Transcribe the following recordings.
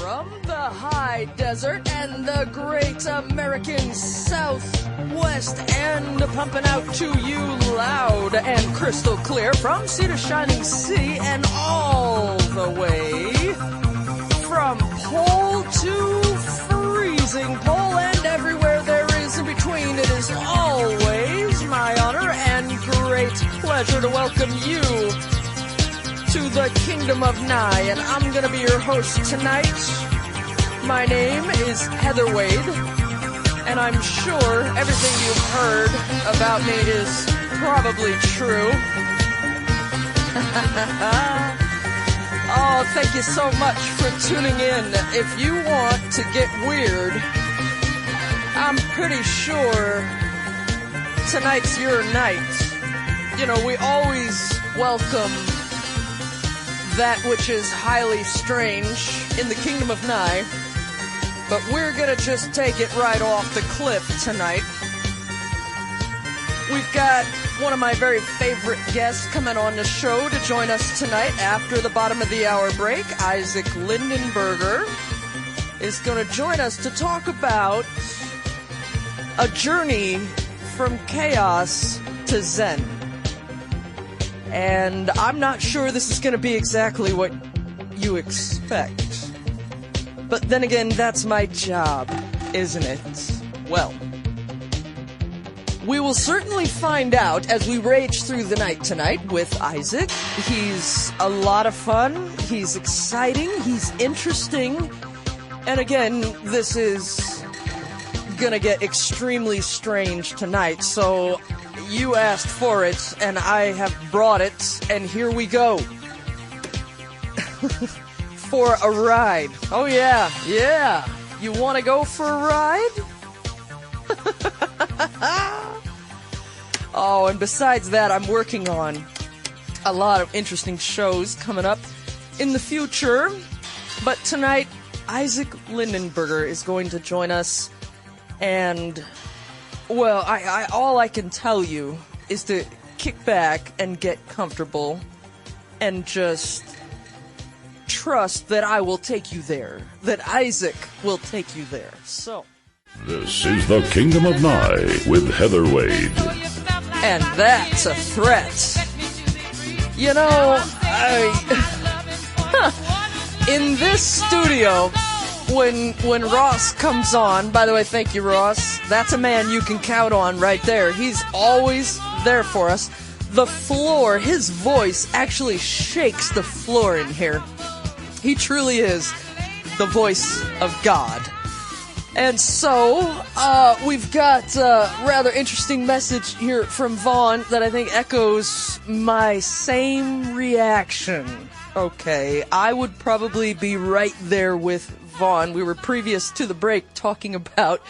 From the high desert and the great American Southwest, and pumping out to you loud and crystal clear from sea to shining sea and all the way from pole to freezing pole and everywhere there is in between. It is always my honor and great pleasure to welcome you to the Kingdom of Nye, and I'm going to be your host tonight. My name is Heather Wade, and I'm sure everything you've heard about me is probably true. Oh, thank you so much for tuning in. If you want to get weird, I'm pretty sure tonight's your night. You know, we always welcome that which is highly strange in the Kingdom of Nye, but we're gonna just take it right off the cliff tonight. We've got one of my very favorite guests coming on the show to join us tonight after the bottom of the hour break. Isaac Lindenberger is gonna join us to talk about a journey from chaos to Zen. And I'm not sure this is going to be exactly what you expect. But then again, that's my job, isn't it? Well, we will certainly find out as we rage through the night tonight with Isaac. He's a lot of fun. He's exciting. He's interesting. And again, this is going to get extremely strange tonight. So you asked for it, and I have brought it, and here we go. For a ride. Oh, yeah, yeah. You want to go for a ride? Oh, and besides that, I'm working on a lot of interesting shows coming up in the future. But tonight, Isaac Lindenberger is going to join us, and well, I all I can tell you is to kick back and get comfortable and just trust that I will take you there, that Isaac will take you there. So, this is the Kingdom of Nye with Heather Wade. And that's a threat. You know, in this studio, when Ross comes on, by the way, thank you, Ross. That's a man you can count on right there. He's always there for us. The floor, his voice actually shakes the floor in here. He truly is the voice of God. And so, we've got a rather interesting message here from Vaughn that I think echoes my same reaction. Okay, I would probably be right there with Vaughn. We were previous to the break talking about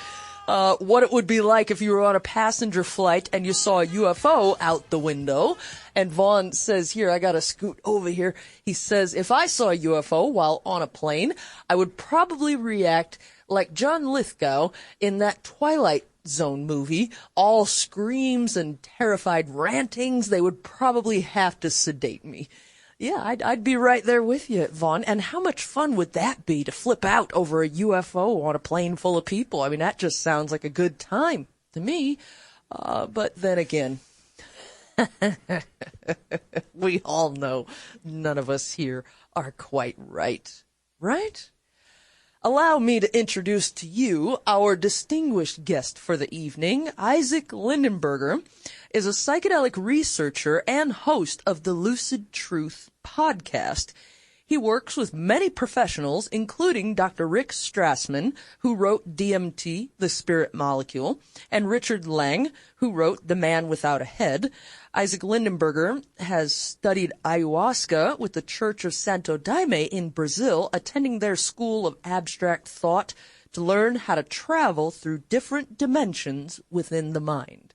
what it would be like if you were on a passenger flight and you saw a UFO out the window. And Vaughn says, here, I gotta scoot over here. He says, if I saw a UFO while on a plane, I would probably react like John Lithgow in that Twilight Zone movie, all screams and terrified rantings. They would probably have to sedate me. Yeah, I'd be right there with you, Vaughn. And how much fun would that be to flip out over a UFO on a plane full of people? I mean, that just sounds like a good time to me. But then again, we all know none of us here are quite right. Right? Allow me to introduce to you our distinguished guest for the evening. Isaac Lindenberger is a psychedelic researcher and host of the Lucid Truth podcast. He works with many professionals, including Dr. Rick Strassman, who wrote DMT, The Spirit Molecule, and Richard Lang, who wrote The Man Without a Head. Isaac Lindenberger has studied ayahuasca with the Church of Santo Daime in Brazil, attending their school of abstract thought to learn how to travel through different dimensions within the mind.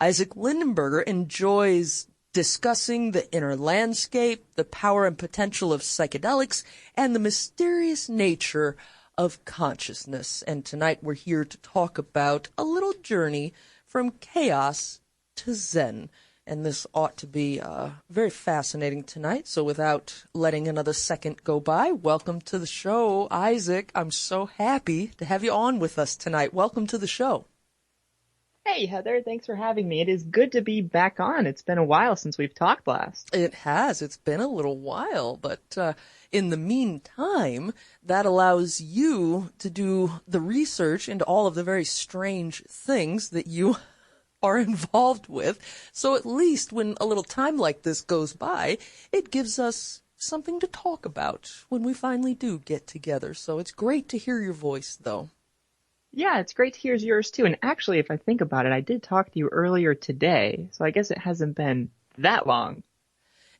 Isaac Lindenberger enjoys discussing the inner landscape, the power and potential of psychedelics, and the mysterious nature of consciousness. And tonight we're here to talk about a little journey from chaos to Zen. and this ought to be very fascinating tonight. So without letting another second go by, welcome to the show, Isaac. I'm so happy to have you on with us tonight. Welcome to the show. Hey, Heather, thanks for having me. It is good to be back on. It's been a while since we've talked last. It has. It's been a little while, but in the meantime, that allows you to do the research into all of the very strange things that you are involved with. So at least when a little time like this goes by, it gives us something to talk about when we finally do get together. So it's great to hear your voice, though. Yeah, it's great to hear yours too. And actually, if I think about it, I did talk to you earlier today, so I guess it hasn't been that long.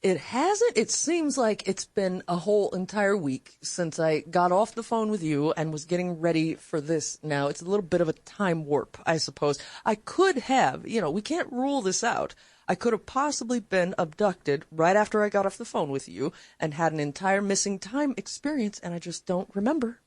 It hasn't. It seems like it's been a whole entire week since I got off the phone with you and was getting ready for this now. It's a little bit of a time warp, I suppose. I could have, we can't rule this out. I could have possibly been abducted right after I got off the phone with you and had an entire missing time experience, and I just don't remember.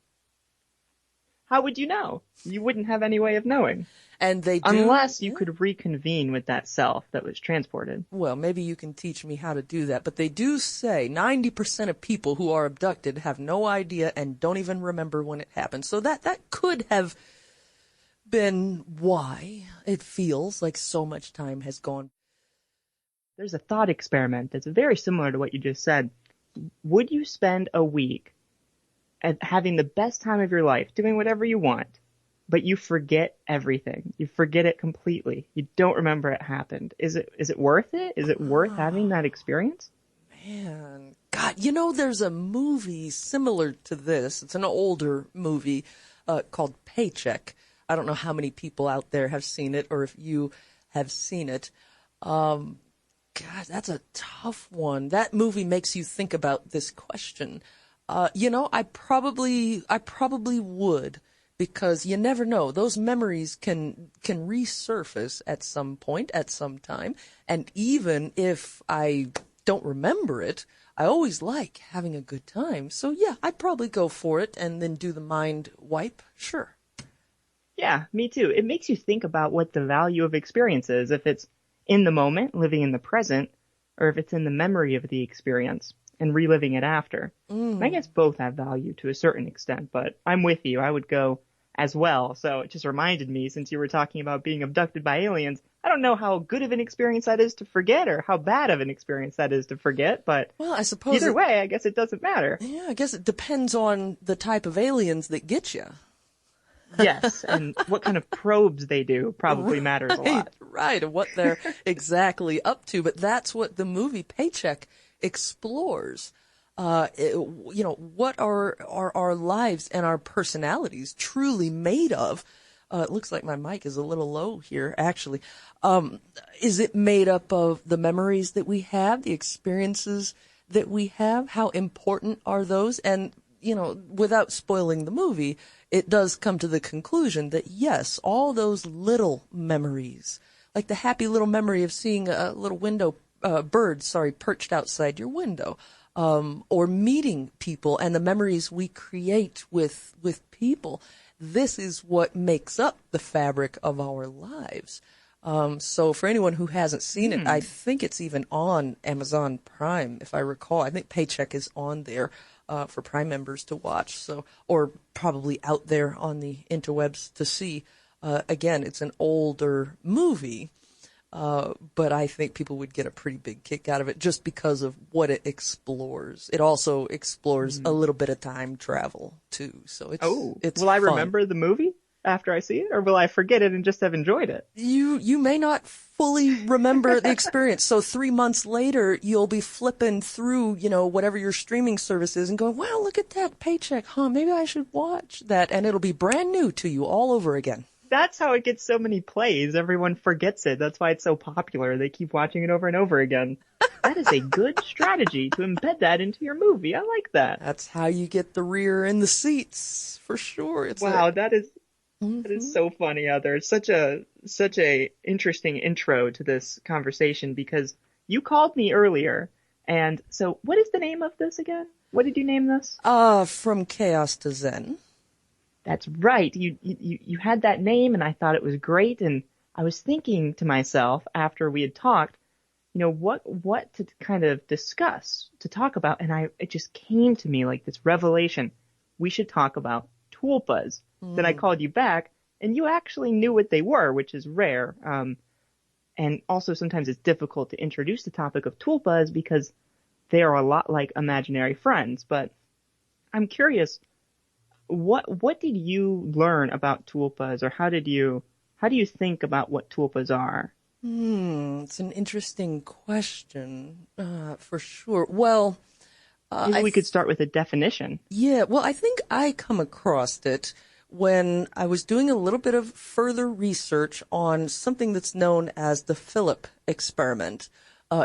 How would you know? You wouldn't have any way of knowing. And they do. Unless you could reconvene with that self that was transported. Well, maybe you can teach me how to do that. But they do say 90% of people who are abducted have no idea and don't even remember when it happened. So that could have been why it feels like so much time has gone. There's a thought experiment that's very similar to what you just said. Would you spend a week at having the best time of your life, doing whatever you want, but you forget everything? You forget it completely. You don't remember it happened. Is it worth it? Is it worth having that experience? Man, God, there's a movie similar to this. It's an older movie called Paycheck. I don't know how many people out there have seen it or if you have seen it. God, that's a tough one. That movie makes you think about this question. I probably would, because you never know. Those memories can resurface at some point, at some time. And even if I don't remember it, I always like having a good time. So yeah, I'd probably go for it and then do the mind wipe. Sure. Yeah, me too. It makes you think about what the value of experience is, if it's in the moment, living in the present, or if it's in the memory of the experience and reliving it after. And I guess both have value to a certain extent, but I'm with you. I would go as well. So it just reminded me, since you were talking about being abducted by aliens, I don't know how good of an experience that is to forget or how bad of an experience that is to forget, but well, I suppose either way, I guess it doesn't matter. Yeah, I guess it depends on the type of aliens that get you. Yes, and what kind of probes they do probably matters a lot. Right, and what they're exactly up to. But that's what the movie Paycheck explores. What are our lives and our personalities truly made of? It looks like my mic is a little low here, actually. Is it made up of the memories that we have, the experiences that we have? How important are those? And, without spoiling the movie, it does come to the conclusion that, yes, all those little memories, like the happy little memory of seeing a little bird perched outside your window, or meeting people and the memories we create with people. This is what makes up the fabric of our lives. So for anyone who hasn't seen it, I think it's even on Amazon Prime, if I recall. I think Paycheck is on there for Prime members to watch, or probably out there on the interwebs to see. Again, it's an older movie, but I think people would get a pretty big kick out of it just because of what it explores. It also explores a little bit of time travel too. So it's will I fun. remember the movie after I see it, or will I forget it and just have enjoyed it? You may not fully remember the experience. So 3 months later, you'll be flipping through, whatever your streaming service is and going, wow, look at that Paycheck, huh? Maybe I should watch that. And it'll be brand new to you all over again. That's how it gets so many plays. Everyone forgets it. That's why it's so popular. They keep watching it over and over again. That is a good strategy to embed that into your movie. I like that. That's how you get the rear in the seats, for sure. That is so funny, Heather. It's such a interesting intro to this conversation, because you called me earlier, and so what is the name of this again? What did you name this? From Chaos to Zen. That's right. You had that name, and I thought it was great, and I was thinking to myself after we had talked, what to kind of discuss, to talk about. And it just came to me like this revelation. We should talk about tulpas. Then I called you back and you actually knew what they were, which is rare. And also sometimes it's difficult to introduce the topic of tulpas because they are a lot like imaginary friends. But I'm curious, what did you learn about tulpas, or how do you think about what tulpas are? It's an interesting question, for sure. Well, Maybe we could start with a definition. yeah, well, I think I come across it when I was doing a little bit of further research on something that's known as the Philip experiment.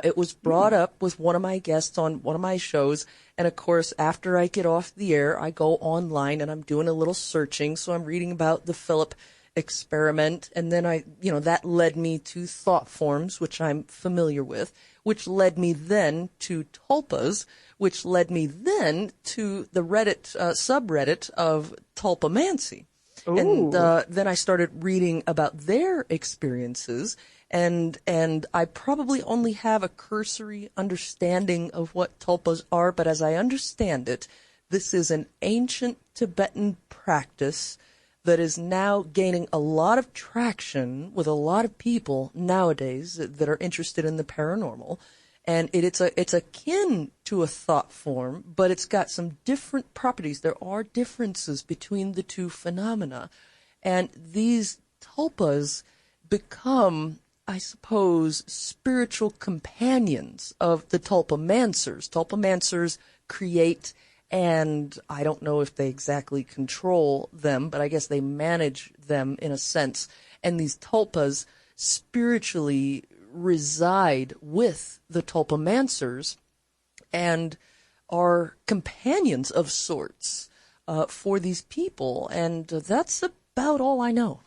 It was brought up with one of my guests on one of my shows. And of course, after I get off the air, I go online and I'm doing a little searching. So I'm reading about the Philip experiment. And then that led me to thought forms, which I'm familiar with, which led me then to tulpas, which led me then to the Reddit subreddit of tulpamancy. Ooh. And then I started reading about their experiences, and I probably only have a cursory understanding of what tulpas are, but as I understand it, this is an ancient Tibetan practice that is now gaining a lot of traction with a lot of people nowadays that are interested in the paranormal. And it's akin to a thought form, but it's got some different properties. There are differences between the two phenomena. And these tulpas become, I suppose, spiritual companions of the tulpamancers. Tulpamancers create, and I don't know if they exactly control them, but I guess they manage them in a sense. And these tulpas spiritually reside with the tulpamancers and are companions of sorts for these people. And that's about all I know.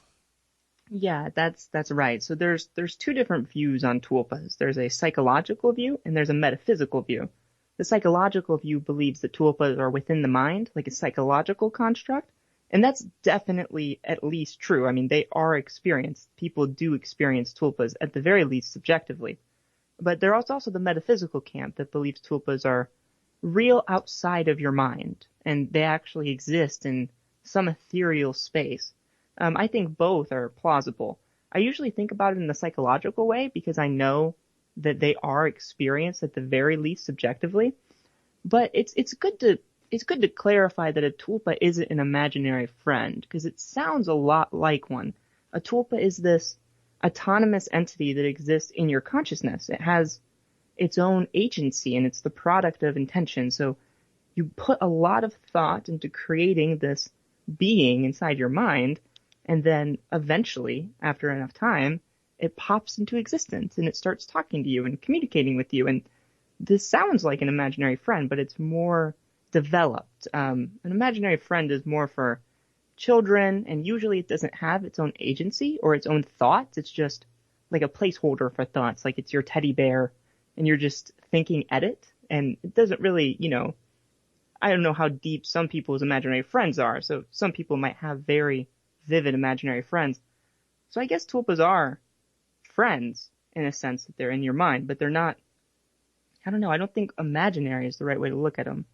Yeah, that's right. So there's two different views on tulpas. There's a psychological view and there's a metaphysical view. The psychological view believes that tulpas are within the mind, like a psychological construct. And that's definitely at least true. I mean, they are experienced. People do experience tulpas, at the very least subjectively. But there is also the metaphysical camp that believes tulpas are real outside of your mind, and they actually exist in some ethereal space. I think both are plausible. I usually think about it in the psychological way because I know that they are experienced at the very least subjectively. But it's good to clarify that a tulpa isn't an imaginary friend, because it sounds a lot like one. A tulpa is this autonomous entity that exists in your consciousness. It has its own agency, and it's the product of intention. So you put a lot of thought into creating this being inside your mind, and then eventually, after enough time, it pops into existence, and it starts talking to you and communicating with you. And this sounds like an imaginary friend, but it's more developed. An imaginary friend is more for children, and usually it doesn't have its own agency or its own thoughts. It's just like a placeholder for thoughts, like it's your teddy bear and you're just thinking at it. And it doesn't really, I don't know how deep some people's imaginary friends are. So some people might have very vivid imaginary friends. So I guess tulpas are friends in a sense that they're in your mind, but they're not, I don't know. I don't think imaginary is the right way to look at them.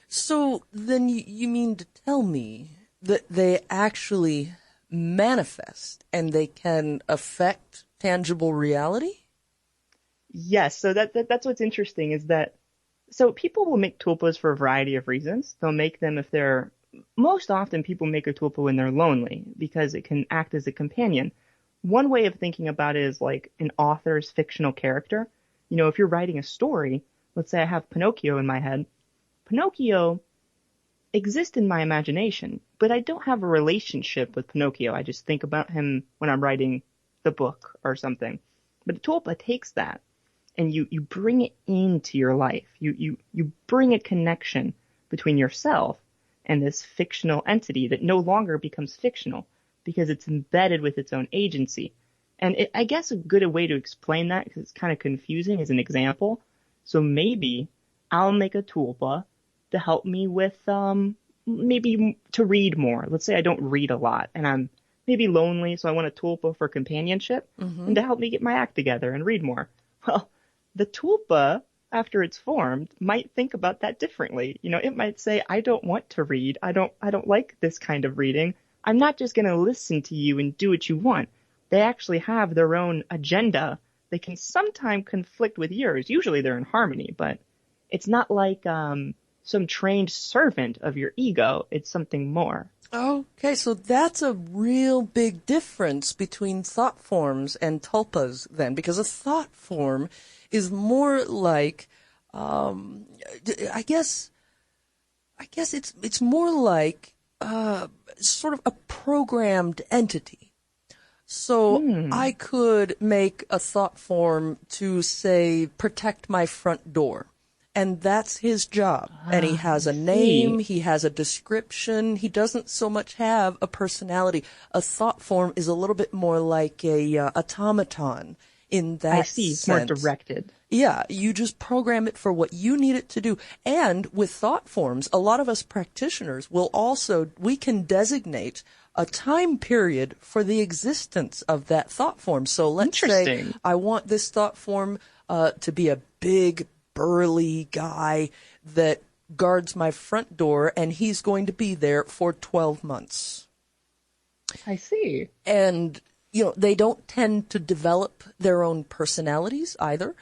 So then you mean to tell me that they actually manifest and they can affect tangible reality? Yes. So that's what's interesting is that, so people will make tulpas for a variety of reasons. They'll make them most often people make a tulpa when they're lonely because it can act as a companion. One way of thinking about it is like an author's fictional character. If you're writing a story, let's say I have Pinocchio in my head. Pinocchio exists in my imagination, but I don't have a relationship with Pinocchio. I just think about him when I'm writing the book or something. But the tulpa takes that and you bring it into your life. You bring a connection between yourself and this fictional entity that no longer becomes fictional because it's embedded with its own agency. And I guess a good way to explain that, because it's kind of confusing, is an example. So maybe I'll make a tulpa to help me with maybe to read more. Let's say I don't read a lot and I'm maybe lonely, so I want a tulpa for companionship and to help me get my act together and read more. Well, the tulpa, after it's formed, might think about that differently. It might say, I don't want to read. I don't like this kind of reading. I'm not just going to listen to you and do what you want. They actually have their own agenda. They can sometimes conflict with yours. Usually they're in harmony, but it's not like some trained servant of your ego. It's something more. Okay, so that's a real big difference between thought forms and tulpas then, because a thought form is more like, I guess it's more like sort of a programmed entity. So I could make a thought form to say, protect my front door. And that's his job. And he has a name, he has a description, he doesn't so much have a personality. A thought form is a little bit more like a automaton in that I see. It's more directed. Yeah, you just program it for what you need it to do. And with thought forms, a lot of us practitioners we can designate a time period for the existence of that thought form. So let's say I want this thought form to be a big, burly guy that guards my front door, and he's going to be there for 12 months. I see. And, they don't tend to develop their own personalities either.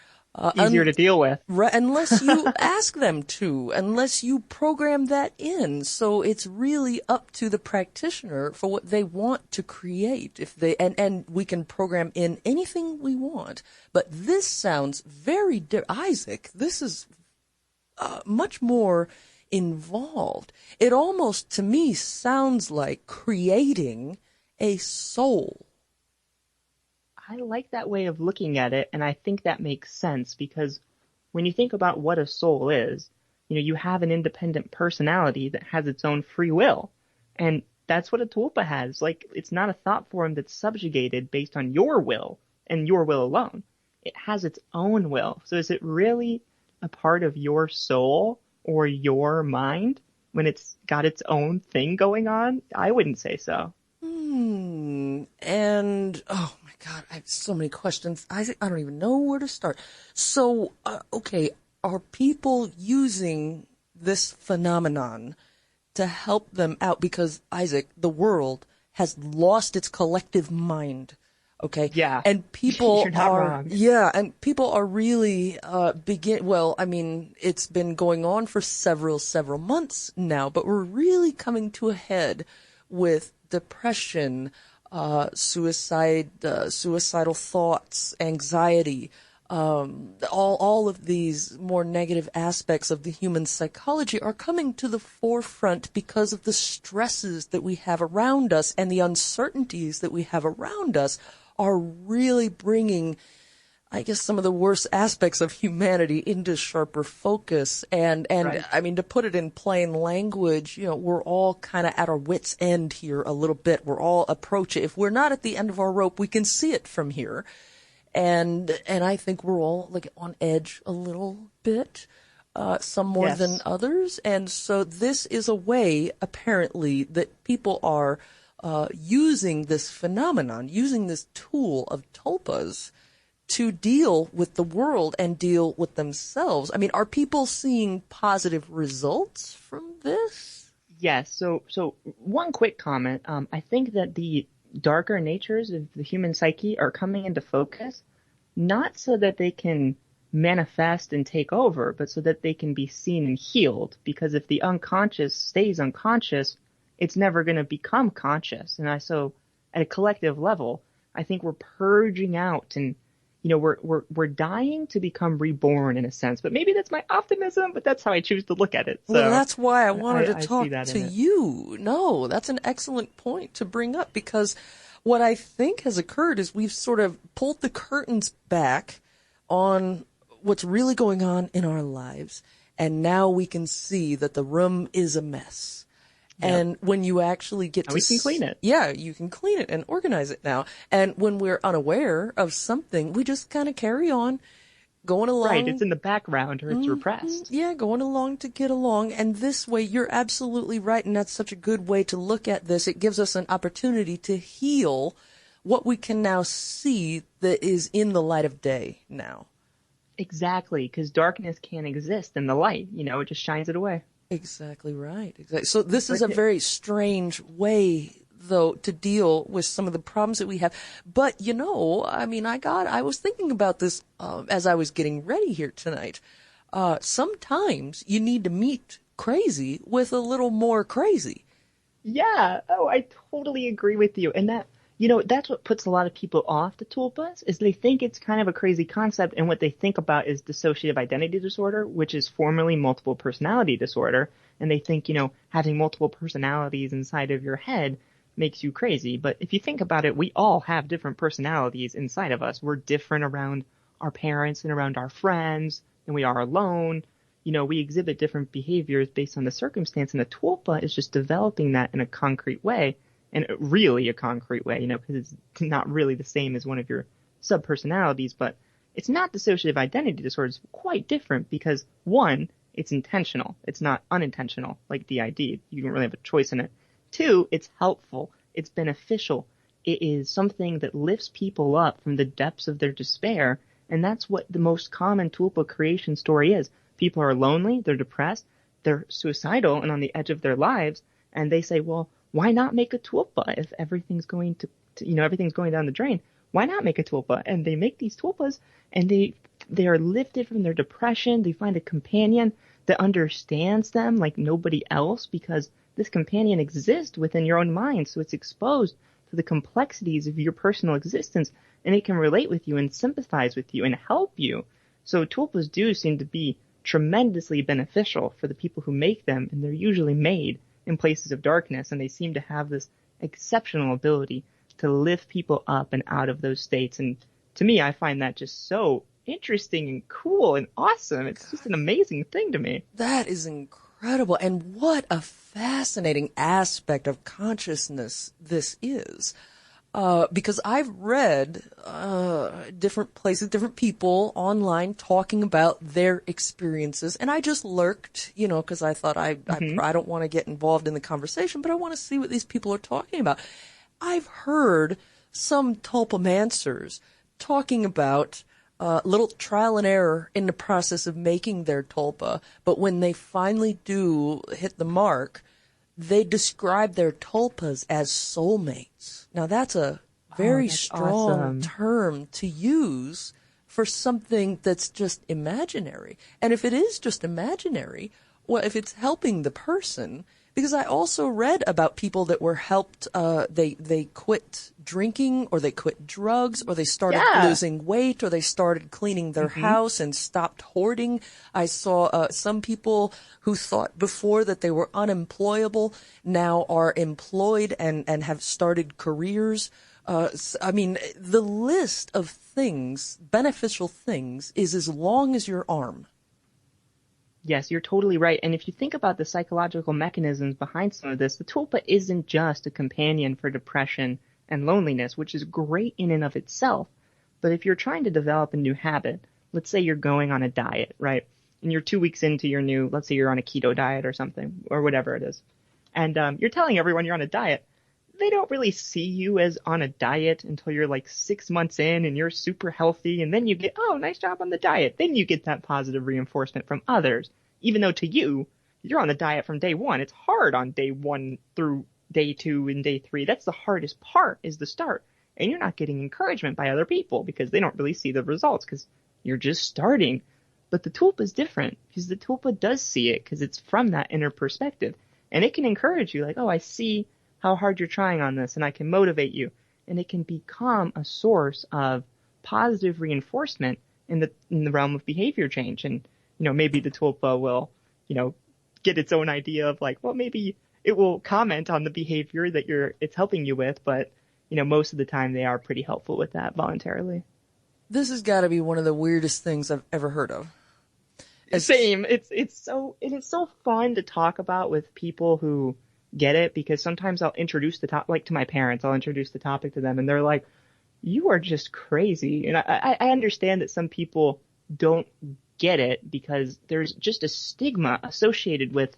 Easier to deal with. Unless you ask them to, unless you program that in. So it's really up to the practitioner for what they want to create. And we can program in anything we want. But this sounds very Isaac, this is much more involved. It almost, to me, sounds like creating a soul. I like that way of looking at it, and I think that makes sense because when you think about what a soul is, you have an independent personality that has its own free will. And that's what a tulpa has. Like, it's not a thought form that's subjugated based on your will and your will alone. It has its own will. So is it really a part of your soul or your mind when it's got its own thing going on? I wouldn't say so. And, oh my God, I have so many questions. I don't even know where to start. So, okay, are people using this phenomenon to help them out? Because, Isaac, the world has lost its collective mind. Okay. Yeah. And people You're not wrong. Yeah, and people are really it's been going on for several months now, but we're really coming to a head with depression, suicidal thoughts, anxiety, all of these more negative aspects of the human psychology are coming to the forefront because of the stresses that we have around us, and the uncertainties that we have around us are really bringing, I guess, some of the worst aspects of humanity into sharper focus. And right. I mean, to put it in plain language, we're all kind of at our wits' end here a little bit. We're all approaching. If we're not at the end of our rope, we can see it from here. And I think we're all like on edge a little bit, some more Yes. than others. And so this is a way, apparently, that people are using this phenomenon, using this tool of tulpas to deal with the world and deal with themselves. I mean, are people seeing positive results from this? Yes. So one quick comment. I think that the darker natures of the human psyche are coming into focus, not so that they can manifest and take over, but so that they can be seen and healed. Because if the unconscious stays unconscious, it's never going to become conscious. And so at a collective level, I think we're purging out, and we're dying to become reborn in a sense. But maybe that's my optimism, but that's how I choose to look at it. So well, that's why I wanted to I talk see that to in it. you. No, that's an excellent point to bring up, because what I think has occurred is we've sort of pulled the curtains back on what's really going on in our lives, and now we can see that the room is a mess. Yep. And when you actually get to we can clean it. Yeah, you can clean it and organize it now. And when we're unaware of something, we just kind of carry on, going along. Right, it's in the background or it's repressed. Yeah, going along to get along. And this way, you're absolutely right. And that's such a good way to look at this. It gives us an opportunity to heal what we can now see that is in the light of day now. Exactly, because darkness can't exist in the light. It just shines it away. Exactly right. Exactly. So this is But a very strange way, though, to deal with some of the problems that we have. But I mean, I was thinking about this as I was getting ready here tonight. Sometimes you need to meet crazy with a little more crazy. yeah, oh, I totally agree with you. And that's what puts a lot of people off the tulpas is they think it's kind of a crazy concept, and what they think about is dissociative identity disorder, which is formerly multiple personality disorder. And they think, having multiple personalities inside of your head makes you crazy. But if you think about it, we all have different personalities inside of us. We're different around our parents and around our friends than we are alone. We exhibit different behaviors based on the circumstance, and a tulpa is just developing that in a concrete way, and really a concrete way, because it's not really the same as one of your subpersonalities, but it's not dissociative identity disorder. It's quite different because, one, it's intentional. It's not unintentional like DID. You don't really have a choice in it. Two, it's helpful. It's beneficial. It is something that lifts people up from the depths of their despair, and that's what the most common tulpa creation story is. People are lonely, they're depressed, they're suicidal and on the edge of their lives, and they say, well, why not make a tulpa if everything's going everything's going down the drain? Why not make a tulpa? And they make these tulpas, and they are lifted from their depression. They find a companion that understands them like nobody else, because this companion exists within your own mind, so it's exposed to the complexities of your personal existence, and it can relate with you and sympathize with you and help you. So tulpas do seem to be tremendously beneficial for the people who make them, and they're usually made in places of darkness, and they seem to have this exceptional ability to lift people up and out of those states. And to me, I find that just so interesting and cool and awesome. It's just an amazing thing to me. That is incredible. And what a fascinating aspect of consciousness this is. Because I've read different places, different people online talking about their experiences, and I just lurked, because I thought I don't want to get involved in the conversation, but I want to see what these people are talking about. I've heard some tulpamancers talking about little trial and error in the process of making their tulpa, but when they finally do hit the mark, they describe their tulpas as soulmates. Now, that's a very strong term to use for something that's just imaginary. And if it is just imaginary, well, if it's helping the person, because I also read about people that were helped, they quit drinking, or they quit drugs, or they started losing weight, or they started cleaning their house and stopped hoarding. I saw some people who thought before that they were unemployable now are employed and have started careers. I mean, the list of things, beneficial things, is as long as your arm. Yes, you're totally right. And if you think about the psychological mechanisms behind some of this, the tulpa isn't just a companion for depression and loneliness, which is great in and of itself. But if you're trying to develop a new habit, let's say you're going on a diet, right? And you're 2 weeks into your new, let's say you're on a keto diet or something, or whatever it is. And you're telling everyone you're on a diet. They don't really see you as on a diet until you're like 6 months in and you're super healthy, and then you get, oh, nice job on the diet. Then you get that positive reinforcement from others, even though to you, you're on the diet from day one. It's hard on day 1 through day 2 and day 3. That's the hardest part, is the start. And you're not getting encouragement by other people because they don't really see the results because you're just starting. But the tulpa is different because the tulpa does see it because it's from that inner perspective. And it can encourage you like, oh, I see how hard you're trying on this, and I can motivate you. And it can become a source of positive reinforcement in the realm of behavior change. And, maybe the tulpa will, get its own idea of like, well, maybe it will comment on the behavior that it's helping you with, but, most of the time they are pretty helpful with that voluntarily. This has got to be one of the weirdest things I've ever heard of. Same. It's so fun to talk about with people who get it, because sometimes I'll introduce the topic, like to my parents, I'll introduce the topic to them and they're like, you are just crazy. And I understand that some people don't get it because there's just a stigma associated with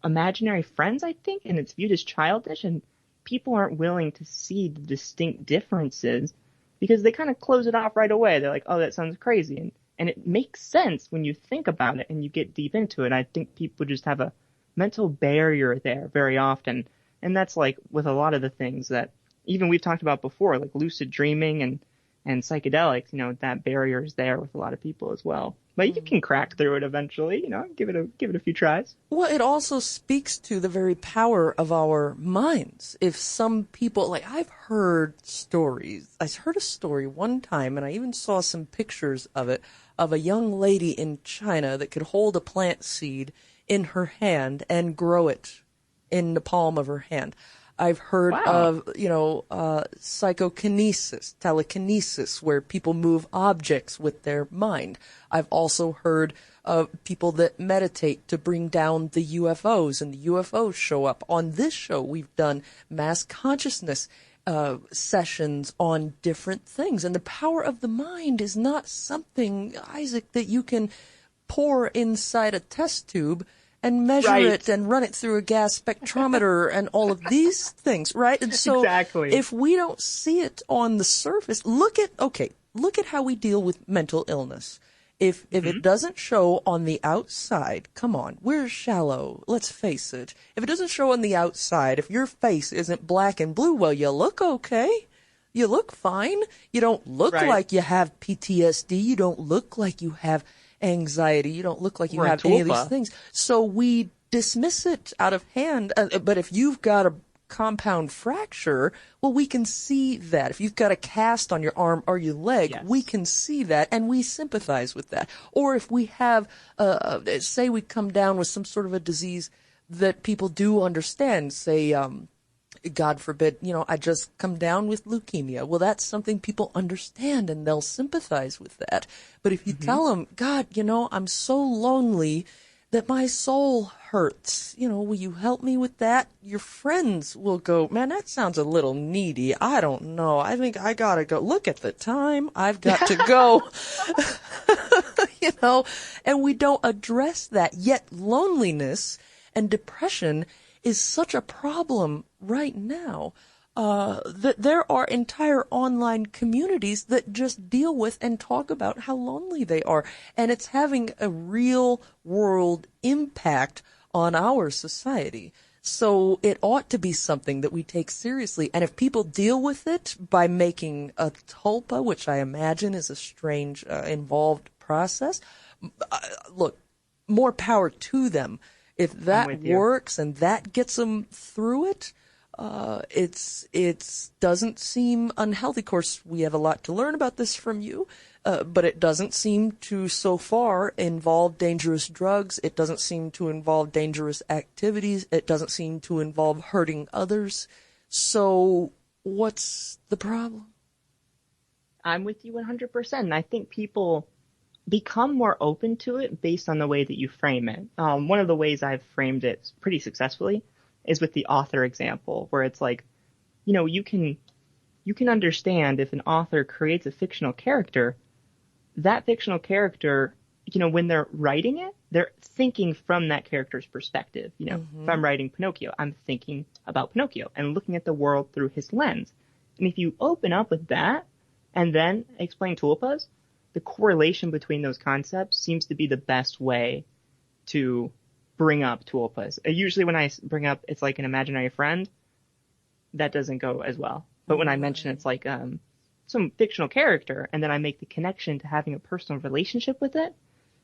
imaginary friends, I think, and it's viewed as childish, and people aren't willing to see the distinct differences because they kind of close it off right away. They're like, oh, that sounds crazy. And And it makes sense when you think about it and you get deep into it. I think people just have a mental barrier there very often. And that's like with a lot of the things that even we've talked about before, like lucid dreaming and psychedelics, that barrier is there with a lot of people as well. But you can crack through it eventually, give it a few tries. Well, it also speaks to the very power of our minds. If some people, like I've heard stories, I heard a story one time, and I even saw some pictures of it, of a young lady in China that could hold a plant seed in her hand and grow it in the palm of her hand. I've heard of, psychokinesis, telekinesis, where people move objects with their mind. I've also heard of people that meditate to bring down the UFOs, and the UFOs show up. On this show, we've done mass consciousness sessions on different things. And the power of the mind is not something, Isaac, that you can pour inside a test tube and measure it and run it through a gas spectrometer and all of these things, right? And so if we don't see it on the surface, look at how we deal with mental illness. If it doesn't show on the outside, come on, we're shallow, let's face it. If it doesn't show on the outside, if your face isn't black and blue, well, you look okay. You look fine. You don't look like you have PTSD. You don't look like you have anxiety. You don't look like you have any of these things. So we dismiss it out of hand. But if you've got a compound fracture, well, we can see that. If you've got a cast on your arm or your leg, we can see that, and we sympathize with that. Or if we have, say we come down with some sort of a disease that people do understand, say, God forbid, I just come down with leukemia. Well, that's something people understand, and they'll sympathize with that. But if you tell them, God, I'm so lonely that my soul hurts, will you help me with that? Your friends will go, man, that sounds a little needy. I don't know. I think I gotta go. Look at the time. I've got to go. And we don't address that. Yet loneliness and depression is such a problem right now that there are entire online communities that just deal with and talk about how lonely they are. And it's having a real world impact on our society. So it ought to be something that we take seriously. And if people deal with it by making a tulpa, which I imagine is a strange, involved process, look, more power to them. If that works and that gets them through it, it doesn't seem unhealthy. Of course, we have a lot to learn about this from you, but it doesn't seem to so far involve dangerous drugs. It doesn't seem to involve dangerous activities. It doesn't seem to involve hurting others. So what's the problem? I'm with you 100%. And I think people become more open to it based on the way that you frame it. One of the ways I've framed it pretty successfully is with the author example, where it's like, you can understand if an author creates a fictional character, that fictional character, when they're writing it, they're thinking from that character's perspective. If I'm writing Pinocchio, I'm thinking about Pinocchio and looking at the world through his lens. And if you open up with that and then explain tulpas, the correlation between those concepts seems to be the best way to bring up tulpas. Usually when I bring up it's like an imaginary friend, that doesn't go as well. But when I mention it's like some fictional character and then I make the connection to having a personal relationship with it,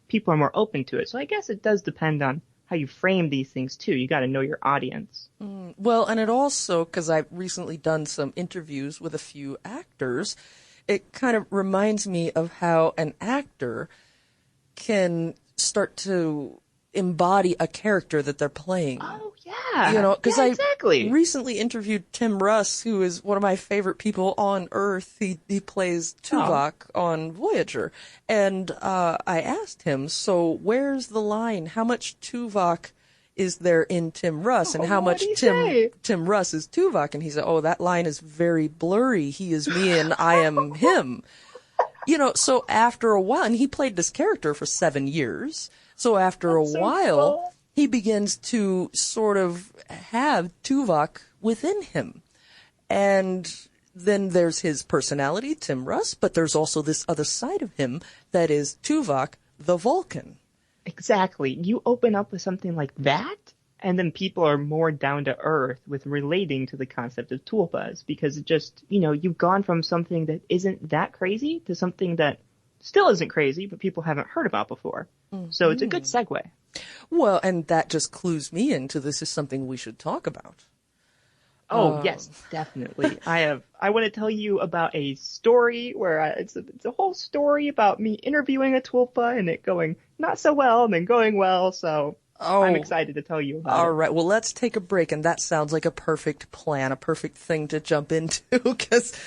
people are more open to it. So I guess it does depend on how you frame these things too. You got to know your audience. Well, and it also, because I've recently done some interviews with a few actors, it kind of reminds me of how an actor can start to embody a character that they're playing. Oh, yeah. Because exactly. I recently interviewed Tim Russ, who is one of my favorite people on Earth. He plays Tuvok on Voyager. And I asked him, so where's the line? How much Tuvok is there in Tim Russ, and how much Tim Russ is Tuvok? And he said, that line is very blurry. He is me and I am him. So after a while, and he played this character for 7 years. So after a while, he begins to sort of have Tuvok within him. And then there's his personality, Tim Russ, but there's also this other side of him that is Tuvok, the Vulcan. Exactly. You open up with something like that, and then people are more down to earth with relating to the concept of tulpas, because it just, you've gone from something that isn't that crazy to something that still isn't crazy, but people haven't heard about before. Mm-hmm. So it's a good segue. Well, and that just clues me into this is something we should talk about. Oh, yes, definitely. I want to tell you about a story where it's a whole story about me interviewing a tulpa and it going not so well and then going well. So I'm excited to tell you about it. All right. Well, let's take a break. And that sounds like a perfect plan, a perfect thing to jump into because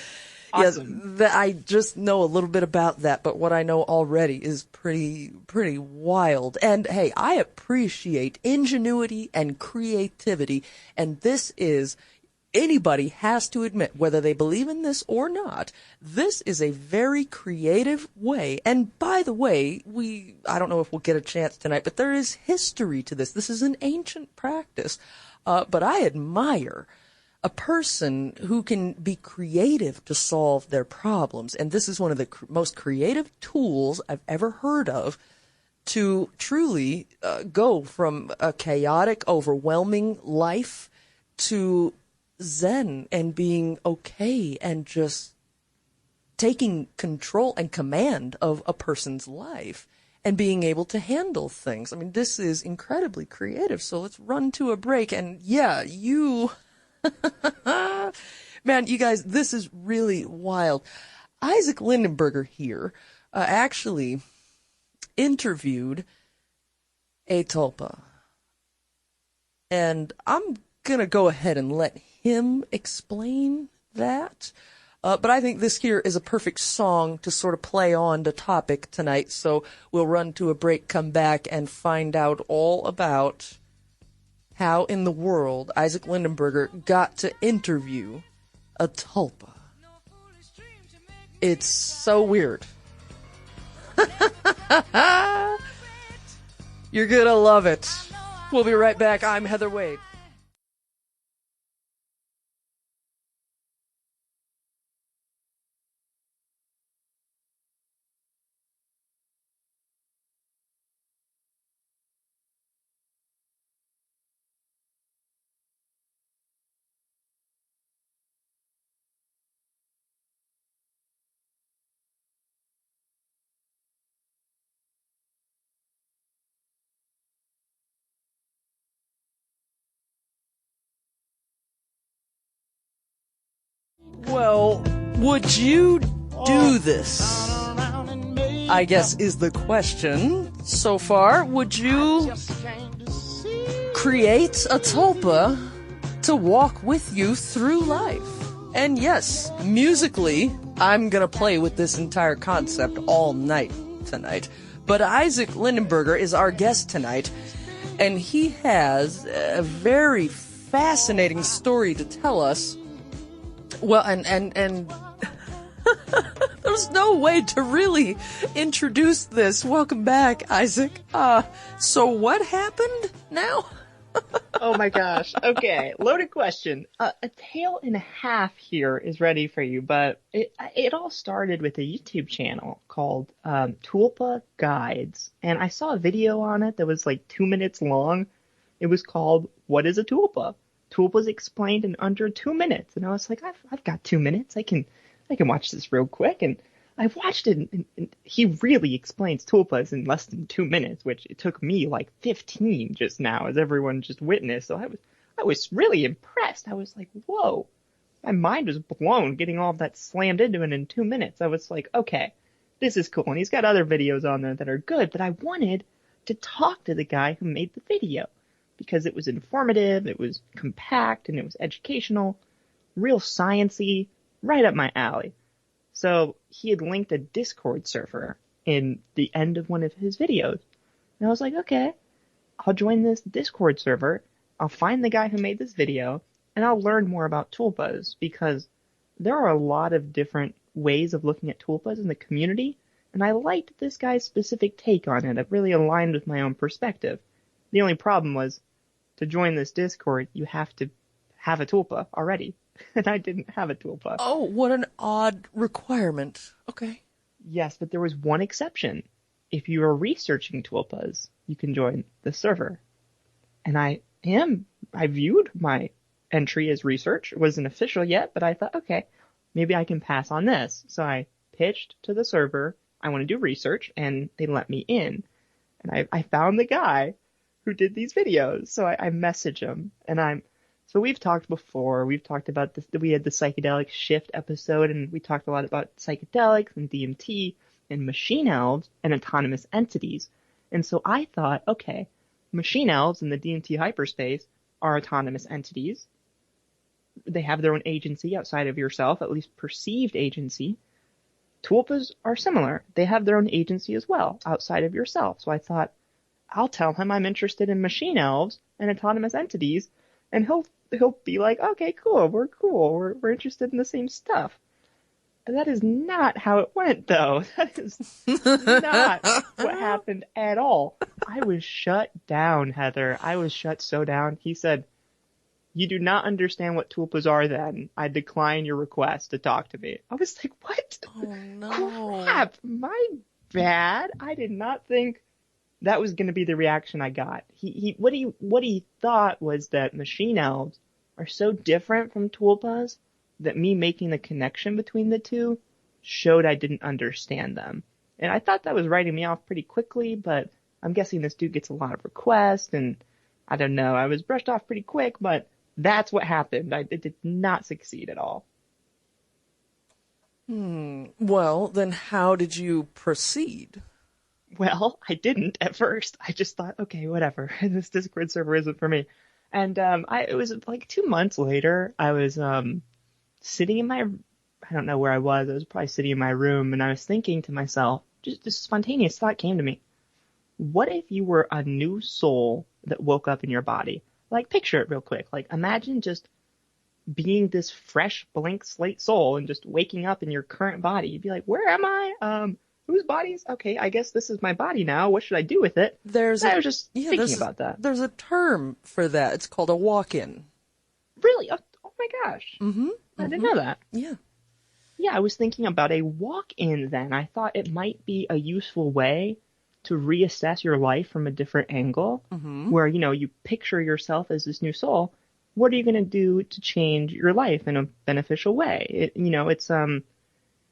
awesome. I just know a little bit about that. But what I know already is pretty wild. And hey, I appreciate ingenuity and creativity. And this is... Anybody has to admit, whether they believe in this or not, this is a very creative way. And by the way, I don't know if we'll get a chance tonight, but there is history to this. This is an ancient practice. But I admire a person who can be creative to solve their problems. And this is one of the most creative tools I've ever heard of to truly go from a chaotic, overwhelming life to Zen and being okay and just taking control and command of a person's life and being able to handle things. I mean, this is incredibly creative. So let's run to a break. And yeah, man, you guys, this is really wild. Isaac Lindenberger here actually interviewed a tulpa. And I'm going to go ahead and let him explain that. But I think this here is a perfect song to sort of play on the topic tonight. So we'll run to a break, come back, and find out all about how in the world Isaac Lindenberger got to interview a tulpa. It's so weird. You're going to love it. We'll be right back. I'm Heather Wade. Well, would you do this? I guess is the question so far. Would you create a tulpa to walk with you through life? And yes, musically, I'm gonna play with this entire concept all night tonight. But Isaac Lindenberger is our guest tonight, and he has a very fascinating story to tell us. Well, and there's no way to really introduce this. Welcome back, Isaac. So what happened now? Oh my gosh. Okay, loaded question. A tale and a half here is ready for you, but it all started with a YouTube channel called Tulpa Guides, and I saw a video on it that was like 2 minutes long. It was called "What is a Tulpa?" Tulpas explained in under 2 minutes, and I was like, I've got 2 minutes. I can watch this real quick, and I watched it, and he really explains tulpas in less than 2 minutes, which it took me like 15 just now, as everyone just witnessed. So I was really impressed. I was like, whoa, my mind was blown getting all of that slammed into it in 2 minutes. I was like, okay, this is cool. And he's got other videos on there that are good, but I wanted to talk to the guy who made the video, because it was informative, it was compact, and it was educational, real science-y, right up my alley. So he had linked a Discord server in the end of one of his videos. And I was like, okay, I'll join this Discord server, I'll find the guy who made this video, and I'll learn more about tulpas, because there are a lot of different ways of looking at tulpas in the community, and I liked this guy's specific take on it. It really aligned with my own perspective. The only problem was, to join this Discord, you have to have a tulpa already. And I didn't have a tulpa. Oh, what an odd requirement. Okay. Yes, but there was one exception. If you are researching tulpas, you can join the server. And I viewed my entry as research. It wasn't official yet, but I thought, okay, maybe I can pass on this. So I pitched to the server, I want to do research, and they let me in. And I found the guy who did these videos. So I message him, and so we've talked before. We've talked about this. We had the psychedelic shift episode, and we talked a lot about psychedelics and DMT and machine elves and autonomous entities. And so I thought, okay, machine elves in the DMT hyperspace are autonomous entities. They have their own agency outside of yourself, at least perceived agency. Tulpas are similar. They have their own agency as well, outside of yourself. So I thought, I'll tell him I'm interested in machine elves and autonomous entities, and he'll be like, okay, cool, we're interested in the same stuff. And that is not how it went, though. That is not what happened at all. I was shut down, Heather. I was shut so down. He said, you do not understand what tulpas are then. I decline your request to talk to me. I was like, what? Oh, no. Crap. My bad. I did not think that was going to be the reaction I got. What he thought was that machine elves are so different from tulpas that me making the connection between the two showed I didn't understand them. And I thought that was writing me off pretty quickly, but I'm guessing this dude gets a lot of requests, and I don't know. I was brushed off pretty quick, but that's what happened. It did not succeed at all. Well, then how did you proceed? Well, I didn't at first. I just thought, okay, whatever. This Discord server isn't for me. And it was like 2 months later, I was sitting in I don't know where I was probably sitting in my room, and I was thinking to myself, just a spontaneous thought came to me. What if you were a new soul that woke up in your body? Like, picture it real quick. Like, imagine just being this fresh, blank slate soul and just waking up in your current body. You'd be like, where am I? Whose body's? Okay, I guess this is my body now. What should I do with it? I was just thinking about that. There's a term for that. It's called a walk-in. Really? Oh my gosh. Mm-hmm. I didn't know that. Yeah. Yeah, I was thinking about a walk-in then. I thought it might be a useful way to reassess your life from a different angle, where, you picture yourself as this new soul. What are you going to do to change your life in a beneficial way?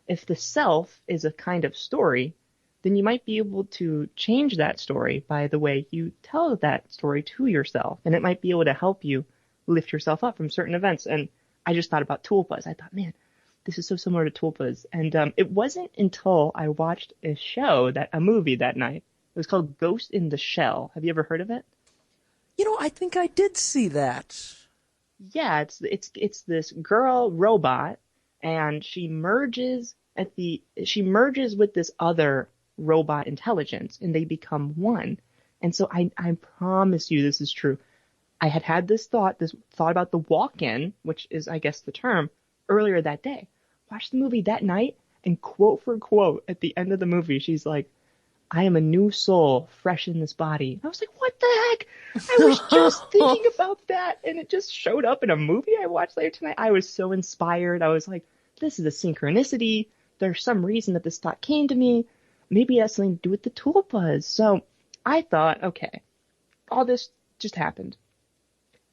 If the self is a kind of story, then you might be able to change that story by the way you tell that story to yourself. And it might be able to help you lift yourself up from certain events. And I just thought about tulpas. I thought, man, this is so similar to tulpas. And it wasn't until I watched a movie that night. It was called Ghost in the Shell. Have you ever heard of it? I think I did see that. Yeah, it's this girl robot, and she merges with this other robot intelligence, and they become one. And so I promise you this is true. I had this thought about the walk-in, which is, I guess, the term, earlier that day. Watched the movie that night, and quote for quote, at the end of the movie, she's like, I am a new soul, fresh in this body. I was like, what the heck? I was just thinking about that, and it just showed up in a movie I watched later tonight. I was so inspired. I was like, this is a synchronicity. There's some reason that this thought came to me. Maybe it has something to do with the tulpas. So I thought, okay, all this just happened.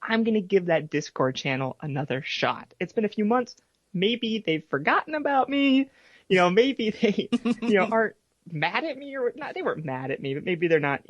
I'm going to give that Discord channel another shot. It's been a few months. Maybe they've forgotten about me. Maybe they, aren't mad at me or not. They weren't mad at me, but maybe they're not,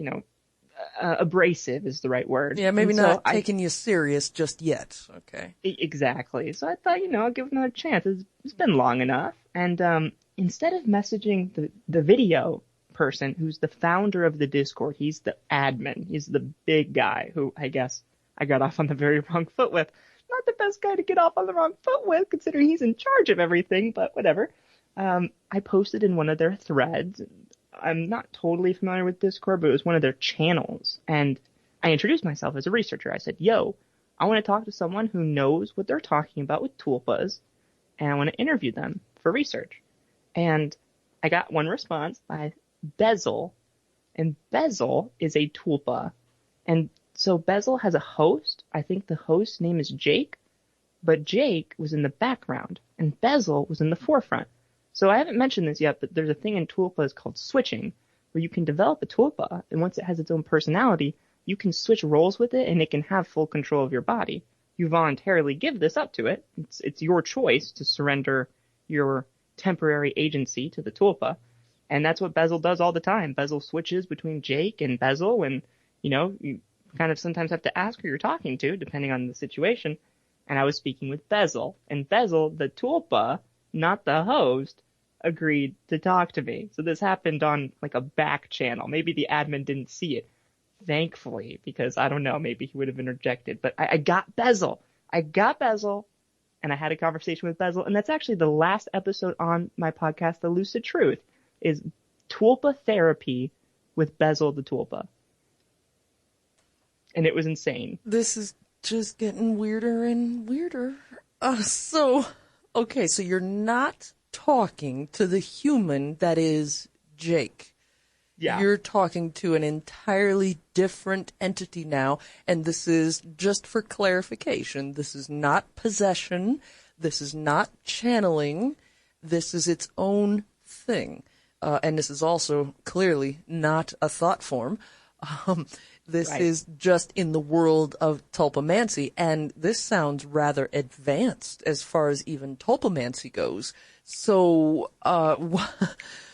abrasive is the right word. Yeah, maybe not taking you serious just yet. Okay. Exactly. So I thought, I'll give it another chance. It's been long enough. And instead of messaging the video person who's the founder of the Discord, he's the admin. He's the big guy who I guess I got off on the very wrong foot with. Not the best guy to get off on the wrong foot with, considering he's in charge of everything, but whatever. I posted in one of their threads. I'm not totally familiar with Discord, but it was one of their channels. And I introduced myself as a researcher. I said, yo, I want to talk to someone who knows what they're talking about with tulpas, and I want to interview them for research. And I got one response by Bezel, and Bezel is a tulpa. And so Bezel has a host. I think the host's name is Jake. but Jake was in the background, and Bezel was in the forefront. So I haven't mentioned this yet, but there's a thing in tulpas called switching, where you can develop a tulpa, and once it has its own personality, you can switch roles with it, and it can have full control of your body. You voluntarily give this up to it. It's your choice to surrender your temporary agency to the tulpa, and that's what Bezel does all the time. Bezel switches between Jake and Bezel, and, you kind of sometimes have to ask who you're talking to, depending on the situation. And I was speaking with Bezel, and Bezel, the tulpa, not the host, agreed to talk to me. So this happened on like a back channel. Maybe the admin didn't see it, thankfully, because I don't know, maybe he would have interjected. But I got Bezel. And I had a conversation with Bezel, and that's actually the last episode on my podcast, The Lucid Truth, is tulpa therapy with Bezel the tulpa. And it was insane. This is just getting weirder and weirder. Okay, so you're not talking to the human that is Jake. Yeah. You're talking to an entirely different entity now, and this is, just for clarification, this is not possession, this is not channeling, this is its own thing. And this is also clearly not a thought form. This Right. is just in the world of tulpamancy, and this sounds rather advanced as far as even tulpamancy goes. So,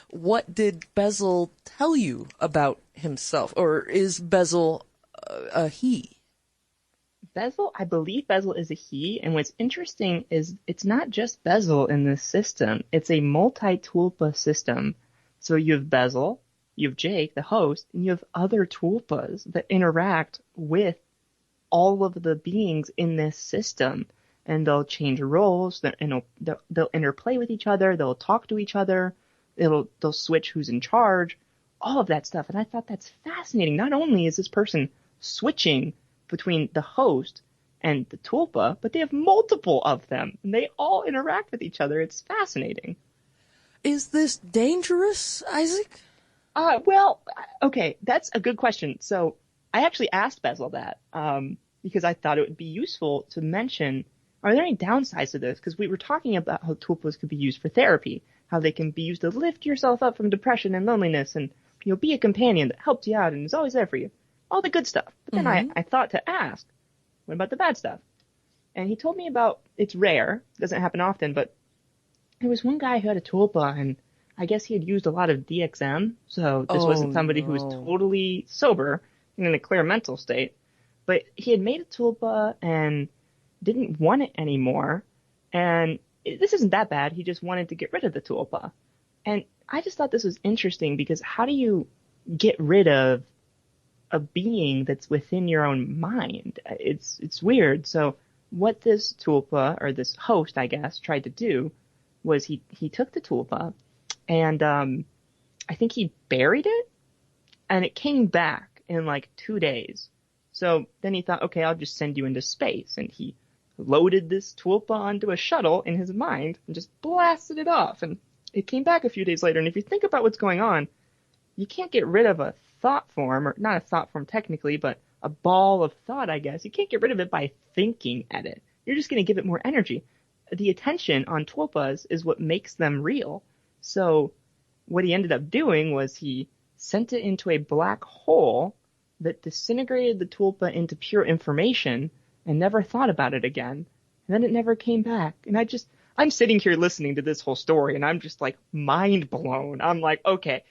what did Bezel tell you about himself? Or is Bezel a he? Bezel, I believe Bezel is a he, and what's interesting is it's not just Bezel in this system. It's a multi-tulpa system. So you have Bezel, you have Jake, the host, and you have other tulpas that interact with all of the beings in this system. And they'll change roles, and they'll interplay with each other, they'll talk to each other, they'll switch who's in charge, all of that stuff. And I thought that's fascinating. Not only is this person switching between the host and the tulpa, but they have multiple of them, and they all interact with each other. It's fascinating. Is this dangerous, Isaac? Well, okay, that's a good question. So I actually asked Bezel that, because I thought it would be useful to mention, are there any downsides to this? Because we were talking about how tulpas could be used for therapy, how they can be used to lift yourself up from depression and loneliness, and be a companion that helps you out and is always there for you. All the good stuff. But then I thought to ask, what about the bad stuff? And he told me about, it's rare, doesn't happen often, but there was one guy who had a tulpa, and I guess he had used a lot of DXM, so this wasn't somebody who was totally sober and in a clear mental state. But he had made a tulpa and didn't want it anymore, and this isn't that bad. He just wanted to get rid of the tulpa. And I just thought this was interesting, because how do you get rid of a being that's within your own mind? It's weird. So what this tulpa, or this host, I guess, tried to do was he took the tulpa, and I think he buried it, and it came back in like 2 days. So then he thought, okay, I'll just send you into space. And he loaded this tulpa onto a shuttle in his mind and just blasted it off. And it came back a few days later. And if you think about what's going on, you can't get rid of a thought form, or not a thought form technically, but a ball of thought, I guess. You can't get rid of it by thinking at it. You're just going to give it more energy. The attention on tulpas is what makes them real. So what he ended up doing was he sent it into a black hole that disintegrated the tulpa into pure information and never thought about it again. And then it never came back. And I'm sitting here listening to this whole story, and I'm just like mind blown. I'm like, okay,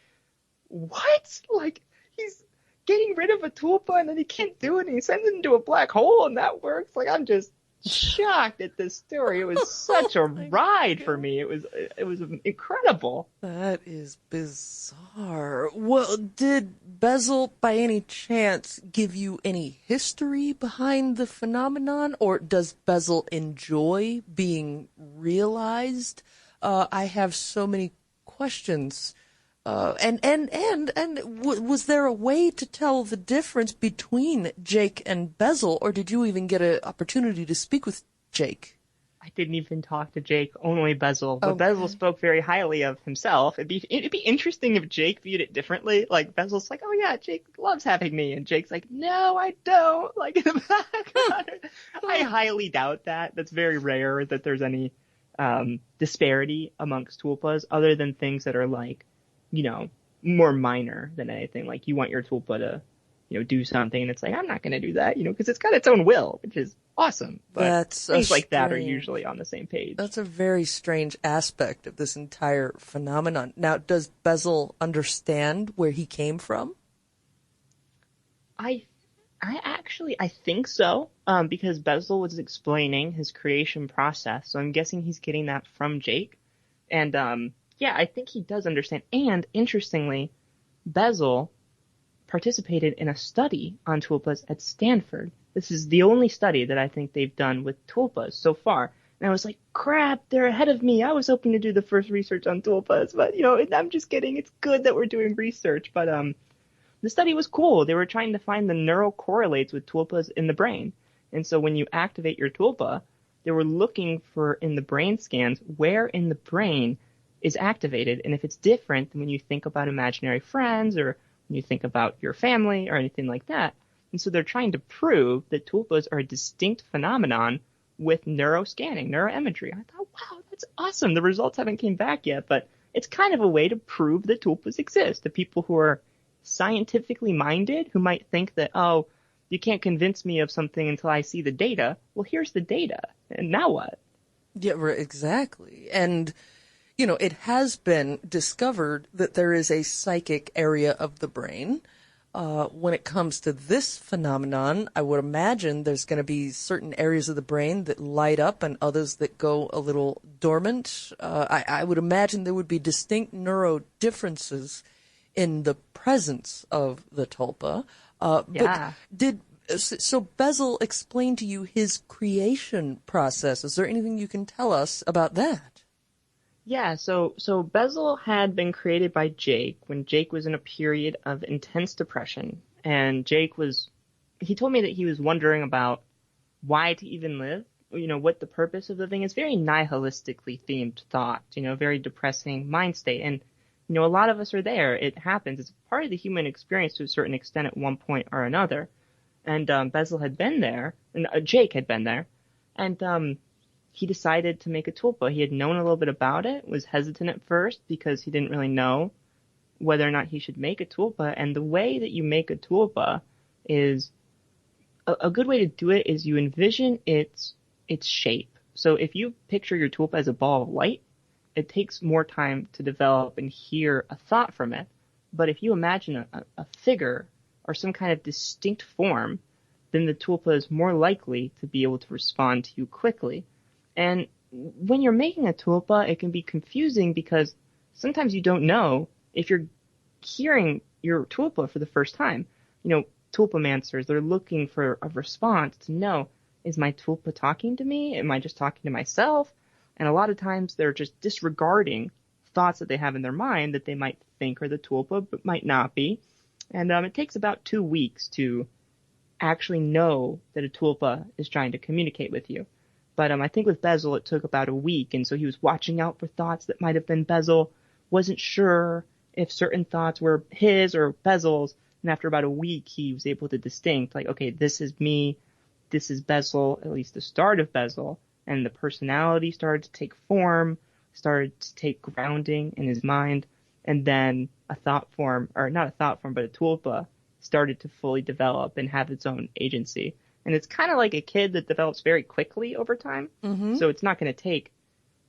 what? Like, he's getting rid of a tulpa and then he can't do it, and he sends it into a black hole and that works? Like, I'm just shocked at this story. It was such a ride for me. It was incredible. That is bizarre. Well, did Bezel by any chance give you any history behind the phenomenon, or does Bezel enjoy being realized? I have so many questions. Was there a way to tell the difference between Jake and Bezel, or did you even get an opportunity to speak with Jake? I didn't even talk to Jake, only Bezel. But Okay. Bezel spoke very highly of himself. It'd be interesting if Jake viewed it differently. Like Bezel's like, oh yeah, Jake loves having me, and Jake's like, no, I don't. Like in the background. I highly doubt that. That's very rare that there's any disparity amongst tulpas, other than things that are like, more minor than anything. Like you want your tulpa to, do something, and it's like, I'm not going to do that, because it's got its own will, which is awesome. But That's things like that are usually on the same page. That's a very strange aspect of this entire phenomenon. Now, does Bezel understand where he came from? I think so, because Bezel was explaining his creation process, so I'm guessing he's getting that from Jake. And yeah, I think he does understand. And interestingly, Bezel participated in a study on tulpas at Stanford. This is the only study that I think they've done with tulpas so far. And I was like, crap, they're ahead of me. I was hoping to do the first research on tulpas, but I'm just kidding. It's good that we're doing research, but the study was cool. They were trying to find the neural correlates with tulpas in the brain. And so when you activate your tulpa, they were looking for in the brain scans where in the brain is activated, and if it's different than when you think about imaginary friends or when you think about your family or anything like that. And so they're trying to prove that tulpas are a distinct phenomenon with neuroscanning, neuroimagery. I thought, wow, that's awesome. The results haven't came back yet, but it's kind of a way to prove that tulpas exist to people who are scientifically minded, who might think that, oh, you can't convince me of something until I see the data. Well, here's the data. And now what? Yeah, exactly. And it has been discovered that there is a psychic area of the brain. When it comes to this phenomenon, I would imagine there's going to be certain areas of the brain that light up and others that go a little dormant. I would imagine there would be distinct neuro differences in the presence of the tulpa. Yeah. So Bezel explained to you his creation process. Is there anything you can tell us about that? Yeah, so Bezel had been created by Jake when Jake was in a period of intense depression. And he told me that he was wondering about why to even live, what the purpose of living is. Very nihilistically themed thought, very depressing mind state. And, a lot of us are there. It happens. It's part of the human experience to a certain extent at one point or another. And Bezel had been there, and Jake had been there. And he decided to make a tulpa. He had known a little bit about it, was hesitant at first because he didn't really know whether or not he should make a tulpa. And the way that you make a tulpa is a good way to do it is you envision its shape. So if you picture your tulpa as a ball of light, it takes more time to develop and hear a thought from it. But if you imagine a figure or some kind of distinct form, then the tulpa is more likely to be able to respond to you quickly. And when you're making a tulpa, it can be confusing because sometimes you don't know if you're hearing your tulpa for the first time. Tulpamancers, they're looking for a response to know, is my tulpa talking to me? Am I just talking to myself? And a lot of times they're just disregarding thoughts that they have in their mind that they might think are the tulpa, but might not be. And it takes about 2 weeks to actually know that a tulpa is trying to communicate with you. But I think with Bezel, it took about a week, and so he was watching out for thoughts that might have been Bezel, wasn't sure if certain thoughts were his or Bezel's, and after about a week, he was able to distinct, like, okay, this is me, this is Bezel, at least the start of Bezel, and the personality started to take form, started to take grounding in his mind, and then a thought form, or not a thought form, but a tulpa started to fully develop and have its own agency. And it's kind of like a kid that develops very quickly over time. Mm-hmm. So it's not going to take,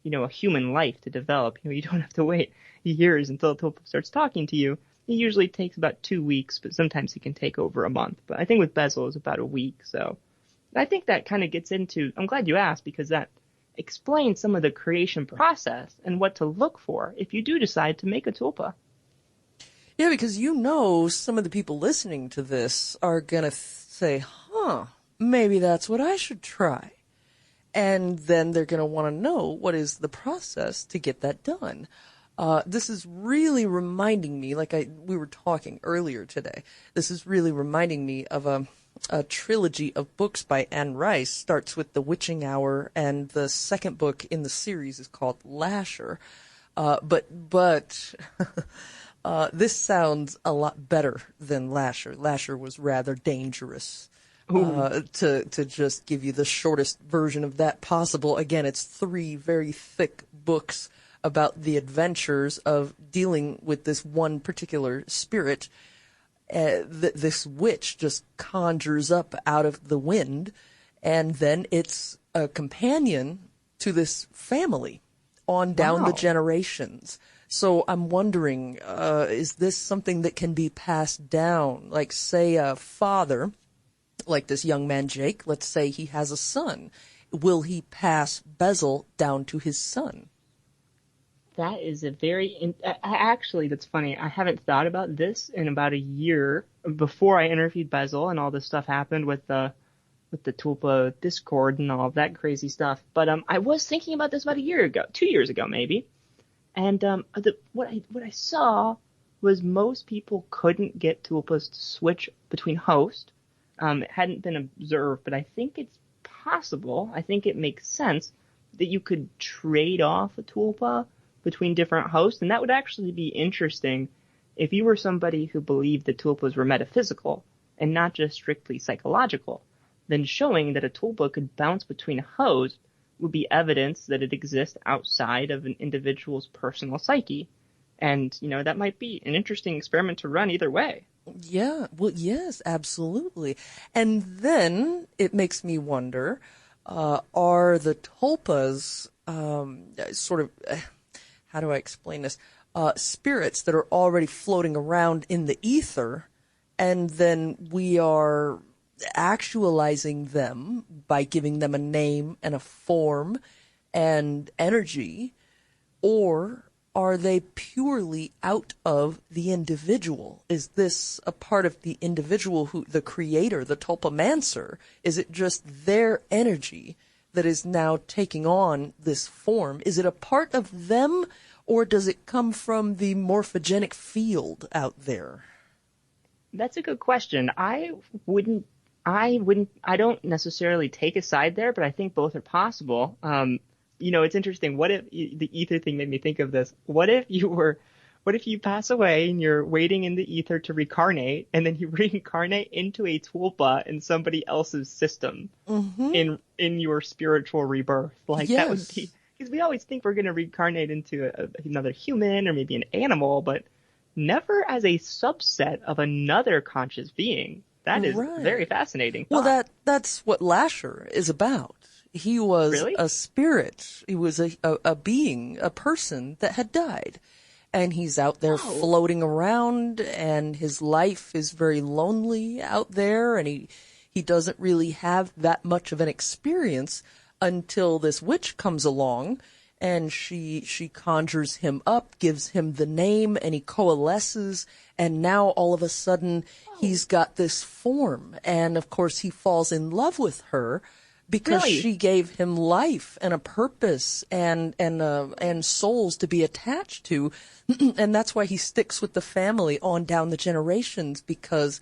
a human life to develop. You don't have to wait years until a tulpa starts talking to you. It usually takes about 2 weeks, but sometimes it can take over a month. But I think with Bezel, it's about a week. So I think that kind of gets into, I'm glad you asked, because that explains some of the creation process and what to look for if you do decide to make a tulpa. Yeah, because some of the people listening to this are going to say, maybe that's what I should try. And then they're going to want to know what is the process to get that done. This is really reminding me, we were talking earlier today, this is really reminding me of a trilogy of books by Anne Rice. Starts with The Witching Hour, and the second book in the series is called Lasher. But this sounds a lot better than Lasher. Lasher was rather dangerous. To just give you the shortest version of that possible. Again, it's 3 very thick books about the adventures of dealing with this one particular spirit this witch just conjures up out of the wind, and then it's a companion to this family on down the generations. So I'm wondering, is this something that can be passed down? Like, say, a father, like this young man Jake, let's say he has a son. Will he pass Bezel down to his son? That is a very actually, that's funny. I haven't thought about this in about a year. Before I interviewed Bezel and all this stuff happened with the Tulpa Discord and all of that crazy stuff. But I was thinking about this about a year ago, 2 years ago maybe. And what I saw was most people couldn't get Tulpas to switch between hosts. It hadn't been observed, but I think it's possible. I think it makes sense that you could trade off a Tulpa between different hosts, and that would actually be interesting if you were somebody who believed that tulpas were metaphysical and not just strictly psychological. Then showing that a tulpa could bounce between hosts would be evidence that it exists outside of an individual's personal psyche. And, that might be an interesting experiment to run either way. Yeah, well, yes, absolutely. And then it makes me wonder, are the tulpas sort of... how do I explain this? Spirits that are already floating around in the ether, and then we are actualizing them by giving them a name and a form and energy, or are they purely out of the individual? Is this a part of the individual, the creator, the tulpamancer? Is it just their energy that is now taking on this form? Is it a part of them, or does it come from the morphogenic field out there? That's a good question. I don't necessarily take a side there, but I think both are possible. It's interesting. What if the ether thing made me think of this? What if you pass away and you're waiting in the ether to reincarnate, and then you reincarnate into a tulpa in somebody else's system in your spiritual rebirth? Like, yes. That would be, because we always think we're going to reincarnate into another human or maybe an animal, but never as a subset of another conscious being. That is very fascinating thought. Well, that's what Lasher is about. He was a spirit. He was a being, a person that had died. And he's out there floating around, and his life is very lonely out there, and he doesn't really have that much of an experience until this witch comes along, and she conjures him up, gives him the name, and he coalesces, and now all of a sudden he's got this form. And of course he falls in love with her because she gave him life and a purpose and souls to be attached to. And that's why he sticks with the family on down the generations, because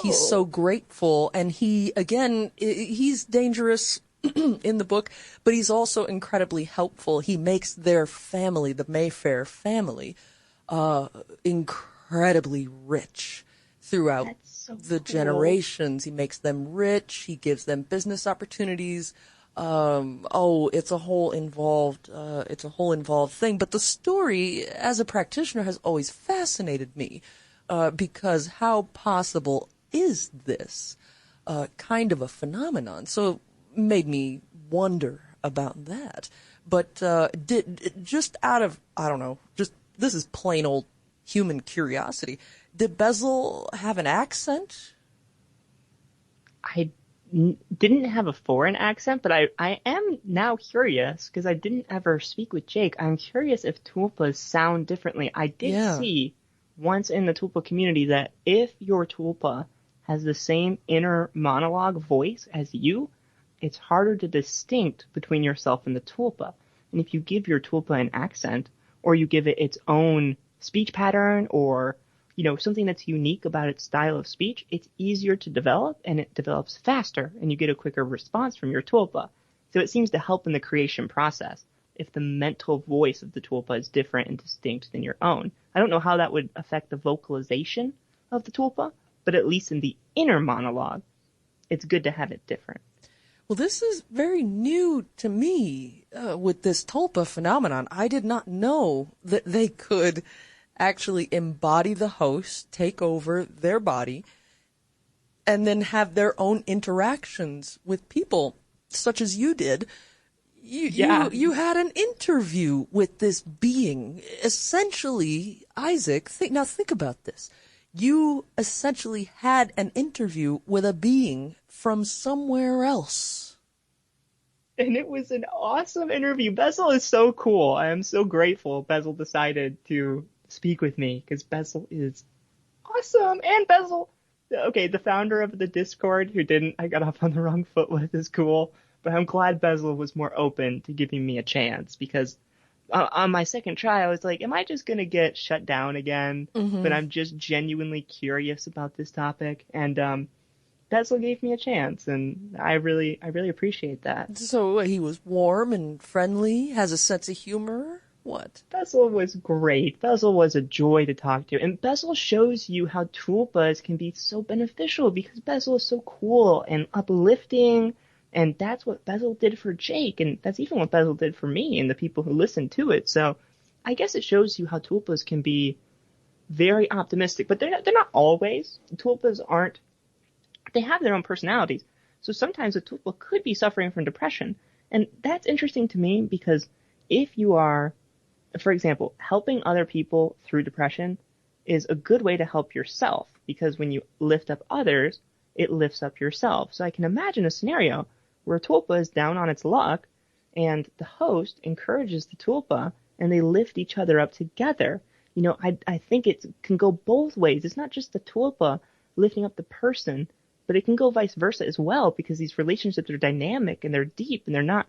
he's so grateful. And he's dangerous in the book, but he's also incredibly helpful. He makes their family, the Mayfair family, incredibly rich throughout the generations. He makes them rich. He gives them business opportunities. It's a whole involved thing. But the story, as a practitioner, has always fascinated me, because how possible is this kind of a phenomenon? So made me wonder about that. But just out of, I don't know, this is plain old human curiosity, did Bezel have an accent? I didn't have a foreign accent, but I am now curious, because I didn't ever speak with Jake. I'm curious if tulpas sound differently. I did see once in the tulpa community that if your tulpa has the same inner monologue voice as you, it's harder to distinct between yourself and the tulpa. And if you give your tulpa an accent, or you give it its own speech pattern, or something that's unique about its style of speech, it's easier to develop and it develops faster and you get a quicker response from your tulpa. So it seems to help in the creation process if the mental voice of the tulpa is different and distinct than your own. I don't know how that would affect the vocalization of the tulpa, but at least in the inner monologue, it's good to have it different. Well, this is very new to me with this tulpa phenomenon. I did not know that they could actually embody the host, take over their body, and then have their own interactions with people, such as you did. You had an interview with this being. Essentially, Isaac, think about this. You essentially had an interview with a being from somewhere else. And it was an awesome interview. Bezel is so cool. I am so grateful Bezel decided to speak with me because Bezel is awesome. And Bezel, okay, the founder of the Discord I got off on the wrong foot with is cool. But I'm glad Bezel was more open to giving me a chance because on my second try, I was like, am I just going to get shut down again? Mm-hmm. But I'm just genuinely curious about this topic. And Bezel gave me a chance, and I really appreciate that. So he was warm and friendly, has a sense of humor. What? Bezel was great. Bezel was a joy to talk to. And Bezel shows you how tulpas can be so beneficial because Bezel is so cool and uplifting. And that's what Bezel did for Jake. And that's even what Bezel did for me and the people who listened to it. So I guess it shows you how tulpas can be very optimistic. But they're not always. Tulpas aren't. They have their own personalities. So sometimes a tulpa could be suffering from depression. And that's interesting to me because if you are, for example, helping other people through depression is a good way to help yourself because when you lift up others, it lifts up yourself. So I can imagine a scenario where a tulpa is down on its luck and the host encourages the tulpa and they lift each other up together. I think it can go both ways. It's not just the tulpa lifting up the person, but it can go vice versa as well because these relationships are dynamic and they're deep and they're not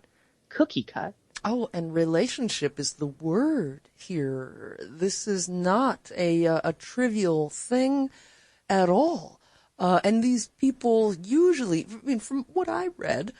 cookie cut. Oh, and relationship is the word here. This is not a trivial thing at all. And these people usually, from what I read,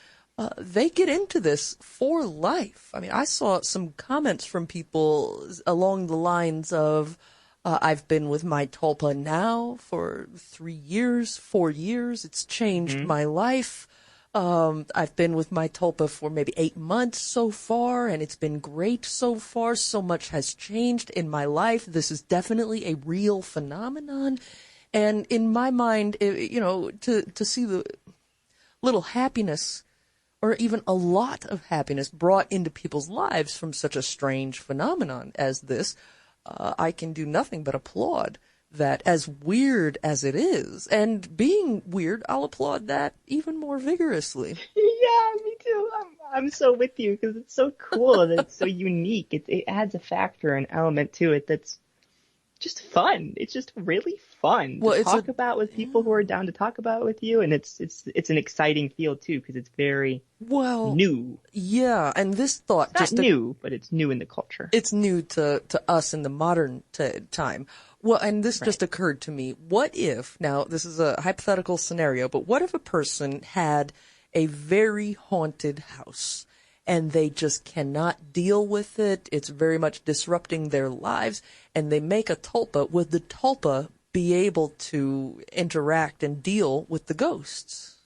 they get into this for life. I saw some comments from people along the lines of, I've been with my tulpa now for 3 years, 4 years. It's changed my life. I've been with my tulpa for maybe 8 months so far, and it's been great so far. So much has changed in my life. This is definitely a real phenomenon. And in my mind, to see the little happiness or even a lot of happiness brought into people's lives from such a strange phenomenon as this, I can do nothing but applaud that, as weird as it is. And being weird, I'll applaud that even more vigorously. Yeah, me too. I'm so with you because it's so cool that it's so unique. It adds a factor, an element to it that's just fun. It's just really fun to talk about with people who are down to talk about it with you, and it's an exciting field too because it's very new. Yeah, and this thought it's not new, but it's new in the culture. It's new to us in the modern time. Well, and this just occurred to me. What if, now this is a hypothetical scenario, but what if a person had a very haunted house and they just cannot deal with it? It's very much disrupting their lives, and they make a tulpa. Would the tulpa be able to interact and deal with the ghosts?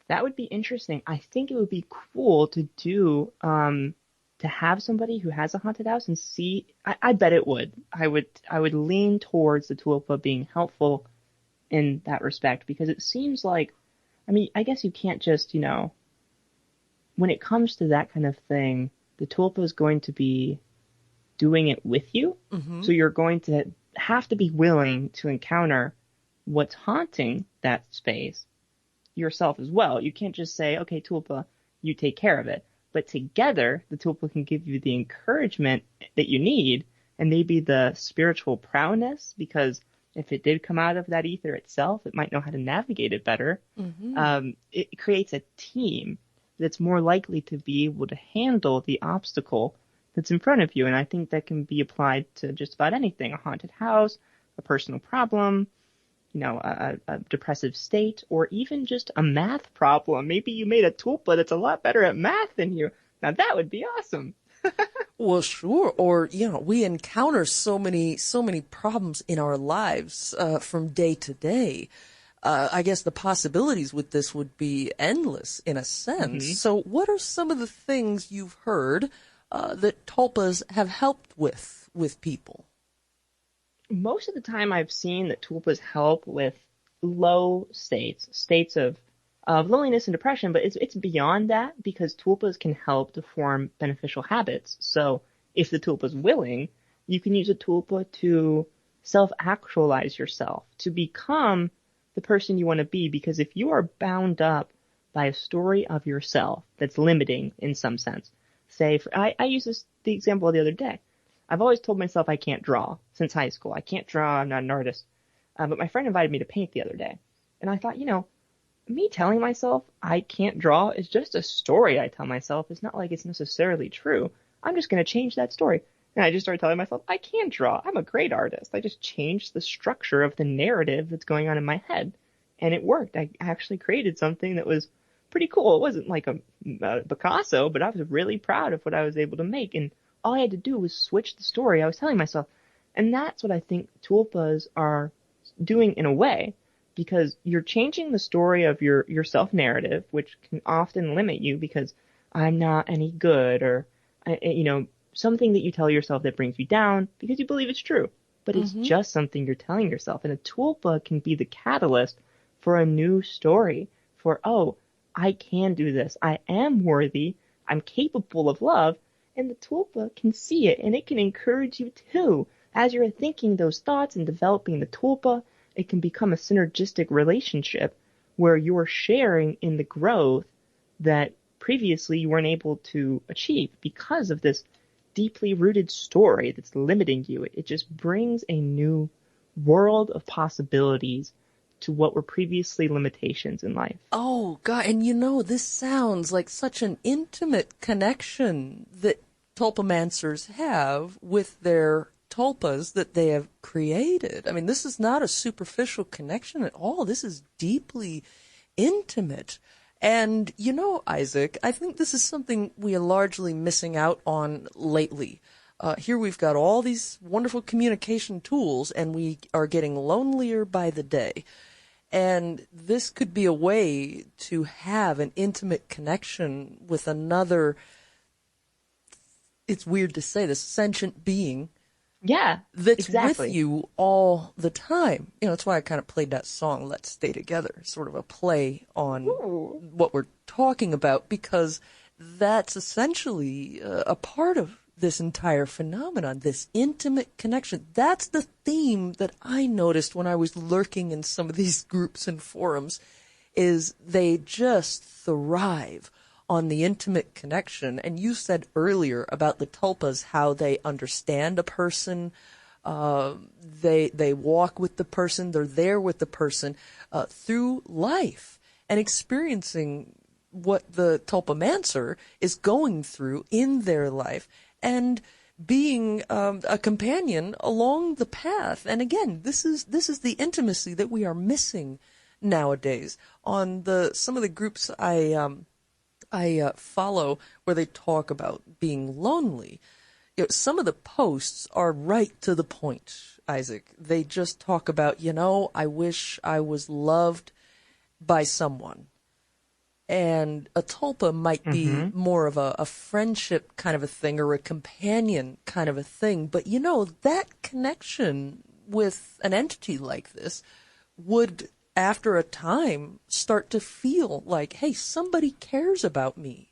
That would be interesting. I think it would be cool to do, to have somebody who has a haunted house and see. I bet it would. I would lean towards the tulpa being helpful in that respect because it seems like, I guess you can't just, when it comes to that kind of thing, the tulpa is going to be doing it with you. Mm-hmm. So you're going to have to be willing to encounter what's haunting that space yourself as well. You can't just say, okay, tulpa, you take care of it. But together, the tulpa can give you the encouragement that you need and maybe the spiritual prowess, because if it did come out of that ether itself, it might know how to navigate it better. Mm-hmm. It creates a team that's more likely to be able to handle the obstacle that's in front of you. And I think that can be applied to just about anything, a haunted house, a personal problem, a depressive state, or even just a math problem. Maybe you made a tulpa that's a lot better at math than you. Now that would be awesome. Well, sure. Or, we encounter so many problems in our lives, from day to day. I guess the possibilities with this would be endless in a sense. Mm-hmm. So what are some of the things you've heard, that tulpas have helped with people? Most of the time I've seen that tulpas help with low states of loneliness and depression, but it's beyond that because tulpas can help to form beneficial habits. So if the tulpa's willing, you can use a tulpa to self-actualize yourself, to become the person you want to be, because if you are bound up by a story of yourself that's limiting in some sense, say, I used the example the other day. I've always told myself I can't draw since high school. I can't draw. I'm not an artist. But my friend invited me to paint the other day. And I thought, me telling myself I can't draw is just a story I tell myself. It's not like it's necessarily true. I'm just going to change that story. And I just started telling myself I can draw. I'm a great artist. I just changed the structure of the narrative that's going on in my head. And it worked. I actually created something that was pretty cool. It wasn't like a Picasso, but I was really proud of what I was able to make. And all I had to do was switch the story I was telling myself. And that's what I think tulpas are doing in a way, because you're changing the story of your self-narrative, which can often limit you because I'm not any good, or, something that you tell yourself that brings you down because you believe it's true. But it's just something you're telling yourself. And a tulpa can be the catalyst for a new story, for, oh, I can do this. I am worthy. I'm capable of love. And the tulpa can see it, and it can encourage you too. As you're thinking those thoughts and developing the tulpa, it can become a synergistic relationship where you're sharing in the growth that previously you weren't able to achieve because of this deeply rooted story that's limiting you. It just brings a new world of possibilities to what were previously limitations in life. Oh, God. And this sounds like such an intimate connection that tulpamancers have with their tulpas that they have created. I mean, this is not a superficial connection at all. This is deeply intimate. And, Isaac, I think this is something we are largely missing out on lately. Here we've got all these wonderful communication tools, and we are getting lonelier by the day. And this could be a way to have an intimate connection with another, it's weird to say this, sentient being. Yeah, that's exactly. with you all the time. That's why I kind of played that song, Let's Stay Together, sort of a play on what we're talking about, because that's essentially a part of this entire phenomenon, this intimate connection. That's the theme that I noticed when I was lurking in some of these groups and forums, is they just thrive on the intimate connection. And you said earlier about the tulpas, how they understand a person, they walk with the person, they're there with the person through life and experiencing what the tulpamancer is going through in their life, and being a companion along the path. And again, this is the intimacy that we are missing nowadays. On some of the groups I follow where they talk about being lonely, some of the posts are right to the point, Isaac. They just talk about, I wish I was loved by someone. And a tulpa might be more of a friendship kind of a thing, or a companion kind of a thing. But, that connection with an entity like this would, after a time, start to feel like, hey, somebody cares about me.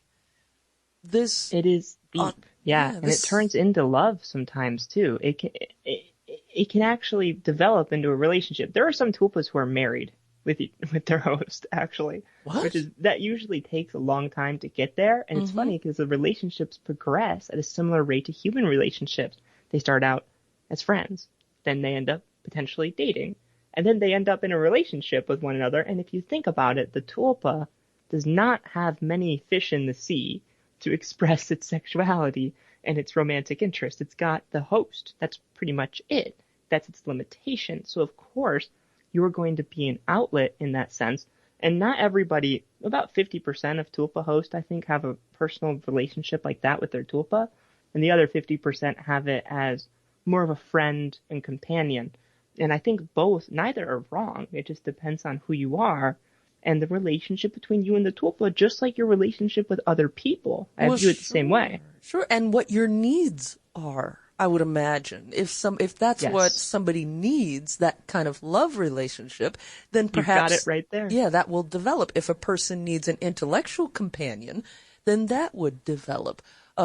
It is deep. And it turns into love sometimes too. It can actually develop into a relationship. There are some tulpas who are married with their host, actually. What? That usually takes a long time to get there. And it's funny because the relationships progress at a similar rate to human relationships. They start out as friends, then they end up potentially dating, and then they end up in a relationship with one another. And if you think about it, the tulpa does not have many fish in the sea to express its sexuality and its romantic interest. It's got the host. That's pretty much it. that's its limitation. So of course, you're going to be an outlet in that sense. And not everybody, about 50% of tulpa hosts, I think, have a personal relationship like that with their tulpa. And the other 50% have it as more of a friend and companion. And I think neither are wrong. It just depends on who you are and the relationship between you and the tulpa, just like your relationship with other people. I view it the same way. Sure, and what your needs are, I would imagine. If that's what Yes. somebody needs, that kind of love relationship, then perhaps You've got it right there. Yeah, that will develop. If a person needs an intellectual companion, then that would develop.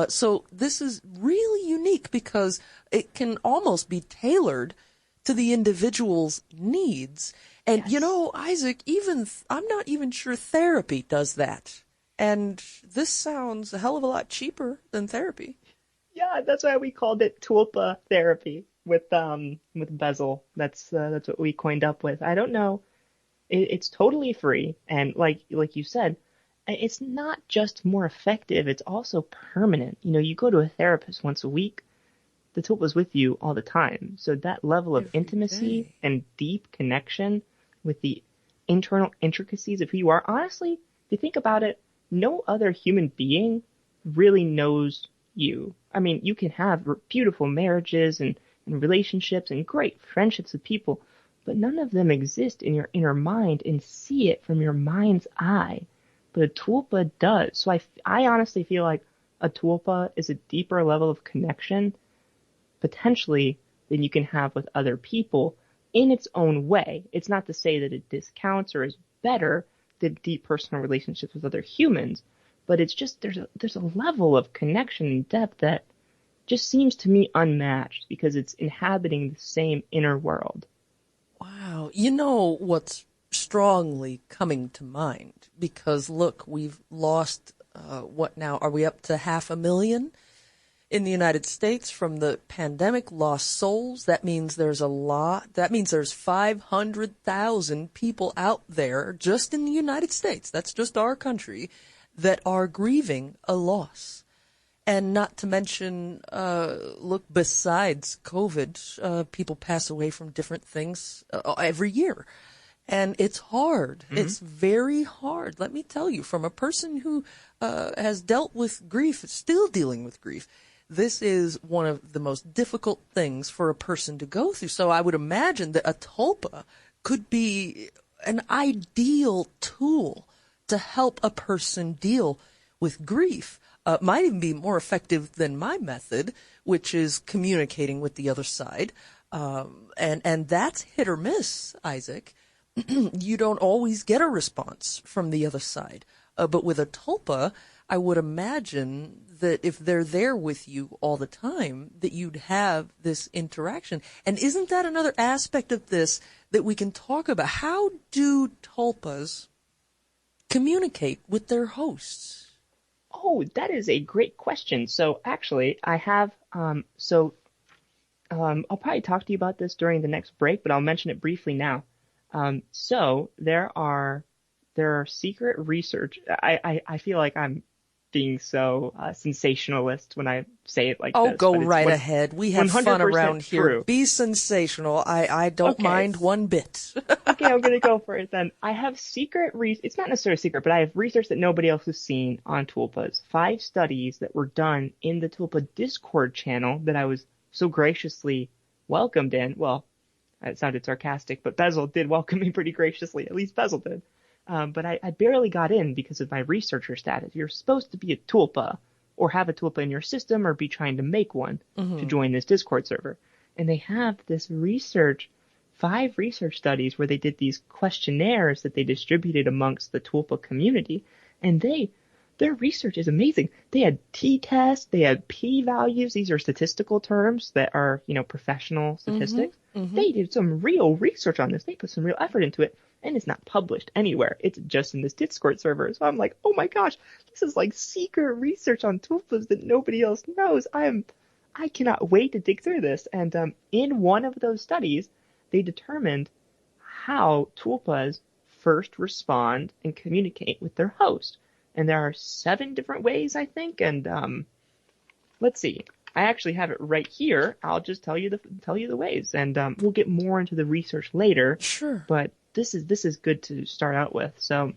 So this is really unique because it can almost be tailored to the individual's needs. And Yes. Isaac, I'm not even sure therapy does that. And this sounds a hell of a lot cheaper than therapy. Yeah, that's why we called it tulpa therapy with Bezel. That's what we coined up with. I don't know. It's totally free, and like you said, it's not just more effective. It's also permanent. You go to a therapist once a week. The tulpa's with you all the time. So that level of Every intimacy day. and deep connection with the internal intricacies of who you are. Honestly, if you think about it, no other human being really knows you. I mean, you can have beautiful marriages and relationships and great friendships with people, but none of them exist in your inner mind and see it from your mind's eye. But a tulpa does. So I honestly feel like a tulpa is a deeper level of connection, potentially, than you can have with other people in its own way. It's not to say that it discounts or is better than deep personal relationships with other humans, but it's just there's a level of connection and depth that just seems to me unmatched because it's inhabiting the same inner world. Wow. You know what's strongly coming to mind? Because look, we've lost, what now? Are we up to 500,000 in the United States from the pandemic? Lost souls. That means there's a lot. That means there's 500,000 people out there just in the United States. That's just our country that are grieving a loss. And not to mention, look, besides COVID, people pass away from different things every year. And it's hard. Mm-hmm. It's very hard. Let me tell you, from a person who has dealt with grief, still dealing with grief, this is one of the most difficult things for a person to go through. So I would imagine that a tulpa could be an ideal tool to help a person deal with grief. Might even be more effective than my method, which is communicating with the other side. And that's hit or miss, Isaac. You don't always get a response from the other side. But with a tulpa, I would imagine that if they're there with you all the time, that you'd have this interaction. And isn't that another aspect of this that we can talk about? How do tulpas communicate with their hosts? Oh, that is a great question. So actually, I have, I'll probably talk to you about this during the next break, but I'll mention it briefly now. So there are secret research. I feel like I'm being so sensationalist when I say it like this. Oh, go right ahead. We have fun around here. True. Be sensational. I don't mind one bit. Okay, I'm going to go for it then. I have it's not necessarily secret, but I have research that nobody else has seen on tulpas. 5 studies that were done in the tulpa Discord channel that I was so graciously welcomed in. Well, it sounded sarcastic, but Bezel did welcome me pretty graciously. At least Bezel did. But I barely got in because of my researcher status. You're supposed to be a tulpa or have a tulpa in your system or be trying to make one to join this Discord server. And they have this 5 research studies where they did these questionnaires that they distributed amongst the tulpa community. And their research is amazing. They had t-tests, they had p-values. These are statistical terms that are, professional statistics. They did some real research on this. They put some real effort into it. And it's not published anywhere. It's just in this Discord server. So I'm like, oh my gosh, this is like secret research on tulpas that nobody else knows. I cannot wait to dig through this. And in one of those studies, they determined how tulpas first respond and communicate with their host. And there are 7 different ways, I think. And let's see. I actually have it right here. I'll just tell you the ways, and we'll get more into the research later. Sure. But this is good to start out with. So,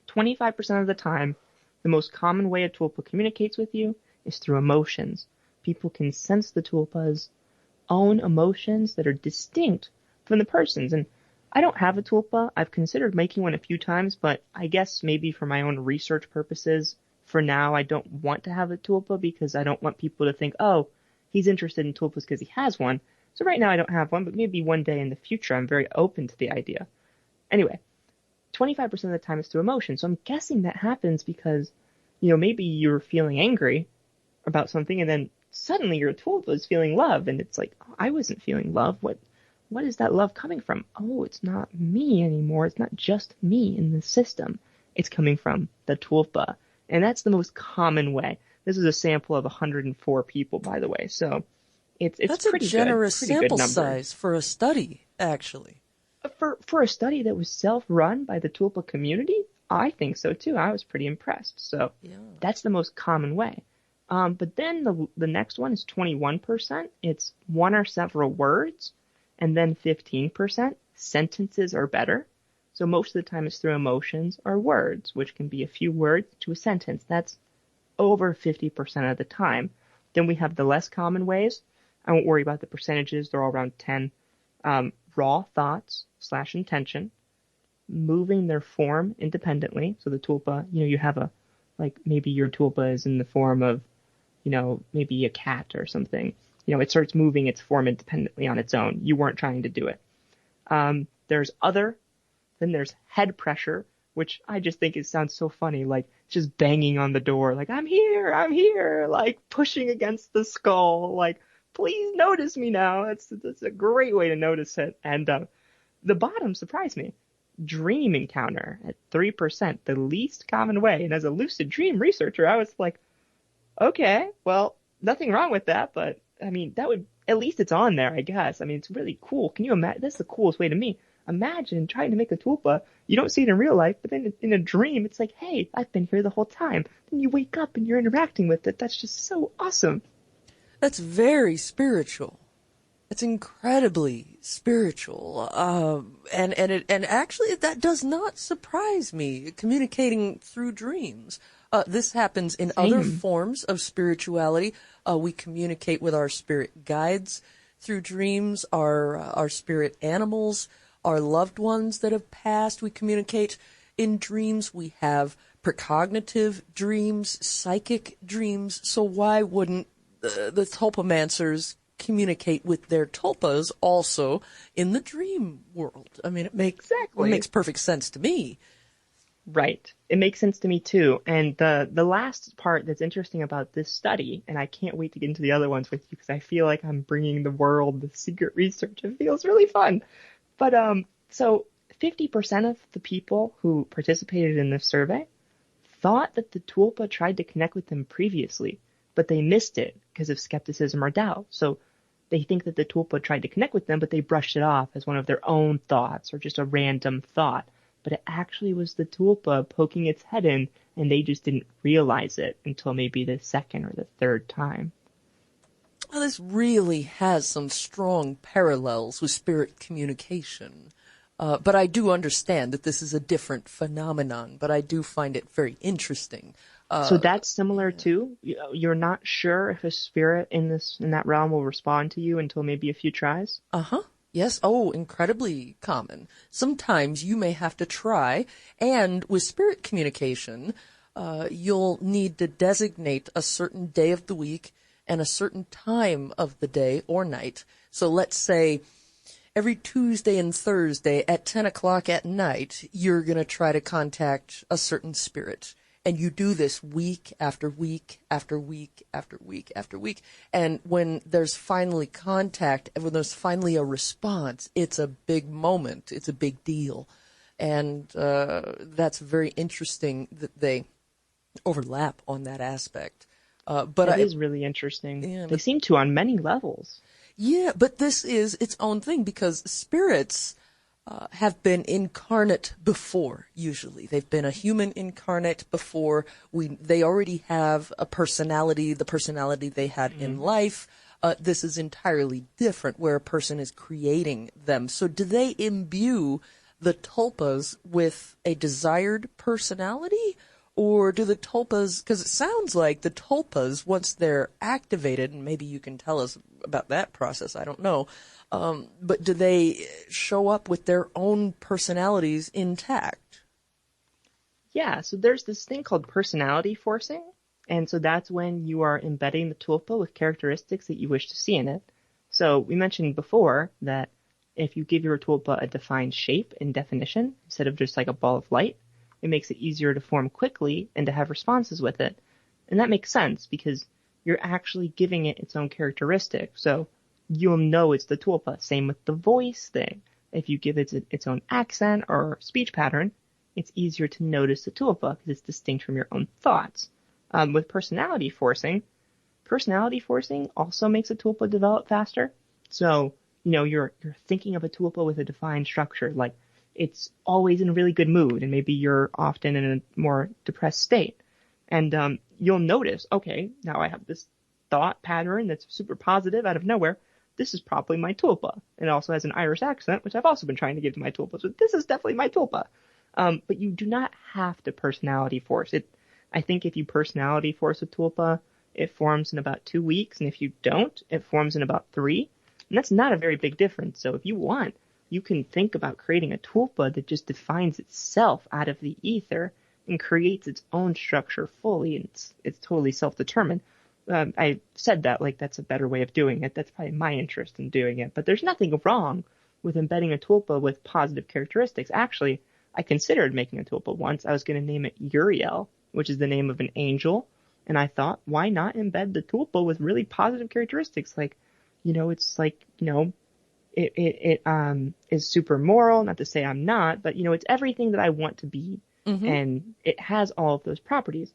25% of the time, the most common way a tulpa communicates with you is through emotions. People can sense the tulpa's own emotions that are distinct from the person's. And I don't have a tulpa. I've considered making one a few times, but I guess maybe for my own research purposes, for now, I don't want to have a tulpa because I don't want people to think, oh, he's interested in tulpas because he has one. So right now I don't have one, but maybe one day in the future I'm very open to the idea. Anyway, 25% of the time it's through emotion. So I'm guessing that happens because, maybe you're feeling angry about something and then suddenly your tulpa is feeling love and it's like, oh, I wasn't feeling love. What is that love coming from? Oh, it's not me anymore. It's not just me in the system. It's coming from the tulpa. And that's the most common way. This is a sample of 104 people, by the way. So it's that's pretty a generous good. Pretty sample good number. size for a study, actually. For a study that was self-run by the tulpa community, I think so too. I was pretty impressed. So That's the most common way. But then the next one is 21%. It's one or several words. And then 15% sentences or better. So most of the time it's through emotions or words, which can be a few words to a sentence. That's over 50% of the time. Then we have the less common ways. I won't worry about the percentages. They're all around 10. Raw thoughts / intention, moving their form independently. So the tulpa, you have maybe your tulpa is in the form of, maybe a cat or something. It starts moving its form independently on its own. You weren't trying to do it. There's other. Then there's head pressure, which I just think it sounds so funny, like just banging on the door, like, I'm here, like pushing against the skull, like, please notice me now. That's a great way to notice it. And the bottom surprised me. Dream encounter at 3%, the least common way. And as a lucid dream researcher, I was like, okay, well, nothing wrong with that, but I mean, at least it's on there, I guess. I mean, it's really cool. Can you imagine? That's the coolest way to me. Imagine trying to make a tulpa. You don't see it in real life, but then in a dream, it's like, hey, I've been here the whole time. Then you wake up and you're interacting with it. That's just so awesome. That's very spiritual. It's incredibly spiritual. And actually that does not surprise me, communicating through dreams. This happens in other forms of spirituality. We communicate with our spirit guides through dreams, our spirit animals, our loved ones that have passed. We communicate in dreams. We have precognitive dreams, psychic dreams. So why wouldn't the tulpamancers communicate with their tulpas also in the dream world? I mean, it makes perfect sense to me. Right. It makes sense to me too. And the last part that's interesting about this study, and I can't wait to get into the other ones with you because I feel like I'm bringing the world the secret research. It feels really fun. But so 50% of the people who participated in this survey thought that the tulpa tried to connect with them previously, but they missed it because of skepticism or doubt. So they think that the tulpa tried to connect with them, but they brushed it off as one of their own thoughts or just a random thought. But it actually was the tulpa poking its head in, and they just didn't realize it until maybe the second or the third time. Well, this really has some strong parallels with spirit communication. But I do understand that this is a different phenomenon, but I do find it very interesting. So that's similar too? You're not sure if a spirit in that realm will respond to you until maybe a few tries? Uh-huh. Yes. Oh, incredibly common. Sometimes you may have to try, and with spirit communication, you'll need to designate a certain day of the week and a certain time of the day or night. So let's say every Tuesday and Thursday at 10 o'clock at night, you're going to try to contact a certain spirit. And you do this week after week after week after week after week. And when there's finally contact, and when there's finally a response, it's a big moment. It's a big deal. And that's very interesting that they overlap on that aspect. But it is really interesting. Yeah, they seem to on many levels. Yeah, but this is its own thing because spirits have been incarnate before, usually. They've been a human incarnate before. They already have a personality, the personality they had in life. This is entirely different, where a person is creating them. So do they imbue the tulpas with a desired personality? Or do the tulpas, because it sounds like the tulpas, once they're activated, and maybe you can tell us about that process, I don't know, but do they show up with their own personalities intact? Yeah, so there's this thing called personality forcing. And so that's when you are embedding the tulpa with characteristics that you wish to see in it. So we mentioned before that if you give your tulpa a defined shape and definition, instead of just like a ball of light, it makes it easier to form quickly and to have responses with it. And that makes sense because you're actually giving it its own characteristic. So you'll know it's the tulpa. Same with the voice thing. If you give it its own accent or speech pattern, it's easier to notice the tulpa because it's distinct from your own thoughts. With personality forcing also makes a tulpa develop faster. So, you're thinking of a tulpa with a defined structure, like it's always in a really good mood, and maybe you're often in a more depressed state. And you'll notice, okay, now I have this thought pattern that's super positive out of nowhere. This is probably my tulpa. It also has an Irish accent, which I've also been trying to give to my tulpa. So this is definitely my tulpa. But you do not have to personality force it. I think if you personality force a tulpa, it forms in about 2 weeks. And if you don't, it forms in about 3. And that's not a very big difference. So if you want, you can think about creating a tulpa that just defines itself out of the ether and creates its own structure fully. And it's totally self-determined. I said that like that's a better way of doing it. That's probably my interest in doing it. But there's nothing wrong with embedding a tulpa with positive characteristics. Actually, I considered making a tulpa once. I was going to name it Uriel, which is the name of an angel. And I thought, why not embed the tulpa with really positive characteristics? Like, it's like, it is super moral. Not to say I'm not, but, it's everything that I want to be. Mm-hmm. And it has all of those properties.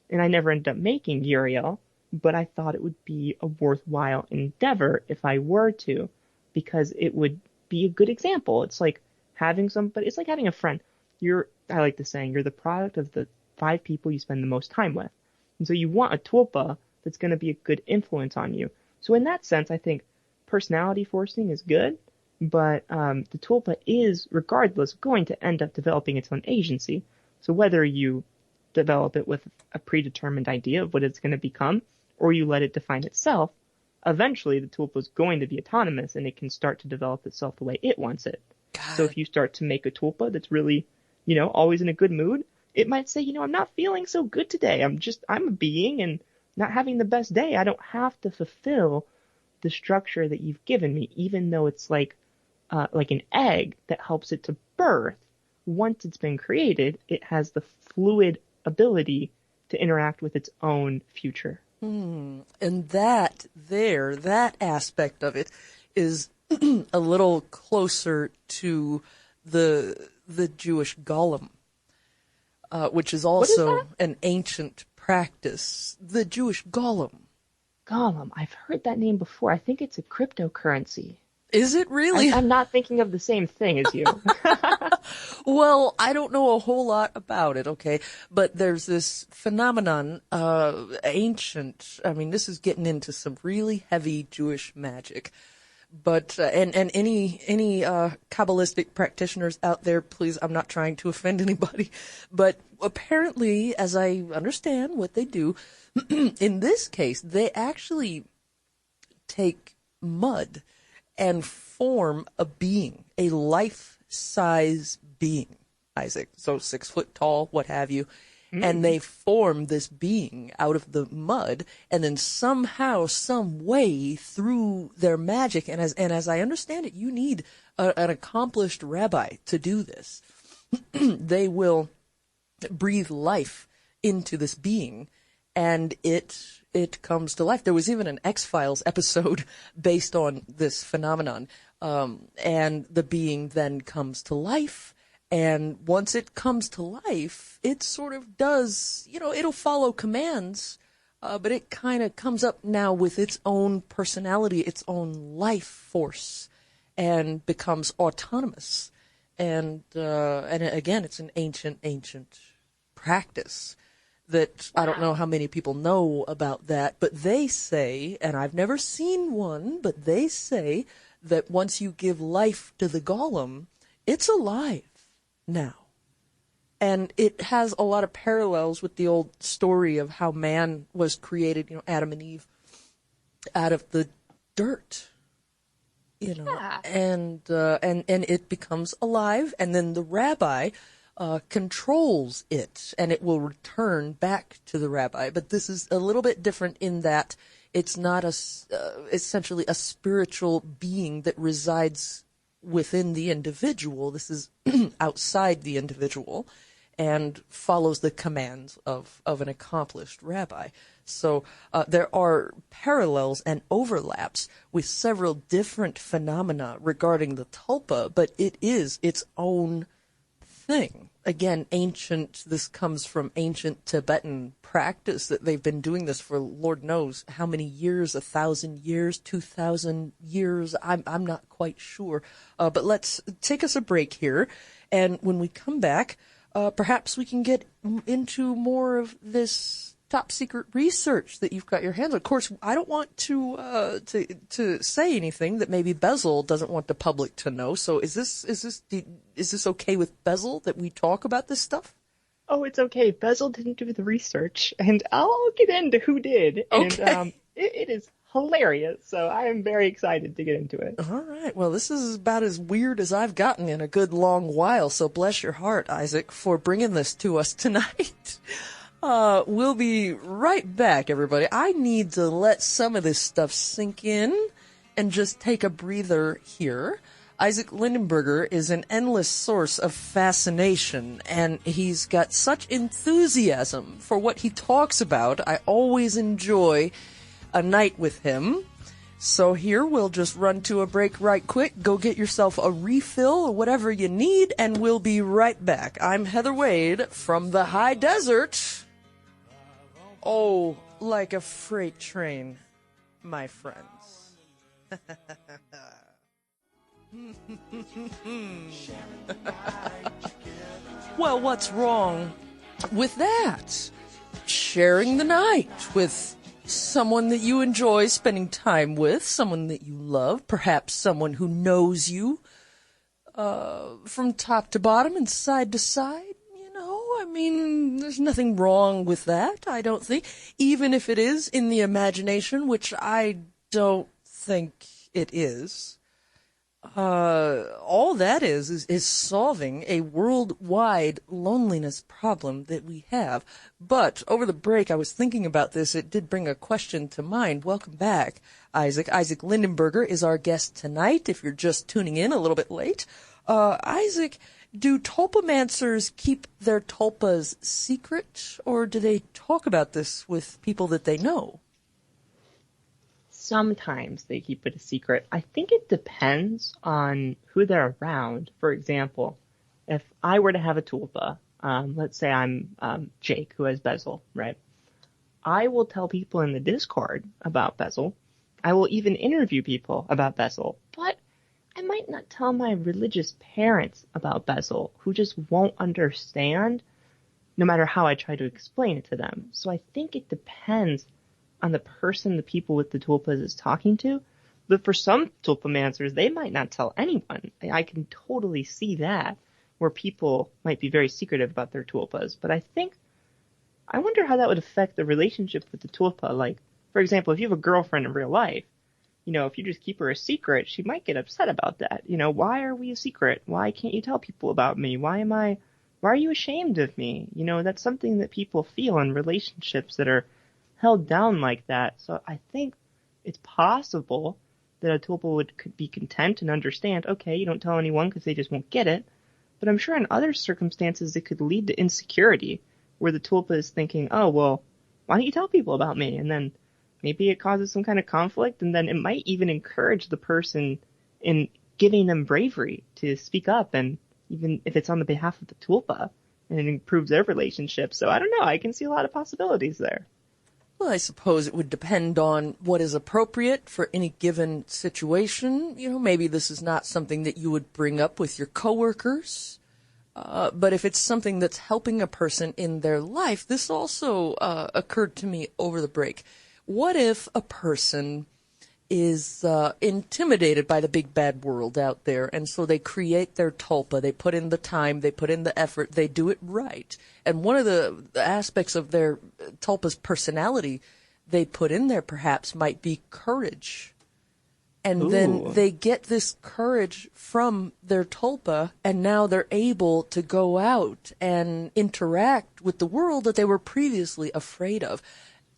And I never ended up making Uriel, but I thought it would be a worthwhile endeavor if I were to, because it would be a good example. It's like having somebody, it's like having a friend. I like the saying, you're the product of the 5 people you spend the most time with. And so you want a tulpa that's going to be a good influence on you. So in that sense, I think personality forcing is good, but the tulpa is, regardless, going to end up developing its own agency. So whether you develop it with a predetermined idea of what it's going to become, or you let it define itself, eventually the tulpa is going to be autonomous and it can start to develop itself the way it wants it. God. So if you start to make a tulpa that's really, always in a good mood, it might say, I'm not feeling so good today. I'm a being and not having the best day. I don't have to fulfill the structure that you've given me, even though it's like an egg that helps it to birth. Once it's been created, it has the fluid ability to interact with its own future. And that aspect of it is a little closer to the Jewish golem, which is also an ancient practice. The Jewish golem. Golem. I've heard that name before. I think it's a cryptocurrency. Is it really? I'm not thinking of the same thing as you. Well, I don't know a whole lot about it, okay? But there's this phenomenon, ancient, this is getting into some really heavy Jewish magic. But, and any Kabbalistic practitioners out there, please, I'm not trying to offend anybody. But apparently, as I understand what they do, in this case, they actually take mud and form a being, a life-size being, Isaac. So 6 foot tall, what have you. And they form this being out of the mud, and then somehow, some way, through their magic, and as I understand it, you need an accomplished rabbi to do this. They will breathe life into this being, and it comes to life. There was even an X-Files episode based on this phenomenon, and the being then comes to life. And once it comes to life, it sort of does, it'll follow commands, but it kind of comes up now with its own personality, its own life force, and becomes autonomous. and again, it's an ancient practice that I don't know how many people know about that, but they say, and I've never seen one, but they say that once you give life to the golem, it's alive now. And it has a lot of parallels with the old story of how man was created, Adam and Eve, out of the dirt, Yeah. and it becomes alive, and then the rabbi controls it, and it will return back to the rabbi. But this is a little bit different in that it's not essentially a spiritual being that resides within the individual. This is outside the individual and follows the commands of an accomplished rabbi. So there are parallels and overlaps with several different phenomena regarding the tulpa, but it is its own thing. Again, this comes from ancient Tibetan practice that they've been doing this for Lord knows how many years, 1,000 years, 2,000 years, I'm not quite sure. But let's take us a break here, and when we come back, perhaps we can get into more of this top secret research that you've got your hands on. Of course, I don't want to say anything that maybe Bezel doesn't want the public to know. So is this okay with Bezel that we talk about this stuff? Oh, it's okay. Bezel didn't do the research, and I'll get into who did. Okay. And it is hilarious, so I am very excited to get into it. All right. Well, this is about as weird as I've gotten in a good long while, so bless your heart, Isaac, for bringing this to us tonight. We'll be right back, everybody. I need to let some of this stuff sink in and just take a breather here. Isaac Lindenberger is an endless source of fascination, and he's got such enthusiasm for what he talks about. I always enjoy a night with him. So here, we'll just run to a break right quick, go get yourself a refill or whatever you need, and we'll be right back. I'm Heather Wade from the high desert. Oh, like a freight train, my friends. Well, what's wrong with that? Sharing the night with someone that you enjoy spending time with, someone that you love, perhaps someone who knows you from top to bottom and side to side. I mean, there's nothing wrong with that, I don't think. Even if it is in the imagination, which I don't think it is. All that is solving a worldwide loneliness problem that we have. But over the break, I was thinking about this. It did bring a question to mind. Welcome back, Isaac. Isaac Lindenberger is our guest tonight, if you're just tuning in a little bit late. Isaac, do tulpamancers keep their tulpas secret, or do they talk about this with people that they know? Sometimes they keep it a secret. I think it depends on who they're around. For example, if I were to have a tulpa, let's say I'm Jake, who has Bezel, right? I will tell people in the Discord about Bezel. I will even interview people about Bezel, but I might not tell my religious parents about Bezel, who just won't understand no matter how I try to explain it to them. So I think it depends on the person the people with the tulpas is talking to. But for some tulpamancers, they might not tell anyone. I can totally see that, where people might be very secretive about their tulpas. But I wonder how that would affect the relationship with the tulpa. Like, for example, if you have a girlfriend in real life, if you just keep her a secret, she might get upset about that. Why are we a secret? Why can't you tell people about me? Why are you ashamed of me? That's something that people feel in relationships that are held down like that. So I think it's possible that a tulpa could be content and understand, okay, you don't tell anyone because they just won't get it. But I'm sure in other circumstances it could lead to insecurity, where the tulpa is thinking, oh, well, why don't you tell people about me? And then maybe it causes some kind of conflict, and then it might even encourage the person in giving them bravery to speak up, and even if it's on the behalf of the tulpa, and it improves their relationship. So I don't know. I can see a lot of possibilities there. Well, I suppose it would depend on what is appropriate for any given situation. Maybe this is not something that you would bring up with your coworkers. But if it's something that's helping a person in their life, this also occurred to me over the break. What if a person is intimidated by the big bad world out there, and so they create their tulpa, they put in the time, they put in the effort, they do it right. And one of the aspects of their tulpa's personality they put in there perhaps might be courage. And then they get this courage from their tulpa, and now they're able to go out and interact with the world that they were previously afraid of.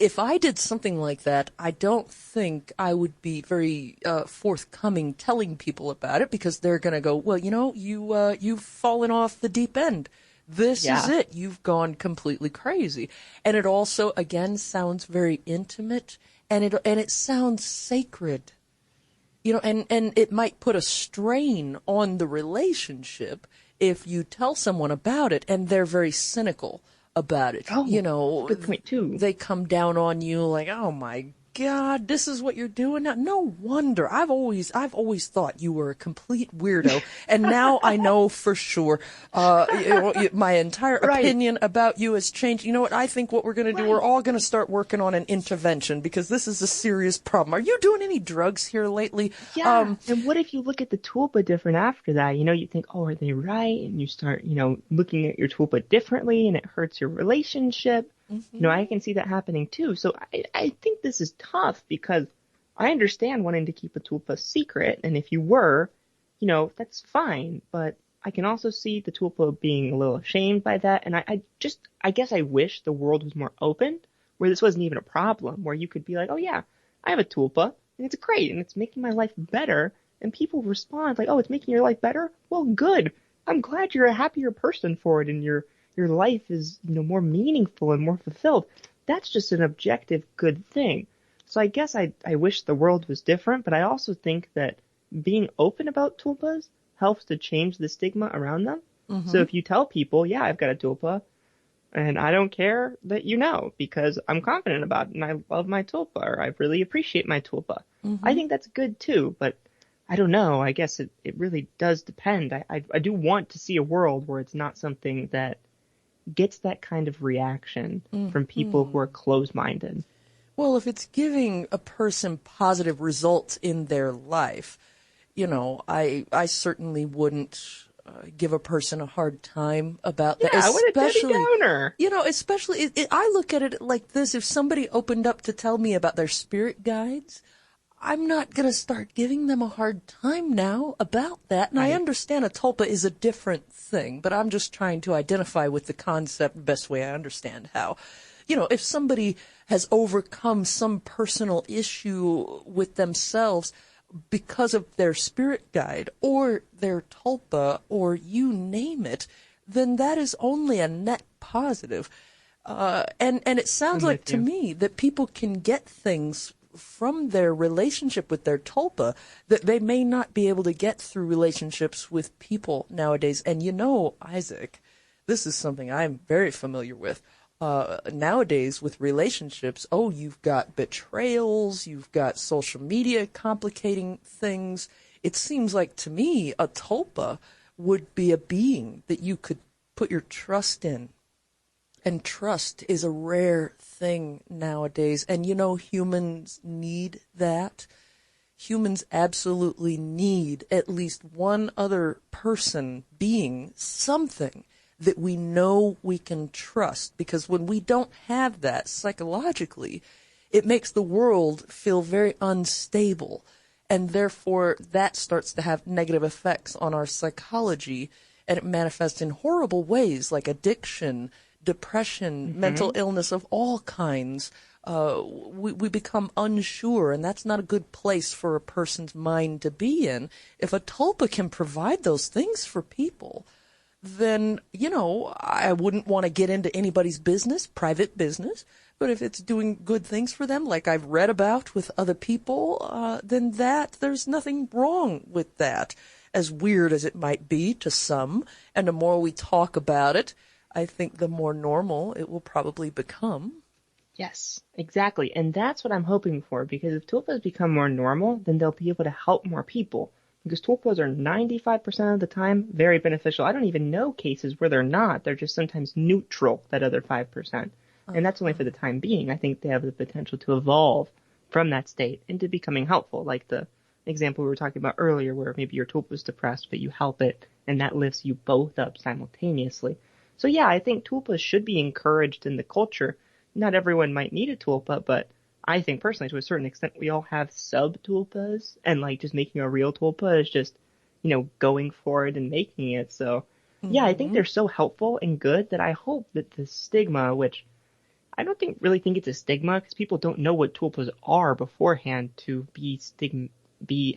If I did something like that, I don't think I would be very forthcoming telling people about it, because they're going to go, well, you've fallen off the deep end. This is it. You've gone completely crazy. And it also, again, sounds very intimate, and it sounds sacred. And it might put a strain on the relationship if you tell someone about it and they're very cynical about it. Good point too. They come down on you like, oh my God, this is what you're doing now. No wonder. I've always thought you were a complete weirdo, and now I know for sure. My entire opinion about you has changed. You know what? I think what we're going to do, we're all going to start working on an intervention, because this is a serious problem. Are you doing any drugs here lately? Yeah. And what if you look at the tulpa different after that? You think, oh, are they right? And you start, looking at your tulpa differently, and it hurts your relationship. Mm-hmm. I can see that happening too. So I think this is tough, because I understand wanting to keep a tulpa secret. And if you were, that's fine. But I can also see the tulpa being a little ashamed by that. And I guess I wish the world was more open, where this wasn't even a problem, where you could be like, oh yeah, I have a tulpa and it's great and it's making my life better. And people respond like, oh, it's making your life better? Well, good. I'm glad you're a happier person for it, and your life is, more meaningful and more fulfilled. That's just an objective good thing. So I guess I wish the world was different, but I also think that being open about tulpas helps to change the stigma around them. Mm-hmm. So if you tell people, yeah, I've got a tulpa, and I don't care that because I'm confident about it, and I love my tulpa, or I really appreciate my tulpa. Mm-hmm. I think that's good too, but I don't know. I guess it really does depend. I do want to see a world where it's not something that gets that kind of reaction from people who are closed-minded. Well, if it's giving a person positive results in their life, I certainly wouldn't give a person a hard time about that. Yeah, what a Debbie Downer. Especially, I look at it like this. If somebody opened up to tell me about their spirit guides, I'm not going to start giving them a hard time now about that. And I understand a tulpa is a different thing, but I'm just trying to identify with the concept the best way I understand how. If somebody has overcome some personal issue with themselves because of their spirit guide or their tulpa or you name it, then that is only a net positive. And it sounds like to me that people can get things from their relationship with their tulpa that they may not be able to get through relationships with people nowadays. And Isaac, this is something I'm very familiar with. Nowadays with relationships, you've got betrayals, you've got social media complicating things. It seems like to me a tulpa would be a being that you could put your trust in. And trust is a rare thing nowadays. And humans need that. Humans absolutely need at least one other person, being, something that we know we can trust. Because when we don't have that psychologically, it makes the world feel very unstable. And therefore, that starts to have negative effects on our psychology. And it manifests in horrible ways like addiction, depression, mental illness of all kinds. We become unsure, and that's not a good place for a person's mind to be in. If a tulpa can provide those things for people, then, I wouldn't want to get into anybody's business, private business, but if it's doing good things for them, like I've read about with other people, then there's nothing wrong with that, as weird as it might be to some. And the more we talk about it, I think the more normal it will probably become. Yes, exactly. And that's what I'm hoping for, because if tulpas become more normal, then they'll be able to help more people. Because tulpas are 95% of the time very beneficial. I don't even know cases where they're not. They're just sometimes neutral, that other 5%. And that's only for the time being. I think they have the potential to evolve from that state into becoming helpful, like the example we were talking about earlier, where maybe your tulpa is depressed, but you help it, and that lifts you both up simultaneously. So yeah, I think tulpas should be encouraged in the culture. Not everyone might need a tulpa, but I think personally, to a certain extent, we all have sub tulpas, and like just making a real tulpa is just, going for it and making it. So yeah, I think they're so helpful and good that I hope that the stigma, which I don't really think it's a stigma, because people don't know what tulpas are beforehand to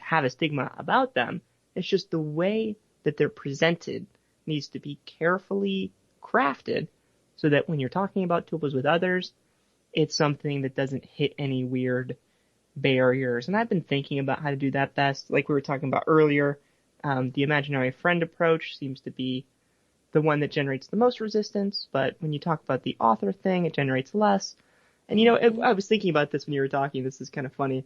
have a stigma about them. It's just the way that they're presented needs to be carefully crafted so that when you're talking about tulpas with others, it's something that doesn't hit any weird barriers. And I've been thinking about how to do that best. Like we were talking about earlier, the imaginary friend approach seems to be the one that generates the most resistance. But when you talk about the author thing, it generates less. And I was thinking about this when you were talking. This is kind of funny.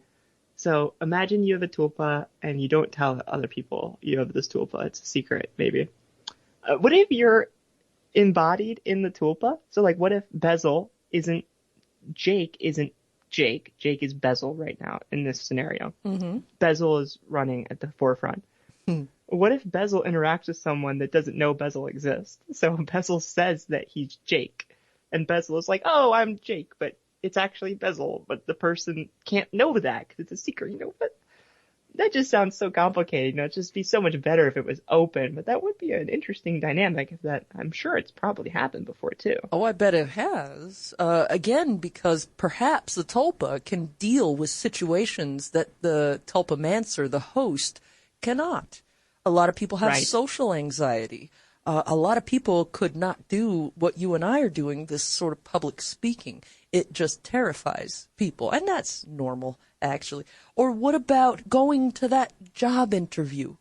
So imagine you have a tulpa and you don't tell other people you have this tulpa. It's a secret, maybe. What if you're embodied in the tulpa? So like, what if Jake isn't Jake? Jake is Bezel right now in this scenario. Bezel is running at the forefront. What if Bezel interacts with someone that doesn't know Bezel exists? So Bezel says that he's Jake, and Bezel is like, "Oh, I'm Jake," but it's actually Bezel. But the person can't know that because it's a secret, But that just sounds so complicated. It'd just be so much better if it was open. But that would be an interesting dynamic. That I'm sure it's probably happened before too. Oh, I bet it has. Again, because perhaps the tulpa can deal with situations that the tulpamancer, the host, cannot. A lot of people have social anxiety. A lot of people could not do what you and I are doing, this sort of public speaking. It just terrifies people. And that's normal, actually. Or what about going to that job interview?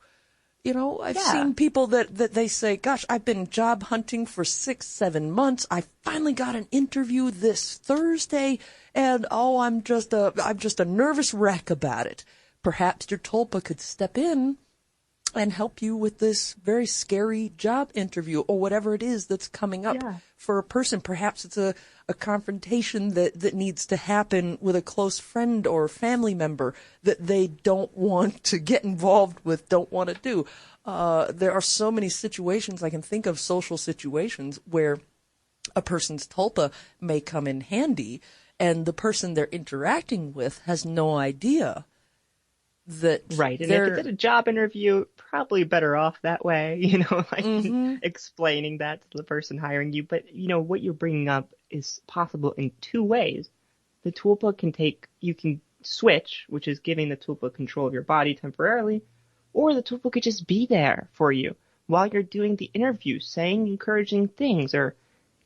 I've seen people that they say, gosh, I've been job hunting for 6-7 months. I finally got an interview this Thursday, and I'm just a nervous wreck about it. Perhaps your tulpa could step in and help you with this very scary job interview or whatever it is that's coming up for a person. Perhaps it's a confrontation that needs to happen with a close friend or family member that they don't want to get involved with, don't want to do. There are so many situations I can think of, social situations, where a person's tulpa may come in handy and the person they're interacting with has no idea that right. And if it's at a job interview, probably better off that way, explaining that to the person hiring you. But, what you're bringing up is possible in two ways. The tulpa you can switch, which is giving the tulpa control of your body temporarily, or the tulpa could just be there for you while you're doing the interview, saying encouraging things, or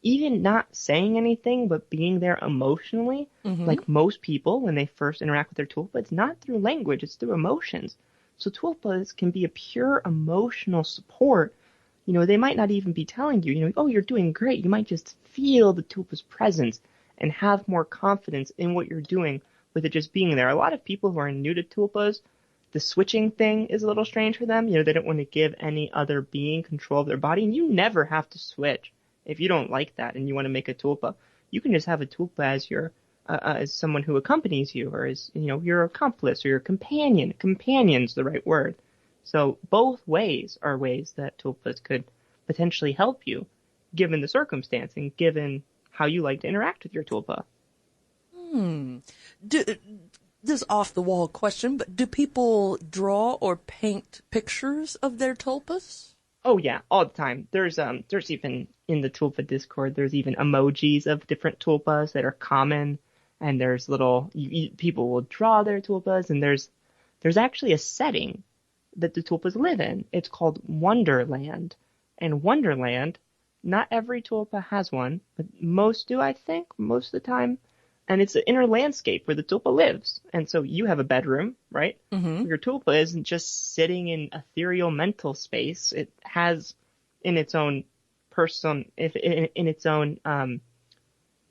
even not saying anything, but being there emotionally. Like most people, when they first interact with their tulpa, it's not through language, it's through emotions. So tulpas can be a pure emotional support. They might not even be telling you, oh, you're doing great. You might just feel the tulpa's presence and have more confidence in what you're doing with it just being there. A lot of people who are new to tulpas, the switching thing is a little strange for them. They don't want to give any other being control of their body, and you never have to switch. If you don't like that and you want to make a tulpa, you can just have a tulpa as your as someone who accompanies you, or as your accomplice or your companion. Companion's the right word. So both ways are ways that tulpas could potentially help you, given the circumstance and given how you like to interact with your tulpa. This off the wall question, but do people draw or paint pictures of their tulpas? Oh yeah, all the time. There's even in the tulpa Discord, there's even emojis of different tulpas that are common, and there's people will draw their tulpas, and there's actually a setting that the tulpas live in. It's called Wonderland, and Wonderland, not every tulpa has one, but most do, I think, most of the time. And it's an inner landscape where the tulpa lives. And so you have a bedroom, right? Your tulpa isn't just sitting in ethereal mental space. It has in its own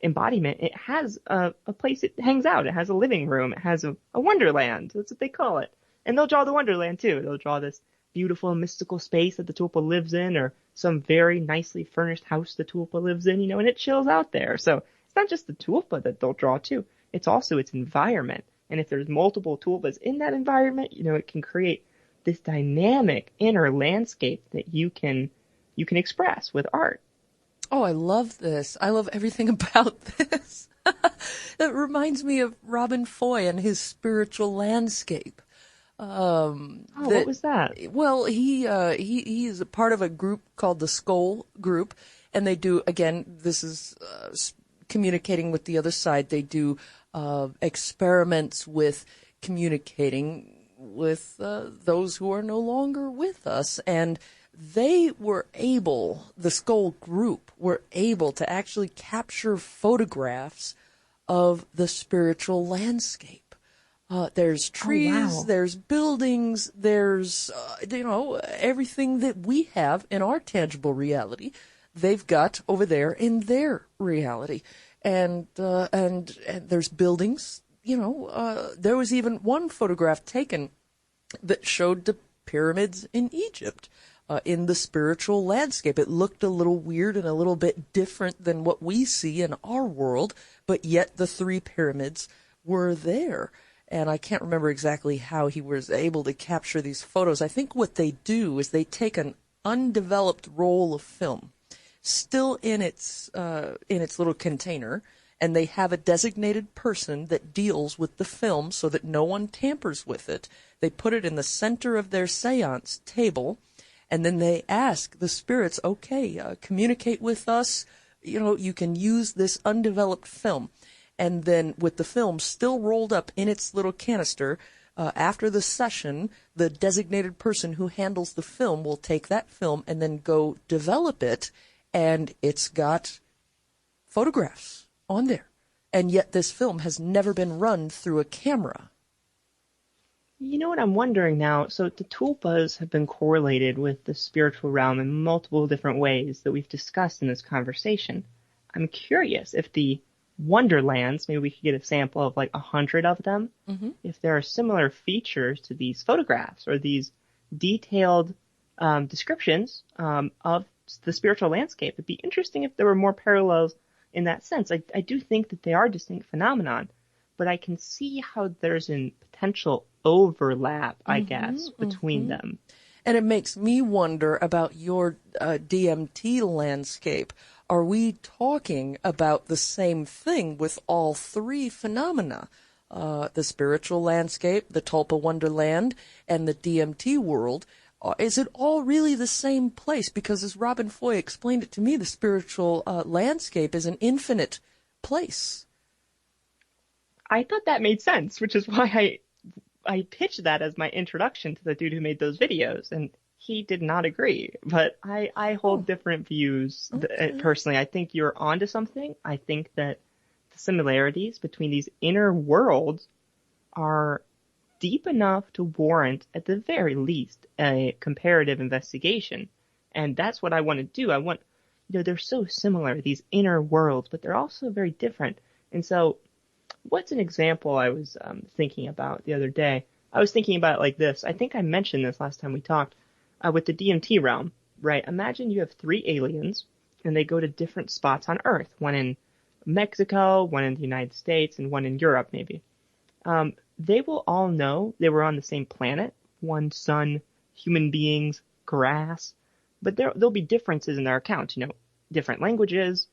embodiment, it has a place it hangs out. It has a living room. It has a wonderland. That's what they call it. And they'll draw the wonderland too. They'll draw this beautiful mystical space that the tulpa lives in, or some very nicely furnished house the tulpa lives in, and it chills out there. So it's not just the tulpa that they'll draw too. It's also its environment. And if there's multiple tulpas in that environment, it can create this dynamic inner landscape that you can express with art. Oh, I love this. I love everything about this. That reminds me of Robin Foy and his spiritual landscape. What was that? Well, he is a part of a group called the Skoll Group, and they do, again, this is communicating with the other side. They do experiments with communicating with those who are no longer with us, and the Skoll Group were able to actually capture photographs of the spiritual landscape. There's trees, there's buildings, there's, everything that we have in our tangible reality, they've got over there in their reality. And there's buildings, there was even one photograph taken that showed the pyramids in Egypt. In the spiritual landscape. It looked a little weird and a little bit different than what we see in our world, but yet the 3 pyramids were there. And I can't remember exactly how he was able to capture these photos. I think what they do is they take an undeveloped roll of film, still in its little container, and they have a designated person that deals with the film so that no one tampers with it. They put it in the center of their seance table, and then they ask the spirits, communicate with us. You can use this undeveloped film. And then with the film still rolled up in its little canister, after the session, the designated person who handles the film will take that film and then go develop it, and it's got photographs on there. And yet this film has never been run through a camera. You know what I'm wondering now? So the tulpas have been correlated with the spiritual realm in multiple different ways that we've discussed in this conversation. I'm curious if the wonderlands, maybe we could get a sample of like 100 of them, if there are similar features to these photographs or these detailed descriptions of the spiritual landscape. It'd be interesting if there were more parallels in that sense. I do think that they are distinct phenomenon, but I can see how there's a potential overlap, I guess, between them. And it makes me wonder about your DMT landscape. Are we talking about the same thing with all 3 phenomena? The spiritual landscape, the Tulpa Wonderland, and the DMT world. Is it all really the same place? Because as Robin Foy explained it to me, the spiritual landscape is an infinite place. I thought that made sense, which is why I pitched that as my introduction to the dude who made those videos, and he did not agree. But I hold different views. Personally, I think you're onto something. I think that the similarities between these inner worlds are deep enough to warrant, at the very least, a comparative investigation. And that's what I want to do. I want, they're so similar, these inner worlds, but they're also very different. And so what's an example I was thinking about the other day? I was thinking about it like this. I think I mentioned this last time we talked with the DMT realm, right? Imagine you have 3 aliens and they go to different spots on Earth, one in Mexico, one in the United States, and one in Europe maybe. They will all know they were on the same planet, one sun, human beings, grass, but there'll be differences in their accounts, different languages,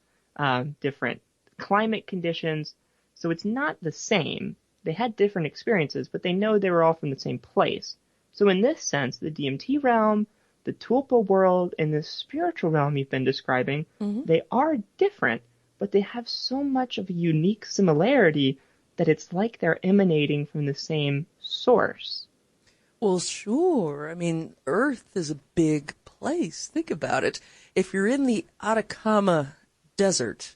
different climate conditions. So it's not the same. They had different experiences, but they know they were all from the same place. So in this sense, the DMT realm, the tulpa world, and the spiritual realm you've been describing, they are different, but they have so much of a unique similarity that it's like they're emanating from the same source. Well, sure. I mean, Earth is a big place. Think about it. If you're in the Atacama Desert,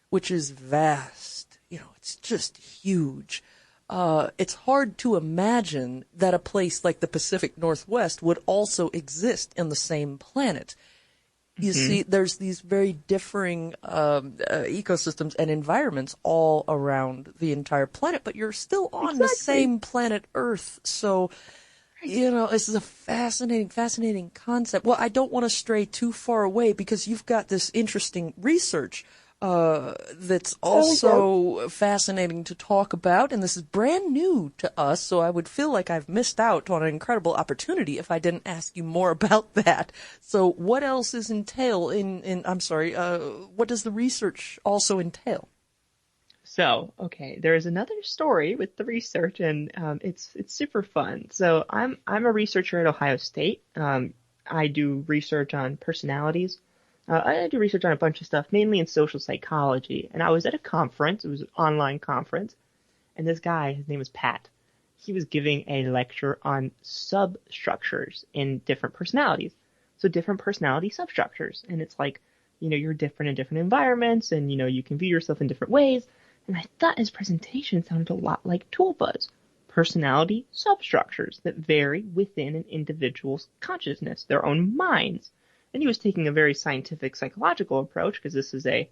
which is vast, it's just huge. It's hard to imagine that a place like the Pacific Northwest would also exist in the same planet. You see, there's these very differing ecosystems and environments all around the entire planet, but you're still on the same planet Earth. So, this is a fascinating concept. Well, I don't want to stray too far away because you've got this interesting research that's also fascinating to talk about, and this is brand new to us, so I would feel like I've missed out on an incredible opportunity if I didn't ask you more about that. So what else is entail what does the research also entail? So, okay, there is another story with the research, and it's super fun. So I'm a researcher at Ohio State. I do research on personalities. I do research on a bunch of stuff, mainly in social psychology. And I was at a conference. It was an online conference. And this guy, his name was Pat. He was giving a lecture on substructures in different personalities. So different personality substructures. And it's like, you're different in different environments and, you can view yourself in different ways. And I thought his presentation sounded a lot like tulpas. Personality substructures that vary within an individual's consciousness, their own minds. And he was taking a very scientific psychological approach because this is an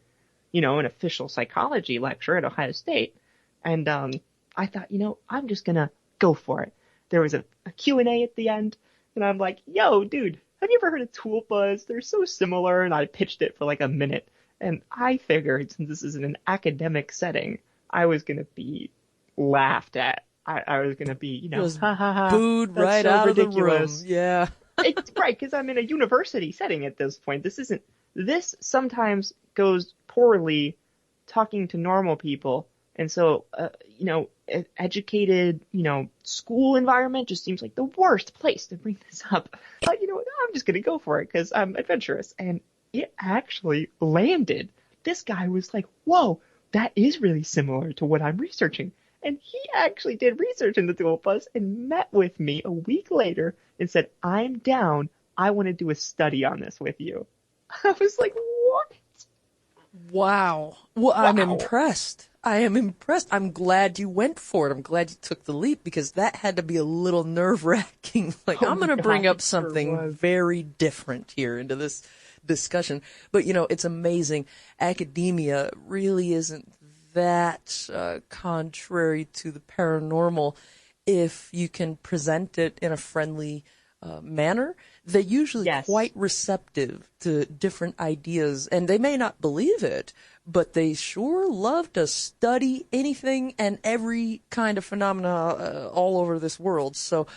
official psychology lecture at Ohio State. And I thought, I'm just going to go for it. There was a Q&A at the end, and I'm like, yo, dude, have you ever heard of tulpas? They're so similar. And I pitched it for like a minute. And I figured, since this is in an academic setting, I was going to be laughed at. I was going to be, ha ha ha. Booed right out ridiculous. of the room. Yeah. It's right, because I'm in a university setting at this point. This sometimes goes poorly talking to normal people. And so, educated, school environment just seems like the worst place to bring this up. But, I'm just going to go for it because I'm adventurous. And it actually landed. This guy was like, whoa, that is really similar to what I'm researching. And he actually did research into tulpas and met with me a week later and said, I'm down. I want to do a study on this with you. I was like, what? Wow. Well, I'm impressed. I am impressed. I'm glad you went for it. I'm glad you took the leap because that had to be a little nerve-wracking. Like, I'm going to bring up something very different here into this discussion. But, it's amazing. Academia really isn't that contrary to the paranormal if you can present it in a friendly manner. They're usually quite receptive to different ideas, and they may not believe it, but they sure love to study anything and every kind of phenomena all over this world. So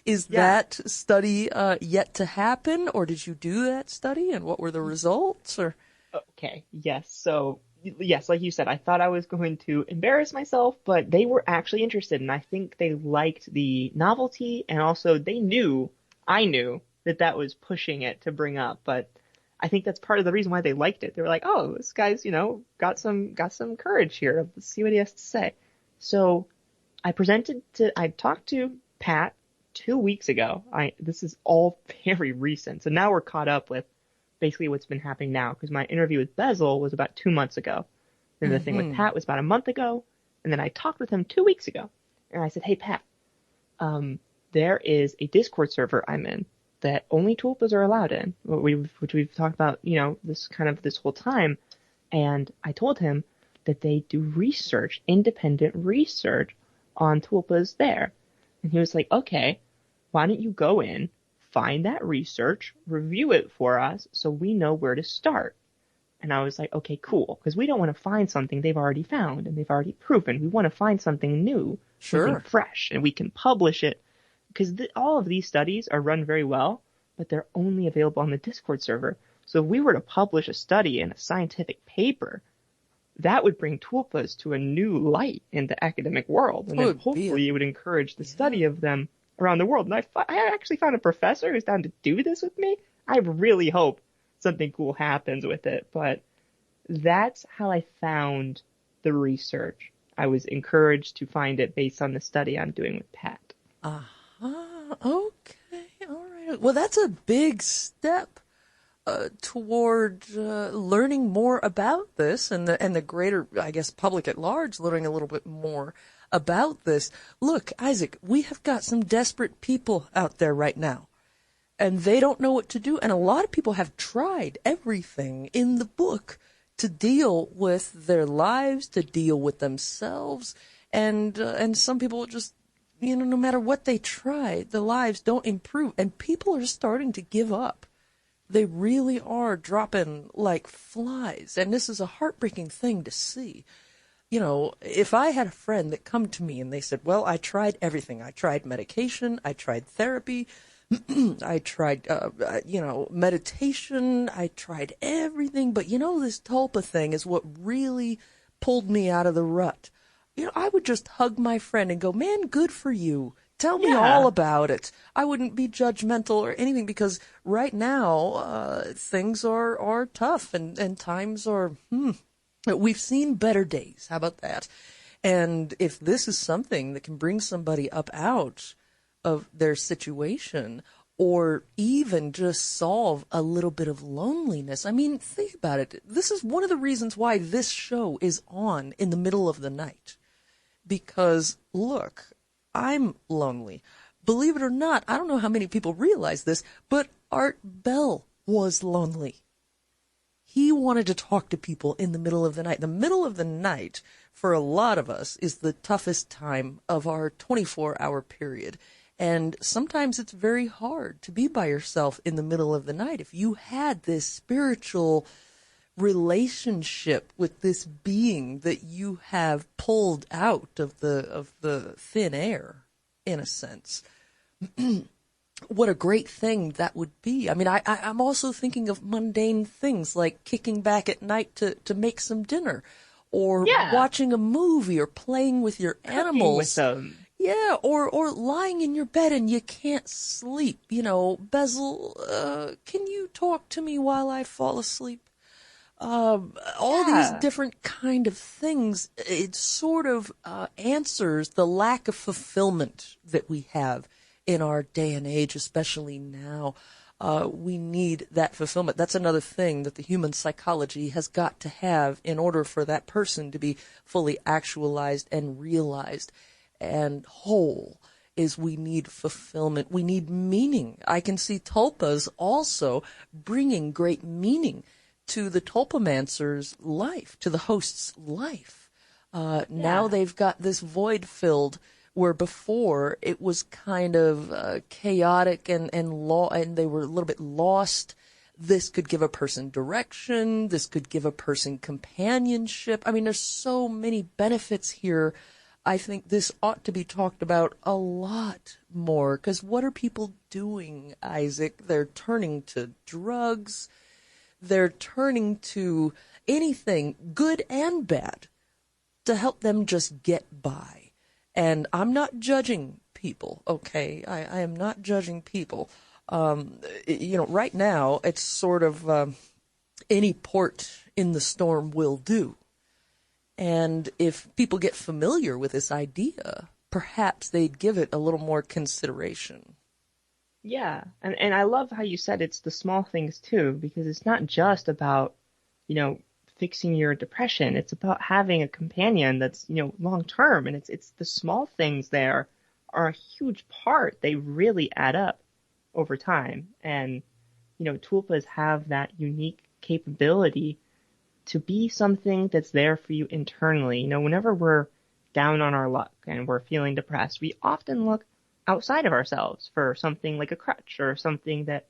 is that study yet to happen, or did you do that study, and what were the results? Or Okay, yes. So, yes, like you said, I thought I was going to embarrass myself, but they were actually interested, and I think they liked the novelty, and also I knew that was pushing it to bring up, but I think that's part of the reason why they liked it. They were like, oh, this guy's, got some courage here. Let's see what he has to say. So I talked to Pat 2 weeks ago. This is all very recent. So now we're caught up with basically what's been happening now, because my interview with Bezel was about 2 months ago. Then the thing with Pat was about a month ago. And then I talked with him 2 weeks ago. And I said, hey, Pat, there is a Discord server I'm in that only tulpas are allowed in, which we've talked about, this whole time. And I told him that they do independent research on tulpas there. And he was like, okay, why don't you go in, find that research, review it for us so we know where to start. And I was like, okay, cool. Because we don't want to find something they've already found and they've already proven. We want to find something new, something fresh, and we can publish it. Because all of these studies are run very well, but they're only available on the Discord server. So if we were to publish a study in a scientific paper, that would bring tulpas to a new light in the academic world. And then hopefully it would encourage the study of them around the world. And I actually found a professor who's down to do this with me. I really hope something cool happens with it. But that's how I found the research. I was encouraged to find it based on the study I'm doing with Pat. Okay. All right. Well, that's a big step toward learning more about this and the greater, I guess, public at large learning a little bit more about this. Look, Isaac, we have got some desperate people out there right now. and they don't know what to do. And a lot of people have tried everything in the book to deal with their lives, to deal with themselves. And some people just, no matter what they try, the lives don't improve. And people are starting to give up. They really are dropping like flies. And this is a heartbreaking thing to see. If I had a friend that come to me and they said, well, I tried everything. I tried medication. I tried therapy. I tried, meditation. I tried everything. But, this tulpa thing is what really pulled me out of the rut. I would just hug my friend and go, man, good for you. Tell me all about it. I wouldn't be judgmental or anything, because right now things are tough and times are, we've seen better days. How about that? And if this is something that can bring somebody up out of their situation, or even just solve a little bit of loneliness. I mean, think about it. This is one of the reasons why this show is on in the middle of the night. Because, look, I'm lonely. Believe it or not, I don't know how many people realize this, but Art Bell was lonely. He wanted to talk to people in the middle of the night. The middle of the night, for a lot of us, is the toughest time of our 24-hour period. And sometimes it's very hard to be by yourself in the middle of the night. If you had this spiritual relationship with this being that you have pulled out of the thin air, in a sense, what a great thing that would be. I mean, I'm also thinking of mundane things like kicking back at night to make some dinner, or watching a movie, or playing with your animals. With them. Yeah, or lying in your bed and you can't sleep. Bezel, can you talk to me while I fall asleep? All these different kind of things, it sort of answers the lack of fulfillment that we have in our day and age, especially now. We need that fulfillment. That's another thing that the human psychology has got to have in order for that person to be fully actualized and realized and whole. Is we need fulfillment. We need meaning. I can see tulpas also bringing great meaning to the tulpamancer's life, to the host's life. Now they've got this void filled, where before it was kind of chaotic and they were a little bit lost. This could give a person direction. This could give a person companionship. I mean, there's so many benefits here. I think this ought to be talked about a lot more, because what are people doing, Isaac? They're turning to drugs. They're turning to anything, good and bad, to help them just get by. And I'm not judging people, okay? I am not judging people. Right now, it's sort of any port in the storm will do. And if people get familiar with this idea, perhaps they'd give it a little more consideration. Yeah, and I love how you said it's the small things too, because it's not just about, fixing your depression. It's about having a companion that's, long term, and it's the small things there are a huge part. They really add up over time. And, tulpas have that unique capability to be something that's there for you internally. Whenever we're down on our luck and we're feeling depressed, we often look outside of ourselves for something like a crutch or something that,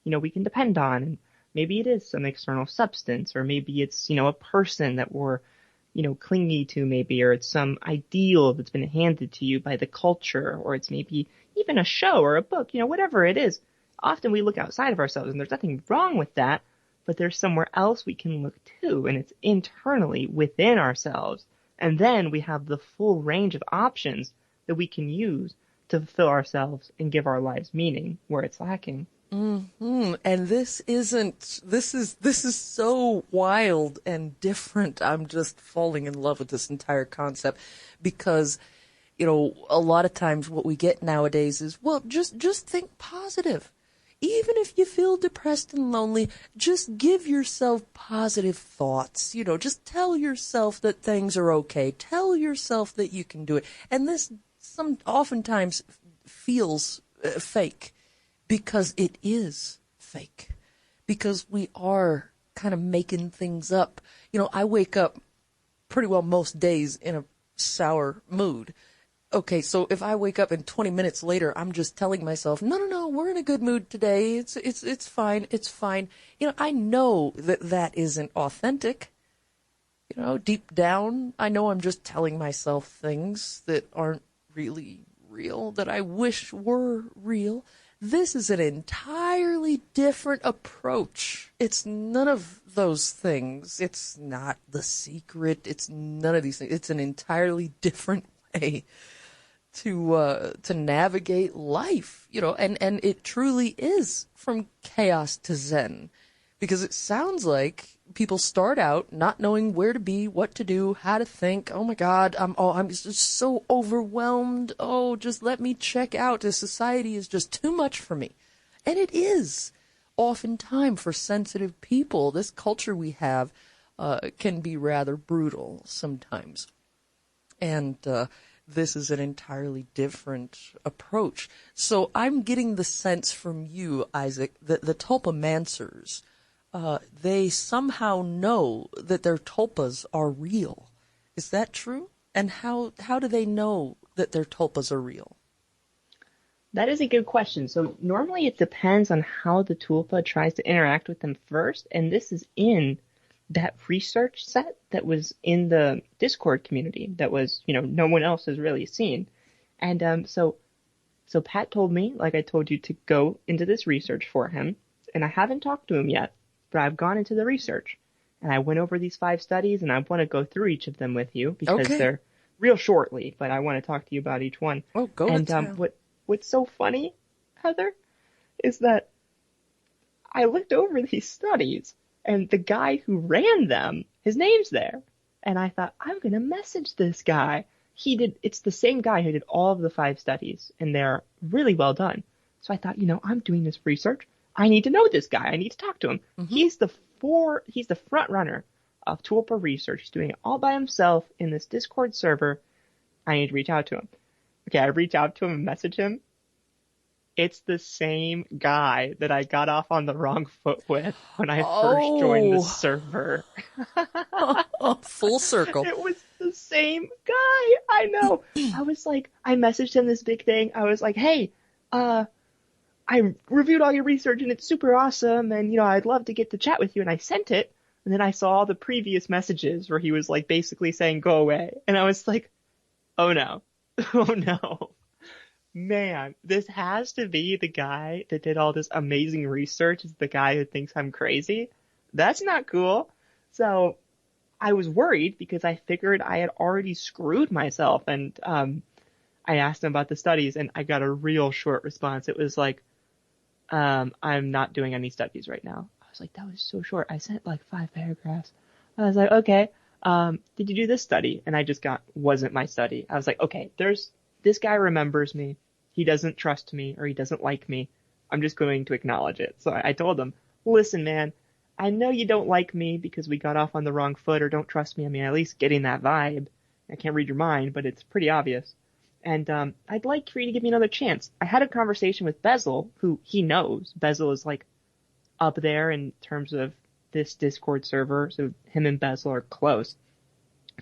we can depend on. And maybe it is some external substance, or maybe it's, a person that we're, clingy to maybe, or it's some ideal that's been handed to you by the culture, or it's maybe even a show or a book, whatever it is. Often we look outside of ourselves, and there's nothing wrong with that, but there's somewhere else we can look to, and it's internally within ourselves. And then we have the full range of options that we can use to fulfill ourselves and give our lives meaning where it's lacking. Mm-hmm. And this is so wild and different. I'm just falling in love with this entire concept, because, a lot of times what we get nowadays is, well, just think positive. Even if you feel depressed and lonely, just give yourself positive thoughts. Just tell yourself that things are okay. Tell yourself that you can do it. And this oftentimes feels fake. because it is fake. Because we are kind of making things up. You know, I wake up pretty well most days in a sour mood. Okay, so if I wake up and 20 minutes later, I'm just telling myself, no, we're in a good mood today. It's fine. It's fine. You know, I know that that isn't authentic. You know, deep down, I know I'm just telling myself things that aren't really real, that I wish were real. This is an entirely different approach. It's none of those things. It's not The Secret. It's none of these things. It's an entirely different way to navigate life, you know, and it truly is from chaos to zen, because it sounds like people start out not knowing where to be, what to do, how to think. Oh my God, I'm just so overwhelmed. Oh, just let me check out. This society is just too much for me. And it is oftentimes for sensitive people. This culture we have can be rather brutal sometimes. And this is an entirely different approach. So I'm getting the sense from you, Isaac, that the tulpamancers, they somehow know that their tulpas are real. Is that true? And how do they know that their tulpas are real? That is a good question. So normally it depends on how the tulpa tries to interact with them first, and this is in that research set that was in the Discord community that was, no one else has really seen. And so Pat told me, like I told you, to go into this research for him, and I haven't talked to him yet, but I've gone into the research, and I went over these 5 studies, and I want to go through each of them with you because they're real shortly, but I want to talk to you about each one. Oh, go and what's so funny, Heather, is that I looked over these studies, and the guy who ran them, his name's there. And I thought, I'm going to message this guy. It's the same guy who did all of the 5 studies, and they're really well done. So I thought, I'm doing this research. I need to know this guy. I need to talk to him. Mm-hmm. He's the front runner of tulpa research. He's doing it all by himself in this Discord server. I need to reach out to him. Okay, I reach out to him and message him. It's the same guy that I got off on the wrong foot with when I first joined the server. Full circle. It was the same guy. I know. I was like, I messaged him this big thing. I was like, hey, I reviewed all your research and it's super awesome. And, I'd love to get to chat with you. And I sent it. And then I saw all the previous messages where he was like basically saying, go away. And I was like, oh no. Oh no. Man, this has to be the guy that did all this amazing research. Is the guy who thinks I'm crazy. That's not cool. So I was worried because I figured I had already screwed myself. And I asked him about the studies, and I got a real short response. It was like, I'm not doing any studies right now. I was like, that was so short. I sent like 5 paragraphs. I was like, okay, did you do this study? And I just wasn't my study. I was like, okay, this guy remembers me. He doesn't trust me or he doesn't like me. I'm just going to acknowledge it. So I told him, listen, man, I know you don't like me because we got off on the wrong foot or don't trust me. I mean, at least getting that vibe. I can't read your mind, but it's pretty obvious. And I'd like for you to give me another chance. I had a conversation with Bezel, who he knows. Bezel is like up there in terms of this Discord server. So him and Bezel are close.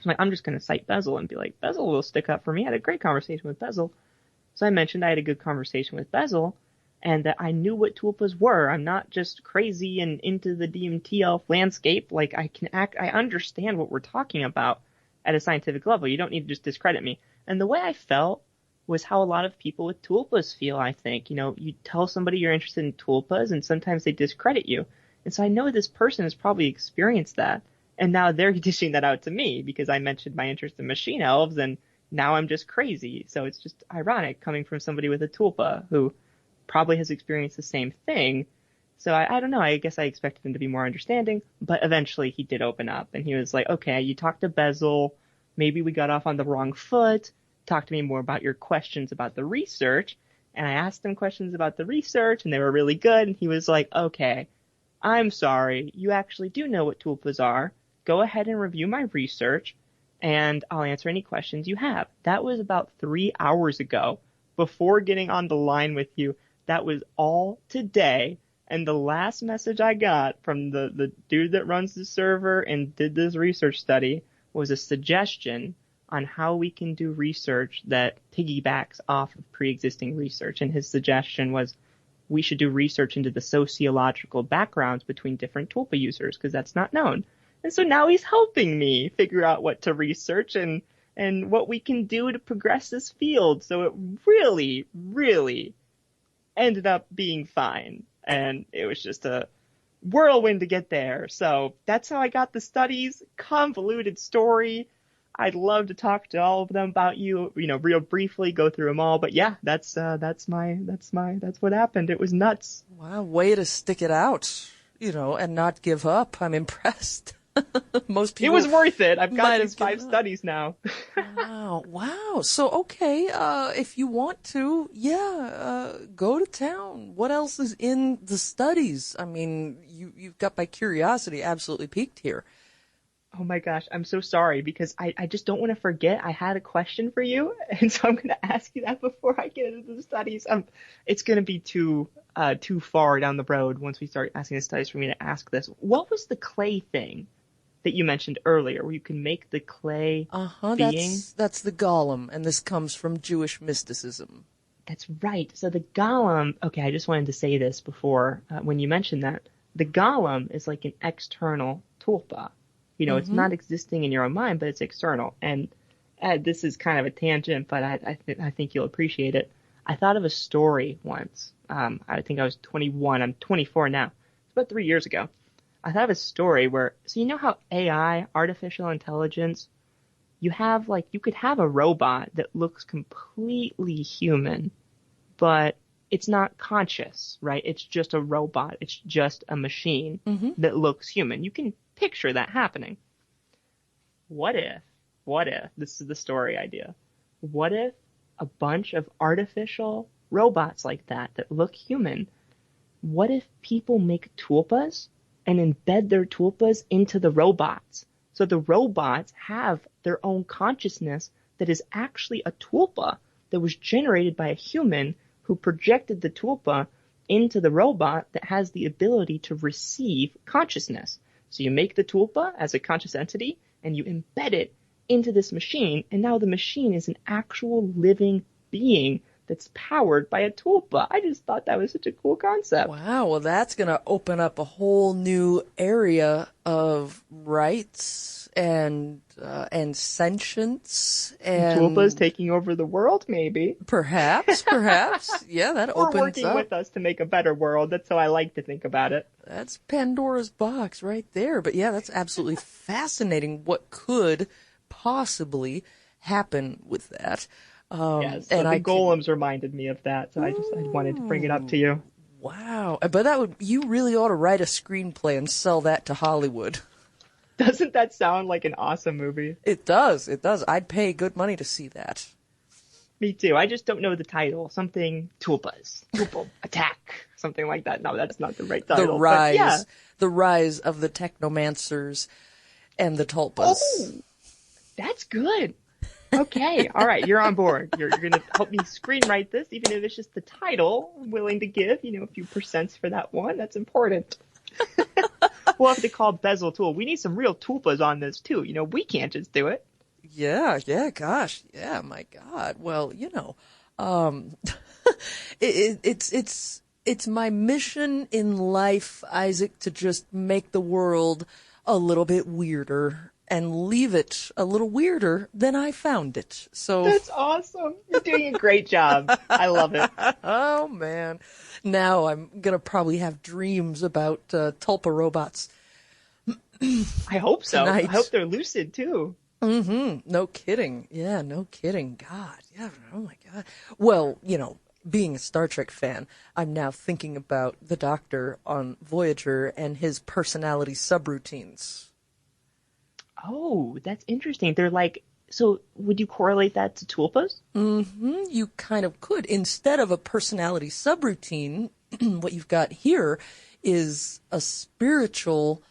So I'm just going to cite Bezel and be like, Bezel will stick up for me. I had a great conversation with Bezel. So I mentioned I had a good conversation with Bezel and that I knew what tulpas were. I'm not just crazy and into the DMT elf landscape. Like I understand what we're talking about at a scientific level. You don't need to just discredit me. And the way I felt was how a lot of people with tulpas feel, I think. You tell somebody you're interested in tulpas and sometimes they discredit you. And so I know this person has probably experienced that. And now they're dishing that out to me because I mentioned my interest in machine elves and now I'm just crazy. So it's just ironic coming from somebody with a tulpa who probably has experienced the same thing. So I don't know. I guess I expected him to be more understanding, but eventually he did open up and he was like, okay, you talked to Bezel. Maybe we got off on the wrong foot. Talk to me more about your questions about the research. And I asked him questions about the research and they were really good. And he was like, okay, I'm sorry. You actually do know what tulpas are. Go ahead and review my research. And I'll answer any questions you have. That was about 3 hours ago. Before getting on the line with you, That was all today. And the last message I got from the dude that runs the server and did this research study was a suggestion on how we can do research that piggybacks off of pre-existing research. And his suggestion was we should do research into the sociological backgrounds between different Tulpa users, because that's not known. And so now he's helping me figure out what to research and what we can do to progress this field. So it really, really ended up being fine. And it was just a whirlwind to get there. So that's how I got the studies. Convoluted story. I'd love to talk to all of them about you, real briefly, go through them all. But yeah, that's what happened. It was nuts. Wow, way to stick it out, and not give up. I'm impressed. Most people. It was worth it. I've got these 5 studies now. Wow. So, okay, if you want to, go to town. What else is in the studies? I mean, you've got my curiosity absolutely piqued here. Oh my gosh, I'm so sorry because I just don't want to forget. I had a question for you, and so I'm going to ask you that before I get into the studies. It's going to be too far down the road once we start asking the studies for me to ask this. What was the clay thing that you mentioned earlier, where you can make the clay being? That's the golem, and this comes from Jewish mysticism. That's right. So the golem. Okay, I just wanted to say this before when you mentioned that the golem is like an external tulpa. It's not existing in your own mind, but it's external. And this is kind of a tangent, but I think you'll appreciate it. I thought of a story once. I think I was 21. I'm 24 now. It's about 3 years ago. I thought of a story where, so you know how AI, artificial intelligence, you could have a robot that looks completely human, but it's not conscious, right? It's just a robot. It's just a machine that looks human. You can picture that happening. What if, this is the story idea, what if a bunch of artificial robots like that look human, what if people make tulpas and embed their tulpas into the robots? So the robots have their own consciousness that is actually a tulpa that was generated by a human who projected the tulpa into the robot that has the ability to receive consciousness. So you make the tulpa as a conscious entity and you embed it into this machine, and now the machine is an actual living being that's powered by a tulpa. I just thought that was such a cool concept. Wow, well that's going to open up a whole new area of rights and sentience and tulpas taking over the world, maybe. Perhaps. Yeah, that or opens working up with us to make a better world. That's how I like to think about it. That's Pandora's box right there. But yeah, that's absolutely fascinating. What could possibly happen with that? Yes, so the golems reminded me of that, so I wanted to bring it up to you. Wow, but you really ought to write a screenplay and sell that to Hollywood. Doesn't that sound like an awesome movie? It does. I'd pay good money to see that. Me too. I just don't know the title. Something tulpas, tulpa attack, something like that. No, that's not the right title. The rise of the technomancers and the tulpas. Oh, that's good. Okay, all right, you're on board. You're going to help me screenwrite this, even if it's just the title. I'm willing to give, a few percents for that one. That's important. We'll have to call Bezel Tool. We need some real tulpas on this too. We can't just do it. Yeah, gosh, yeah, my God. Well, it's my mission in life, Isaac, to just make the world a little bit weirder and leave it a little weirder than I found it. So that's awesome. You're doing a great job. I love it. Oh man. Now I'm gonna probably have dreams about tulpa robots. I hope so. Tonight. I hope they're lucid too. No kidding. Yeah, no kidding. God. Yeah. Oh my God. Well, being a Star Trek fan, I'm now thinking about the Doctor on Voyager and his personality subroutines. Oh, that's interesting. They're like, so would you correlate that to tulpas? You kind of could. Instead of a personality subroutine, what you've got here is a spiritual,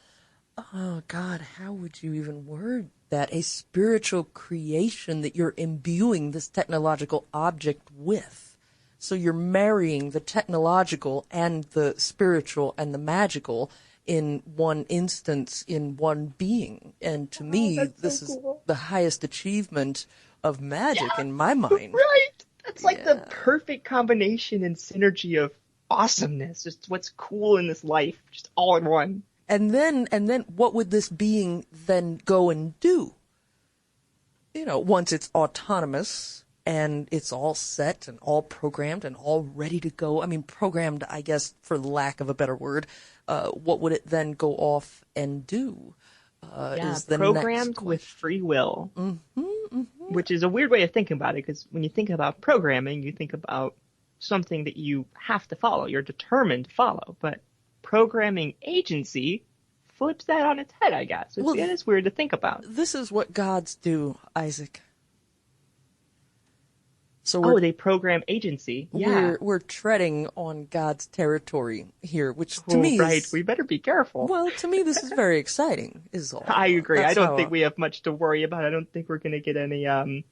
oh God, how would you even word that? A spiritual creation that you're imbuing this technological object with. So you're marrying the technological and the spiritual and the magical in one instance, in one being. And to me, this is the highest achievement of magic in my mind. Right. That's like the Yeah. perfect combination and synergy of awesomeness. Just what's cool in this life, just all in one. And then what would this being then go and do? You know, once it's autonomous and it's all set and all programmed and all ready to go. I mean, programmed, I guess, for lack of a better word. What would it then go off and do? Is the programmed next with free will, Mm-hmm. which is a weird way of thinking about it, because when you think about programming, you think about something that you have to follow, you're determined to follow. But programming agency flips that on its head, I guess. It is weird to think about. This is what gods do, Isaac. So they program agency. Yeah. We're treading on God's territory here, which to me right. is... We better be careful. Well, to me, this is very exciting, is all. I agree. That's I don't think we have much to worry about. I don't think we're going to get any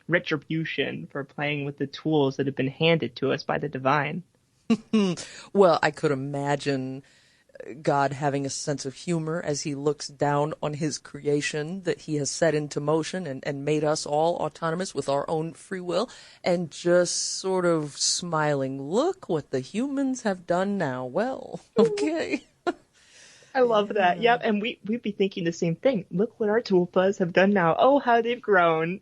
retribution for playing with the tools that have been handed to us by the divine. Well, I could imagine God having a sense of humor as he looks down on his creation that he has set into motion and made us all autonomous with our own free will, and just sort of smiling, look what the humans have done now. Well, okay. I love that. Yep. And we'd be thinking the same thing. Look what our tulpas have done now. Oh, how they've grown.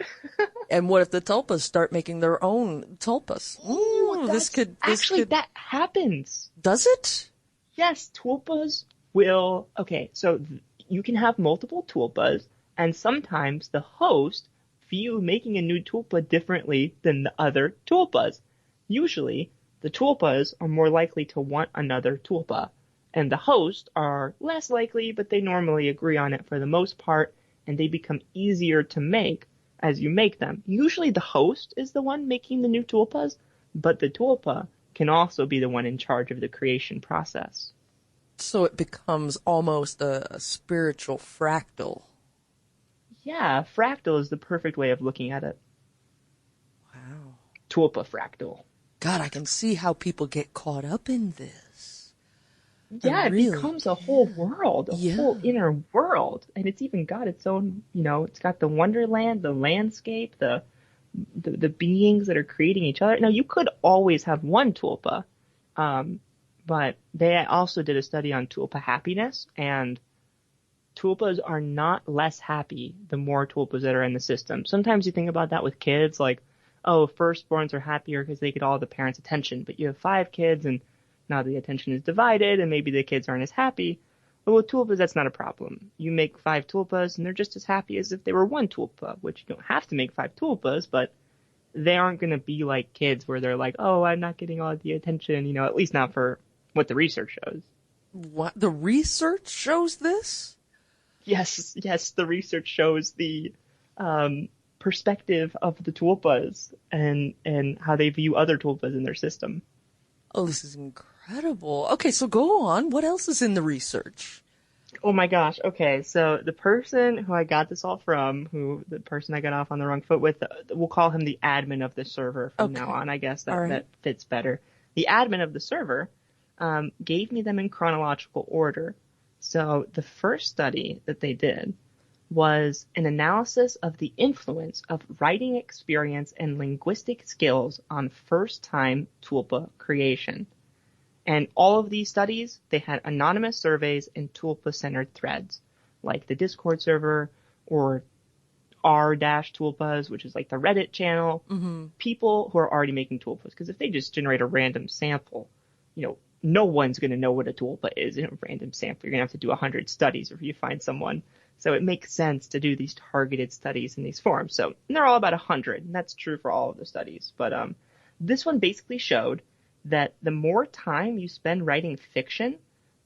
And what if the tulpas start making their own tulpas? Ooh, that happens. Does it? Yes, tulpas will. Okay, so you can have multiple tulpas, and sometimes the host view making a new tulpa differently than the other tulpas. Usually, the tulpas are more likely to want another tulpa, and the host are less likely, but they normally agree on it for the most part, and they become easier to make as you make them. Usually the host is the one making the new tulpas, but the tulpa can also be the one in charge of the creation process. So it becomes almost a spiritual fractal. Yeah, fractal is the perfect way of looking at it. Wow. Tulpa fractal. God, I can see how people get caught up in this. Yeah, it becomes a whole world, a whole inner world. And it's even got its own, it's got the wonderland, the landscape, the beings that are creating each other. Now, you could always have one tulpa, but they also did a study on tulpa happiness, and tulpas are not less happy the more tulpas that are in the system. Sometimes you think about that with kids, like, oh, firstborns are happier because they get all the parents' attention, but you have 5 kids, and now the attention is divided, and maybe the kids aren't as happy. But with tulpas, that's not a problem. You make 5 tulpas, and they're just as happy as if they were 1 tulpa, which you don't have to make 5 tulpas, but they aren't going to be like kids where they're like, oh, I'm not getting all the attention, at least not for what the research shows. What? The research shows this? Yes, the research shows the perspective of the tulpas and how they view other tulpas in their system. Oh, this is incredible. Okay, so go on. What else is in the research? Oh my gosh. Okay, so the person who I got this all from, the person I got off on the wrong foot with, we'll call him the admin of the server from now on. I guess that fits better. The admin of the server gave me them in chronological order. So the first study that they did was an analysis of the influence of writing experience and linguistic skills on first-time tulpa creation. And all of these studies, they had anonymous surveys and tulpa-centered threads, like the Discord server or r-tulpas, which is like the Reddit channel, people who are already making tulpas. Because if they just generate a random sample, no one's going to know what a tulpa is in a random sample. You're going to have to do 100 studies before you find someone. So it makes sense to do these targeted studies in these forums. So they're all about 100, and that's true for all of the studies. But this one basically showed that the more time you spend writing fiction,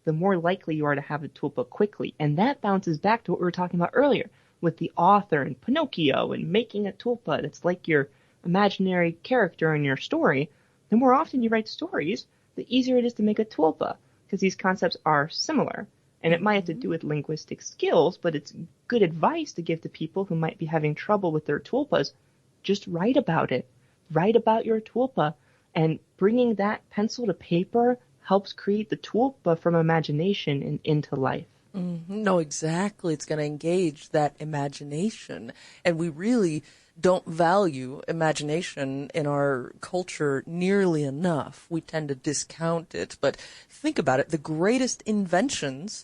the more likely you are to have a tulpa quickly. And that bounces back to what we were talking about earlier with the author and Pinocchio and making a tulpa that's like your imaginary character in your story. The more often you write stories, the easier it is to make a tulpa, because these concepts are similar. And it might have to do with linguistic skills, but it's good advice to give to people who might be having trouble with their tulpas. Just write about it. Write about your tulpa. And bringing that pencil to paper helps create the tulpa from imagination and into life. No, exactly. It's going to engage that imagination. And we really don't value imagination in our culture nearly enough. We tend to discount it. But think about it. The greatest inventions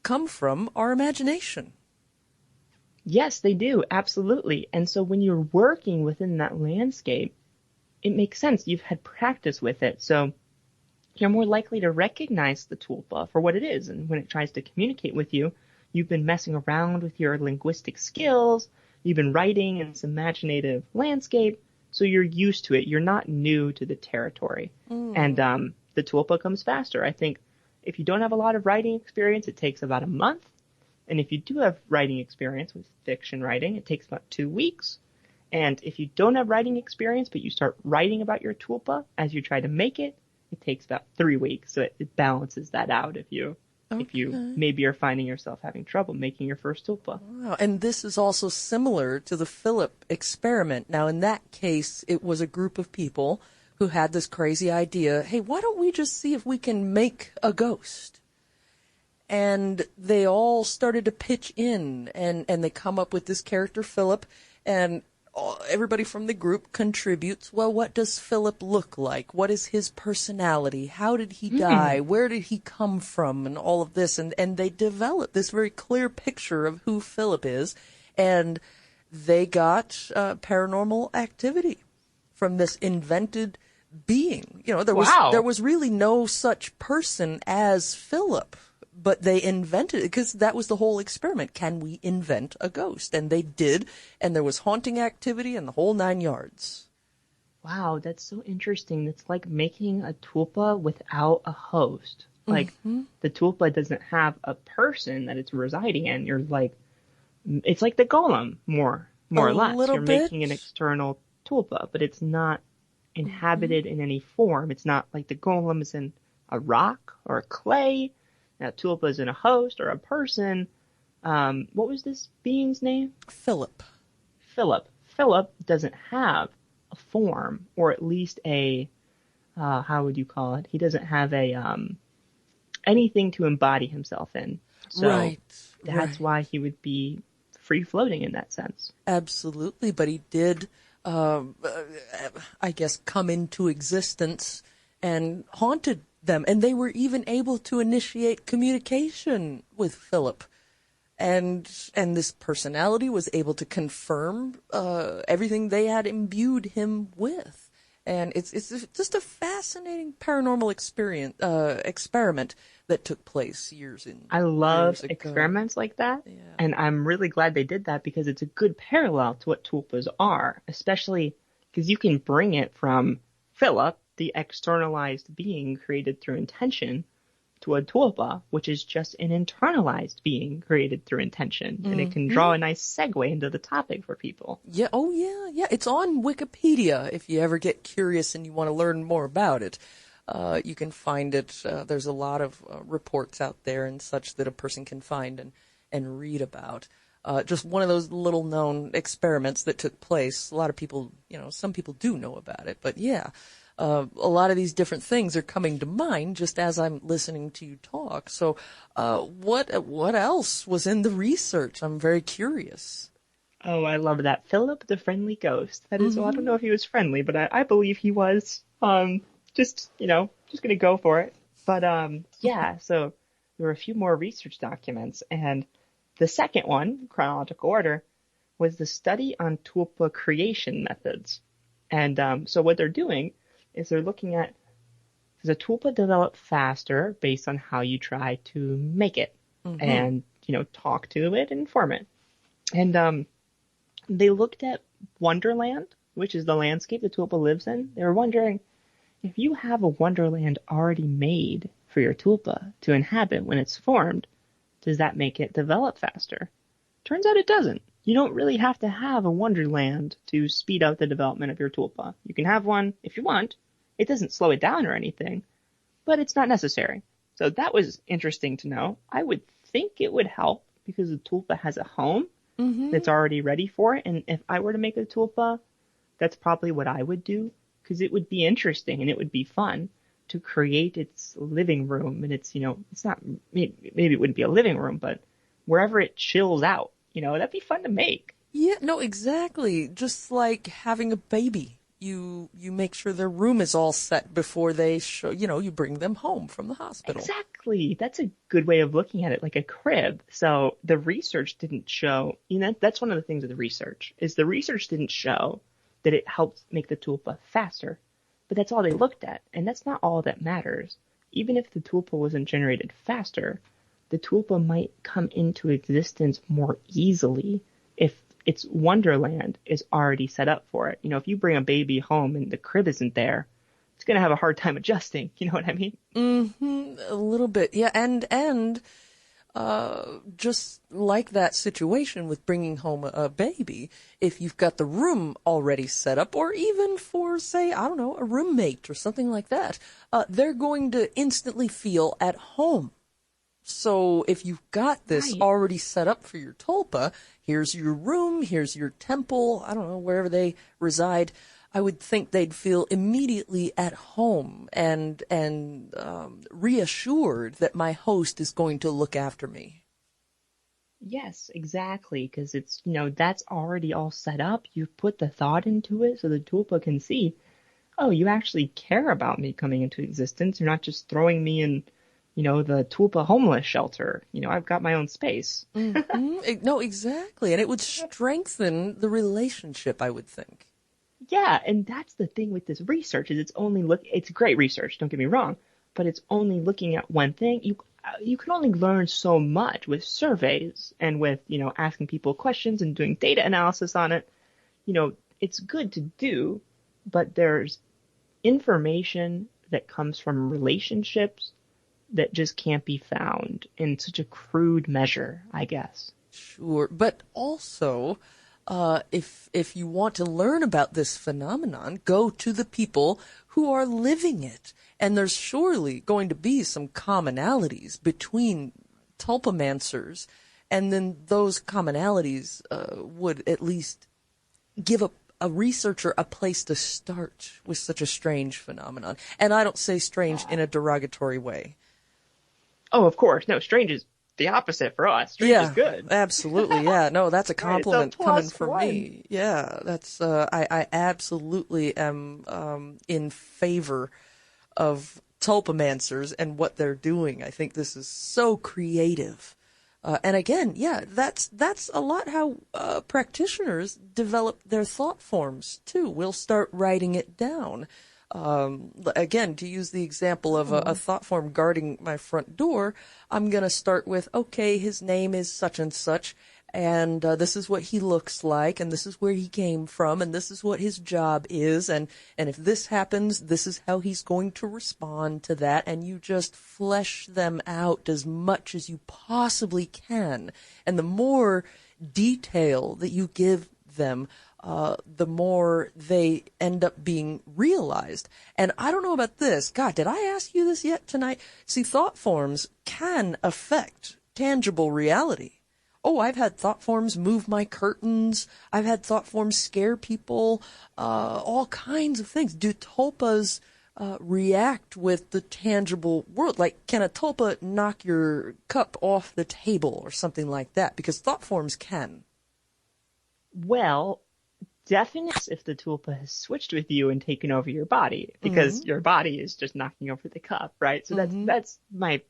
come from our imagination. Yes, they do. Absolutely. And so when you're working within that landscape, it makes sense. You've had practice with it. So you're more likely to recognize the tulpa for what it is. And when it tries to communicate with you, you've been messing around with your linguistic skills. You've been writing in this imaginative landscape. So you're used to it. You're not new to the territory. And the tulpa comes faster. I think if you don't have a lot of writing experience, it takes about a month. And if you do have writing experience with fiction writing, it takes about 2 weeks. And if you don't have writing experience, but you start writing about your tulpa as you try to make it, it takes about 3 weeks. So it balances that out if you maybe are finding yourself having trouble making your first tulpa. Wow. And this is also similar to the Philip experiment. Now, in that case, it was a group of people who had this crazy idea, hey, why don't we just see if we can make a ghost? And they all started to pitch in, and they come up with this character, Philip, and everybody from the group contributes. Well, what does Philip look like? What is his personality? How did he die? Where did he come from? And all of this. And they developed this very clear picture of who Philip is. And they got paranormal activity from this invented being. You know, there was really no such person as Philip. But they invented it because that was the whole experiment. Can we invent a ghost? And they did, and there was haunting activity and the whole 9 yards. Wow, that's so interesting. It's like making a tulpa without a host. Like the tulpa doesn't have a person that it's residing in. You're like, it's like the golem, more or less. You're making an external tulpa, but it's not inhabited in any form. It's not like the golem is in a rock or a clay. Now, tulpa is in a host or a person. What was this being's name? Philip. Philip doesn't have a form, or at least a, how would you call it? He doesn't have a, anything to embody himself in. So that's why he would be free floating in that sense. Absolutely. But he did, I guess, come into existence and haunted them, and they were even able to initiate communication with Philip, and this personality was able to confirm everything they had imbued him with, and it's just a fascinating paranormal experiment that took place years ago. I love experiments like that, and I'm really glad they did that because it's a good parallel to what tulpas are, especially because you can bring it from Philip, the externalized being created through intention, to a tulpa, which is just an internalized being created through intention. And it can draw a nice segue into the topic for people. Yeah. Oh, yeah. It's on Wikipedia if you ever get curious and you want to learn more about it. You can find it. There's a lot of reports out there and such that a person can find and read about. Just one of those little known experiments that took place. A lot of people, some people do know about it, but yeah. A lot of these different things are coming to mind just as I'm listening to you talk. So, what else was in the research? I'm very curious. Oh, I love that. Philip the friendly ghost. That is, well, I don't know if he was friendly, but I believe he was. Just gonna go for it. But, yeah, so there were a few more research documents, and the second one, chronological order, was the study on tulpa creation methods. And, so what they're doing is they're looking at, does a tulpa develop faster based on how you try to make it and, talk to it and form it. And they looked at Wonderland, which is the landscape the tulpa lives in. They were wondering, if you have a Wonderland already made for your tulpa to inhabit when it's formed, does that make it develop faster? Turns out it doesn't. You don't really have to have a Wonderland to speed up the development of your tulpa. You can have one if you want. It doesn't slow it down or anything, but it's not necessary. So that was interesting to know. I would think it would help because the tulpa has a home that's already ready for it. And if I were to make a tulpa, that's probably what I would do, because it would be interesting and it would be fun to create its living room. And it's, it's not, maybe it wouldn't be a living room, but wherever it chills out, that'd be fun to make. Yeah, no, exactly. Just like having a baby. You make sure their room is all set before they show, you bring them home from the hospital. Exactly. That's a good way of looking at it, like a crib. So the research didn't show, that's one of the things of the research, is the research didn't show that it helped make the tulpa faster. But that's all they looked at, and that's not all that matters. Even if the tulpa wasn't generated faster, the tulpa might come into existence more easily if its wonderland is already set up for it. If you bring a baby home and the crib isn't there, it's going to have a hard time adjusting. You know what I mean? Mm-hmm, a little bit. Yeah, and just like that situation with bringing home a baby, if you've got the room already set up, or even for, say, I don't know, a roommate or something like that, they're going to instantly feel at home. So if you've got this already set up for your tulpa, here's your room, here's your temple, I don't know, wherever they reside, I would think they'd feel immediately at home and reassured that my host is going to look after me. Yes, exactly, because it's, that's already all set up. You've put the thought into it so the tulpa can see, oh, you actually care about me coming into existence. You're not just throwing me in the tulpa homeless shelter. I've got my own space. Mm-hmm. No, exactly. And it would strengthen the relationship, I would think. Yeah, and that's the thing with this research is it's great research, don't get me wrong, but it's only looking at one thing. You can only learn so much with surveys and with, asking people questions and doing data analysis on it. It's good to do, but there's information that comes from relationships that just can't be found in such a crude measure, I guess. Sure, but also, if you want to learn about this phenomenon, go to the people who are living it. And there's surely going to be some commonalities between tulpamancers, and then those commonalities would at least give a researcher a place to start with such a strange phenomenon. And I don't say strange in a derogatory way. Oh, of course. No, strange is the opposite for us. Strange is good. Absolutely. Yeah. No, that's a compliment right, coming from one. me. Yeah. That's, I absolutely am, in favor of tulpamancers and what they're doing. I think this is so creative. And again, yeah, that's a lot how, practitioners develop their thought forms too. We'll start writing it down. Again, to use the example of a thought form guarding my front door, I'm going to start with, okay, his name is such and such, and this is what he looks like, and this is where he came from, and this is what his job is, and if this happens, this is how he's going to respond to that, and you just flesh them out as much as you possibly can. And the more detail that you give them, the more they end up being realized. And I don't know about this. God, did I ask you this yet tonight? See, thought forms can affect tangible reality. Oh, I've had thought forms move my curtains. I've had thought forms scare people, all kinds of things. Do tulpas react with the tangible world? Like, can a tulpa knock your cup off the table or something like that? Because thought forms can. Well, definitely if the tulpa has switched with you and taken over your body, because your body is just knocking over the cup, right? So that's my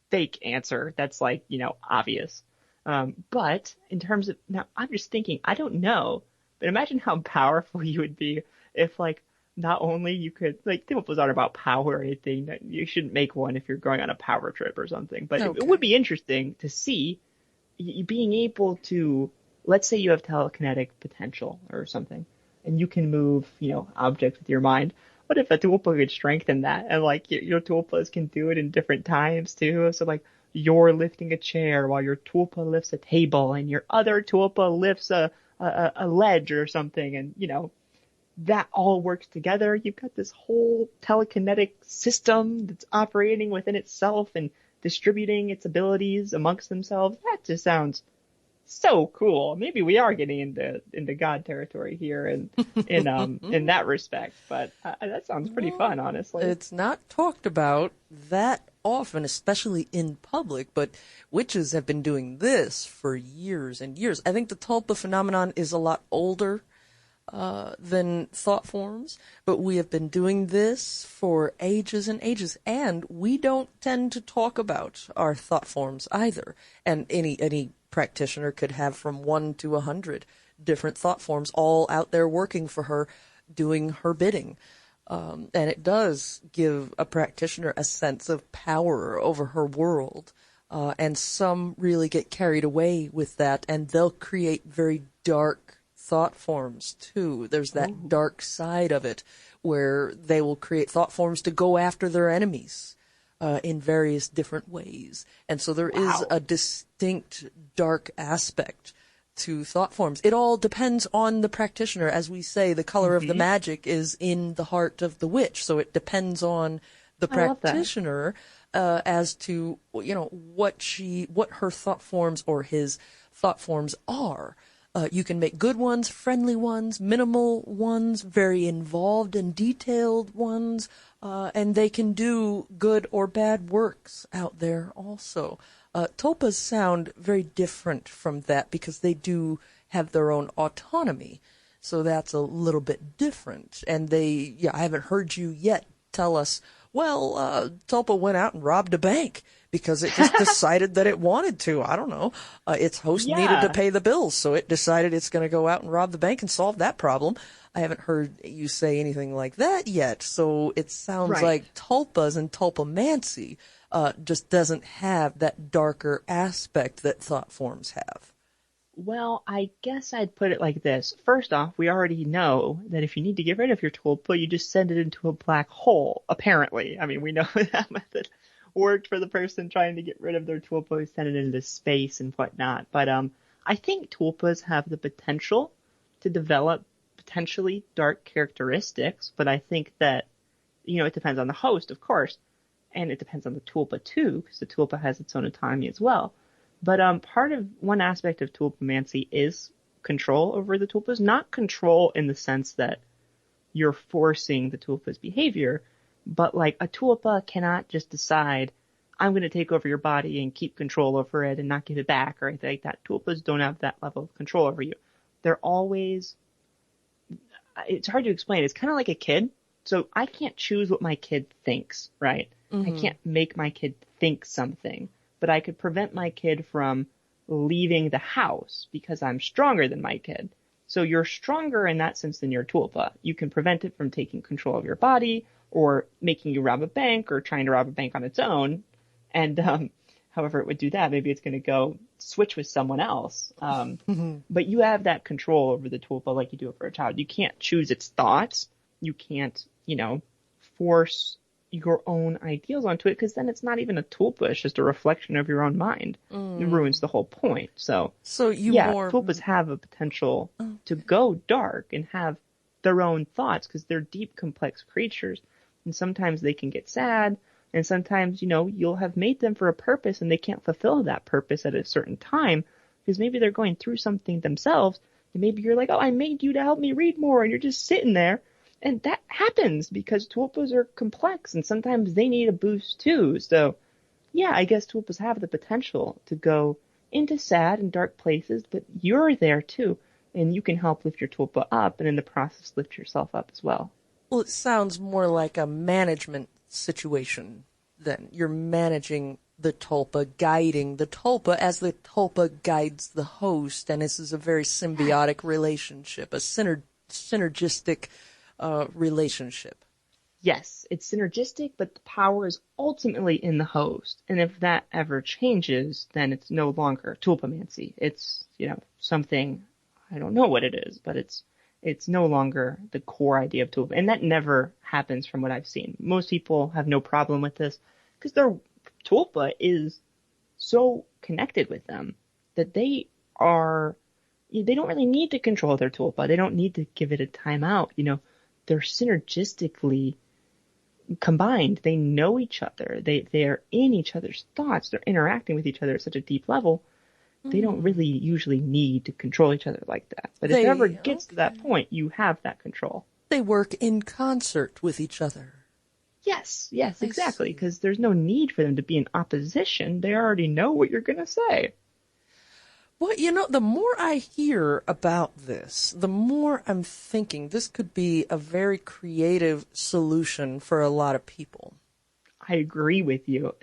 fake answer. That's like, obvious. But in terms of, now I'm just thinking, I don't know, but imagine how powerful you would be if like, not only you could, like, tulpas aren't about power or anything. You shouldn't make one if you're going on a power trip or something, but it would be interesting to see you being able to, let's say you have telekinetic potential or something, and you can move, objects with your mind. What if a tulpa could strengthen that? And like your tulpas can do it in different times too. So like you're lifting a chair while your tulpa lifts a table and your other tulpa lifts a ledge or something. And, that all works together. You've got this whole telekinetic system that's operating within itself and distributing its abilities amongst themselves. That just sounds so cool. Maybe we are getting into God territory here in that respect. But that sounds pretty Well, fun, honestly. it's not talked about that often, especially in public, but witches have been doing this for years and years. I think the tulpa phenomenon is a lot older than thought forms, but we have been doing this for ages and ages, and we don't tend to talk about our thought forms either. And any practitioner could have from 1 to 100 different thought forms all out there working for her, doing her bidding. And it does give a practitioner a sense of power over her world. And some really get carried away with that, and they'll create very dark thought forms too. There's that dark side of it where they will create thought forms to go after their enemies in various different ways. And so there is a distinct dark aspect to thought forms. It all depends on the practitioner. As we say, the color of the magic is in the heart of the witch. So it depends on the practitioner as to, what her thought forms or his thought forms are. You can make good ones, friendly ones, minimal ones, very involved and detailed ones, and they can do good or bad works out there also. Tulpas sound very different from that because they do have their own autonomy, so that's a little bit different. And I haven't heard you yet tell us, tulpa went out and robbed a bank because it just decided that it wanted to. I don't know. Its host needed to pay the bills, so it decided it's going to go out and rob the bank and solve that problem. I haven't heard you say anything like that yet, so it sounds like tulpas and tulpamancy just doesn't have that darker aspect that thought forms have. Well, I guess I'd put it like this. First off, we already know that if you need to get rid of your tulpa, you just send it into a black hole, apparently. I mean, we know that method worked for the person trying to get rid of their tulpa, who sent it into space and whatnot. But I think tulpas have the potential to develop potentially dark characteristics, but I think that, it depends on the host, of course, and it depends on the tulpa too, because the tulpa has its own autonomy as well. But one aspect of tulpamancy is control over the tulpas, not control in the sense that you're forcing the tulpa's behavior, but like a tulpa cannot just decide, I'm going to take over your body and keep control over it and not give it back or anything like that. Tulpas don't have that level of control over you. They're always, it's hard to explain. It's kind of like a kid. So I can't choose what my kid thinks, right? I can't make my kid think something, but I could prevent my kid from leaving the house because I'm stronger than my kid. So you're stronger in that sense than your tulpa. You can prevent it from taking control of your body or making you rob a bank or trying to rob a bank on its own. And however it would do that, maybe it's going to go switch with someone else. But you have that control over the tulpa like you do over a child. You can't choose its thoughts. You can't, force your own ideals onto it, because then it's not even a tulpa. It's just a reflection of your own mind. It ruins the whole point. So tulpas have a potential to go dark and have their own thoughts because they're deep, complex creatures. And sometimes they can get sad, and sometimes, you'll have made them for a purpose and they can't fulfill that purpose at a certain time because maybe they're going through something themselves. And maybe you're like, oh, I made you to help me read more, and you're just sitting there. And that happens because tulpas are complex and sometimes they need a boost too. So yeah, I guess tulpas have the potential to go into sad and dark places, but you're there too. And you can help lift your tulpa up and in the process lift yourself up as well. Well, it sounds more like a management situation then. You're managing the tulpa, guiding the tulpa as the tulpa guides the host. And this is a very symbiotic relationship, a synergistic relationship. Yes, it's synergistic, but the power is ultimately in the host. And if that ever changes, then it's no longer tulpamancy. It's, something, I don't know what it is, but it's no longer the core idea of tulpa. And that never happens from what I've seen. Most people have no problem with this because their tulpa is so connected with them that they don't really need to control their tulpa. They don't need to give it a timeout. They're synergistically combined. They know each other. They are in each other's thoughts. They're interacting with each other at such a deep level they don't really usually need to control each other like that. But if it They, ever gets to that okay. point, you have that control. They work in concert with each other. Yes, I exactly. see. Because there's no need for them to be in opposition. They already know what you're going to say. Well, the more I hear about this, the more I'm thinking this could be a very creative solution for a lot of people. I agree with you.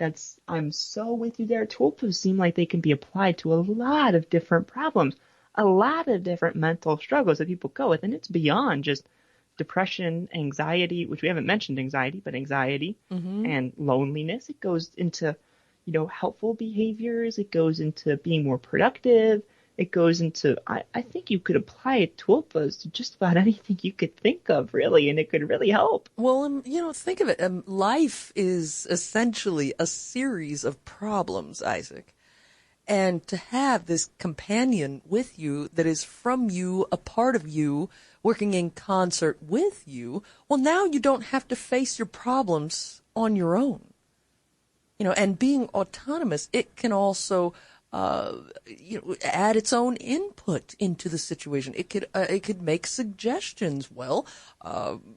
I'm so with you there. Tulpas seem like they can be applied to a lot of different problems, a lot of different mental struggles that people go with, and it's beyond just depression, anxiety, which we haven't mentioned anxiety, but anxiety and loneliness. It goes into, helpful behaviors. It goes into being more productive. It goes into, I think you could apply tulpas to just about anything you could think of, really, and it could really help. Well, think of it. Life is essentially a series of problems, Isaac. And to have this companion with you that is from you, a part of you, working in concert with you, well, now you don't have to face your problems on your own. And being autonomous, it can also add its own input into the situation. It could make suggestions. Well,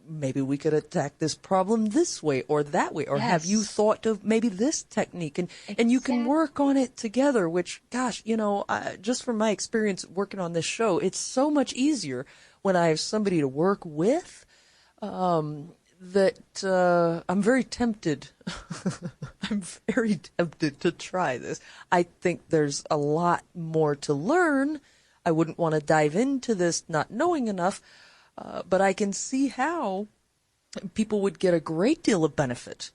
maybe we could attack this problem this way or that way, or have you thought of maybe this technique? And you can work on it together, which, gosh, just from my experience working on this show, it's so much easier when I have somebody to work with. That I'm very tempted. I'm very tempted to try this. I think there's a lot more to learn. I wouldn't want to dive into this not knowing enough, but I can see how people would get a great deal of benefit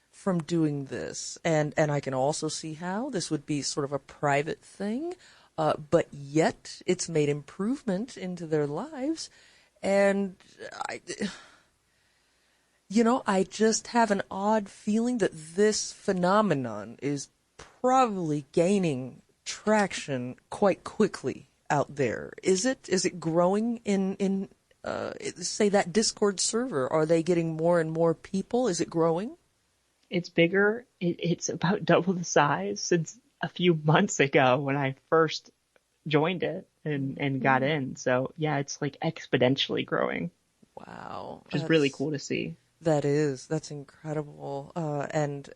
from doing this. And I can also see how this would be sort of a private thing, but yet it's made improvement into their lives. And I just have an odd feeling that this phenomenon is probably gaining traction quite quickly out there. Is it? Is it growing in say that Discord server? Are they getting more and more people? Is it growing? It's bigger. It's about double the size since a few months ago when I first joined it and got in. So yeah, it's like exponentially growing. Wow. Which is really cool to see. That's incredible, and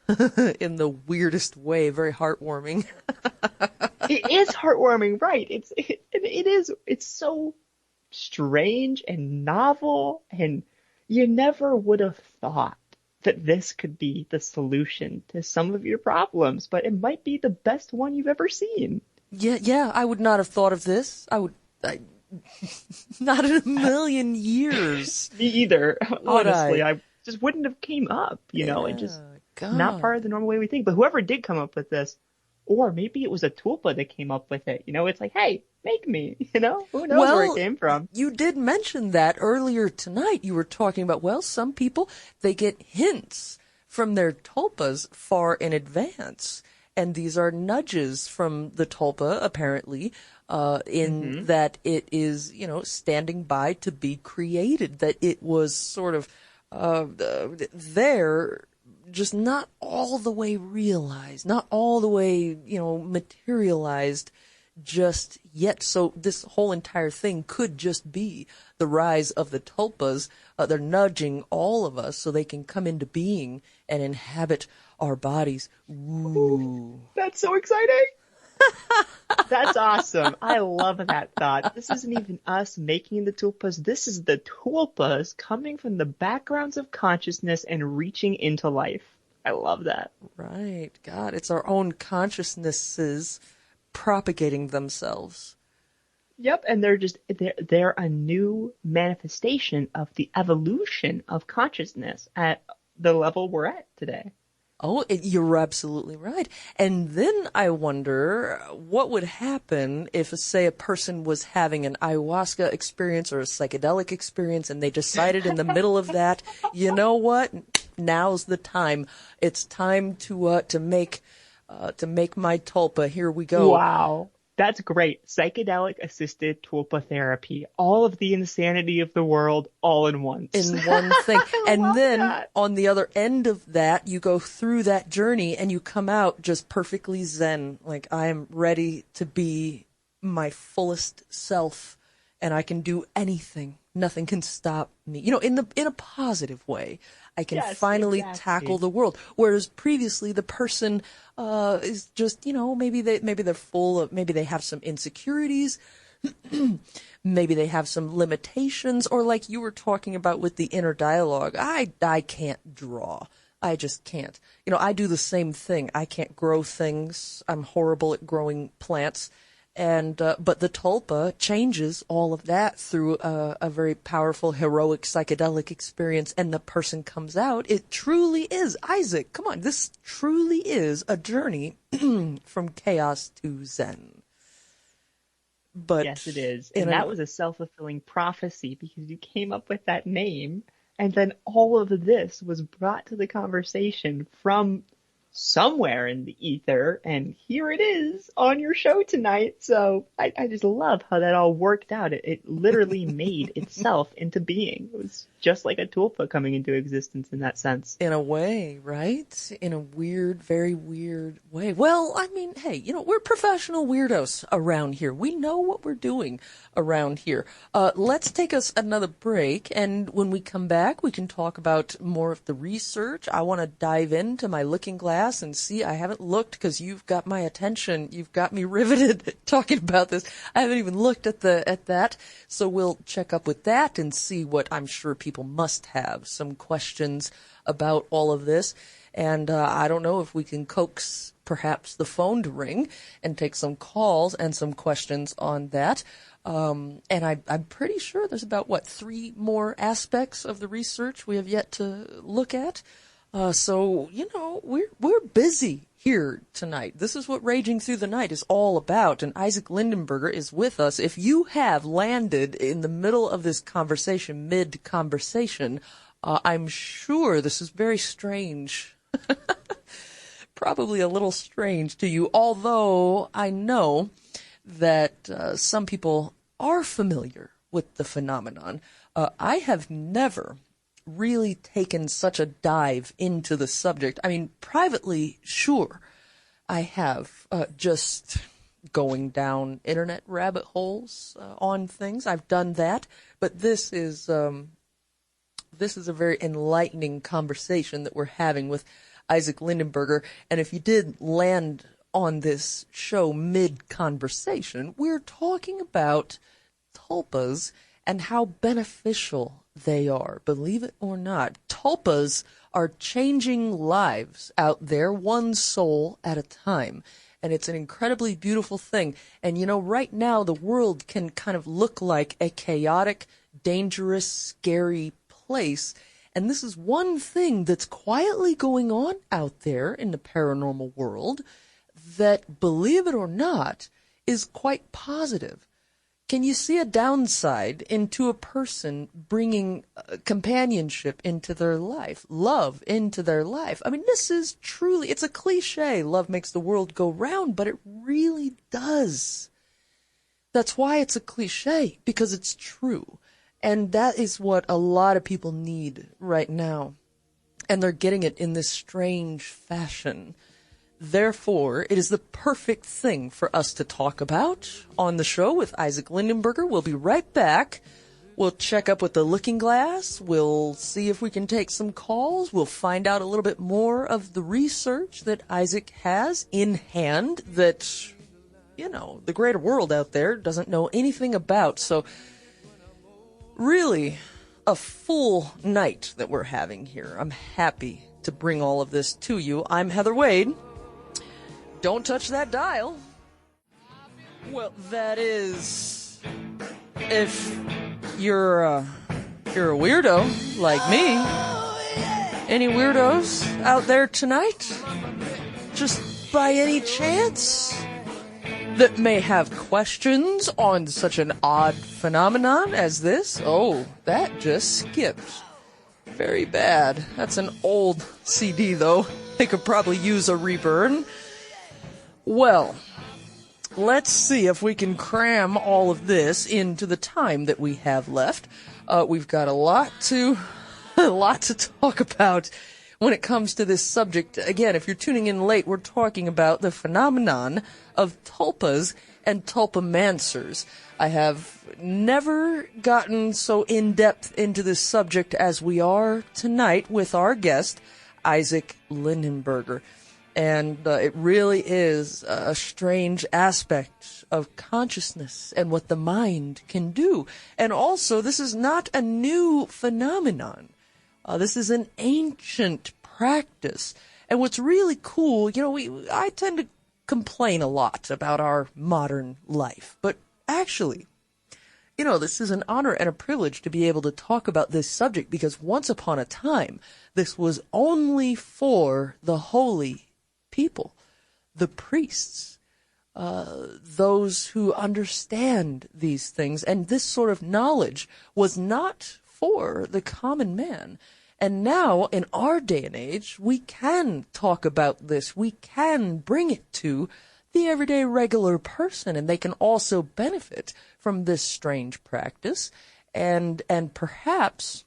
in the weirdest way, very heartwarming. It is heartwarming, right? It's so strange and novel, and you never would have thought that this could be the solution to some of your problems, but it might be the best one you've ever seen. Yeah, I would not have thought of this. Not in a million years. Me either. Honestly, I just wouldn't have came up, and just not part of the normal way we think. But whoever did come up with this, or maybe it was a tulpa that came up with it, it's like, hey, make me, who knows where it came from. You did mention that earlier tonight. You were talking about, some people, they get hints from their tulpas far in advance. And these are nudges from the tulpa, apparently, in that it is, standing by to be created, that it was sort of there, just not all the way realized, not all the way, materialized just yet. So this whole entire thing could just be the rise of the tulpas. They're nudging all of us so they can come into being and inhabit our bodies. Ooh. That's so exciting. That's awesome. I love that thought. This isn't even us making the tulpas. This is the tulpas coming from the backgrounds of consciousness and reaching into life. I love that. Right. God, it's our own consciousnesses propagating themselves. Yep, and they're a new manifestation of the evolution of consciousness at the level we're at today. Oh, you're absolutely right. And then I wonder what would happen if, say, a person was having an ayahuasca experience or a psychedelic experience and they decided in the middle of that, you know what, now's the time. It's time to make my tulpa. Here we go. Wow. That's great. Psychedelic-assisted tulpa therapy. All of the insanity of the world all in once. In one thing. And then that. on the other end of that, you go through that journey and you come out just perfectly zen. Like, I am ready to be my fullest self and I can do anything. Nothing can stop me. You know, in a positive way. I can finally tackle the world. Whereas previously the person is just, you know, maybe they're full of, maybe they have some insecurities, maybe they have some limitations, or like you were talking about with the inner dialogue, I can't draw. I just can't. You know, I do the same thing. I can't grow things. I'm horrible at growing plants. And but the tulpa changes all of that through a very powerful, heroic, psychedelic experience, and the person comes out. It truly is, Isaac, come on, this truly is a journey from chaos to Zen. But yes, it is. And that was a self-fulfilling prophecy because you came up with that name, and then all of this was brought to the conversation from somewhere in the ether, and here it is on your show tonight. So I just love how that all worked out. It literally made itself into being. It was just like a tulpa coming into existence in that sense. In a way, right? In a weird, very weird way. Well, I mean, hey, you know, we're professional weirdos around here. We know what we're doing around here. Let's take us another break, and when we come back, we can talk about more of the research. I want to dive into my looking glass and see. I haven't looked because you've got my attention. You've got me riveted talking about this. I haven't even looked at that. So we'll check up with that and see what I'm sure people must have some questions about all of this. And I don't know if we can coax perhaps the phone to ring and take some calls and some questions on that. And I'm pretty sure there's about, 3 more aspects of the research we have yet to look at. So, you know, we're busy here tonight. This is what Raging Through the Night is all about, and Isaac Lindenberger is with us. If you have landed in the middle of this conversation, mid-conversation, I'm sure this is very strange. Probably a little strange to you, although I know that some people are familiar with the phenomenon. I have never really taken such a dive into the subject. I mean, privately, sure, I have, just going down internet rabbit holes on things. I've done that, but this is a very enlightening conversation that we're having with Isaac Lindenberger. And if you did land on this show mid-conversation, we're talking about tulpas and how beneficial they are. Believe it or not, tulpas are changing lives out there, one soul at a time. And it's an incredibly beautiful thing. And, you know, right now the world can kind of look like a chaotic, dangerous, scary place. And this is one thing that's quietly going on out there in the paranormal world that, believe it or not, is quite positive. Can you see a downside into a person bringing companionship into their life, love into their life? I mean, this is truly, it's a cliche, love makes the world go round, but it really does. That's why it's a cliche, because it's true. And that is what a lot of people need right now. And they're getting it in this strange fashion. Therefore, it is the perfect thing for us to talk about on the show with Isaac Lindenberger. We'll be right back. We'll check up with the looking glass. We'll see if we can take some calls. We'll find out a little bit more of the research that Isaac has in hand that, you know, the greater world out there doesn't know anything about. So, really, a full night that we're having here. I'm happy to bring all of this to you. I'm Heather Wade. Don't touch that dial. Well, that is, if you're a weirdo like me. Any weirdos out there tonight? Just by any chance? That may have questions on such an odd phenomenon as this? Oh, that just skipped. Very bad. That's an old CD, though. They could probably use a reburn. Well, let's see if we can cram all of this into the time that we have left. We've got a lot to talk about when it comes to this subject. Again, if you're tuning in late, we're talking about the phenomenon of tulpas and tulpamancers. I have never gotten so in-depth into this subject as we are tonight with our guest, Isaac Lindenberger. And it really is a strange aspect of consciousness and what the mind can do. And also, this is not a new phenomenon. This is an ancient practice. And what's really cool, I tend to complain a lot about our modern life. But actually, this is an honor and a privilege to be able to talk about this subject, because once upon a time, this was only for the holy people, the priests, those who understand these things. And this sort of knowledge was not for the common man. And now, in our day and age, we can talk about this. We can bring it to the everyday regular person, and they can also benefit from this strange practice and perhaps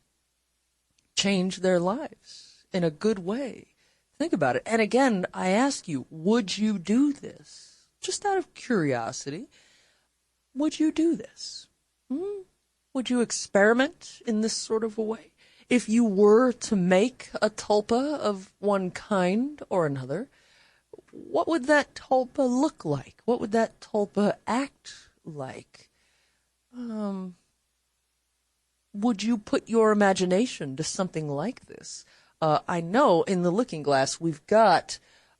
change their lives in a good way. Think about it. And again, I ask you, would you do this? Just out of curiosity, would you do this? Would you experiment in this sort of a way? If you were to make a tulpa of one kind or another, what would that tulpa look like? What would that tulpa act like? Would you put your imagination to something like this? I know in the Looking Glass we've got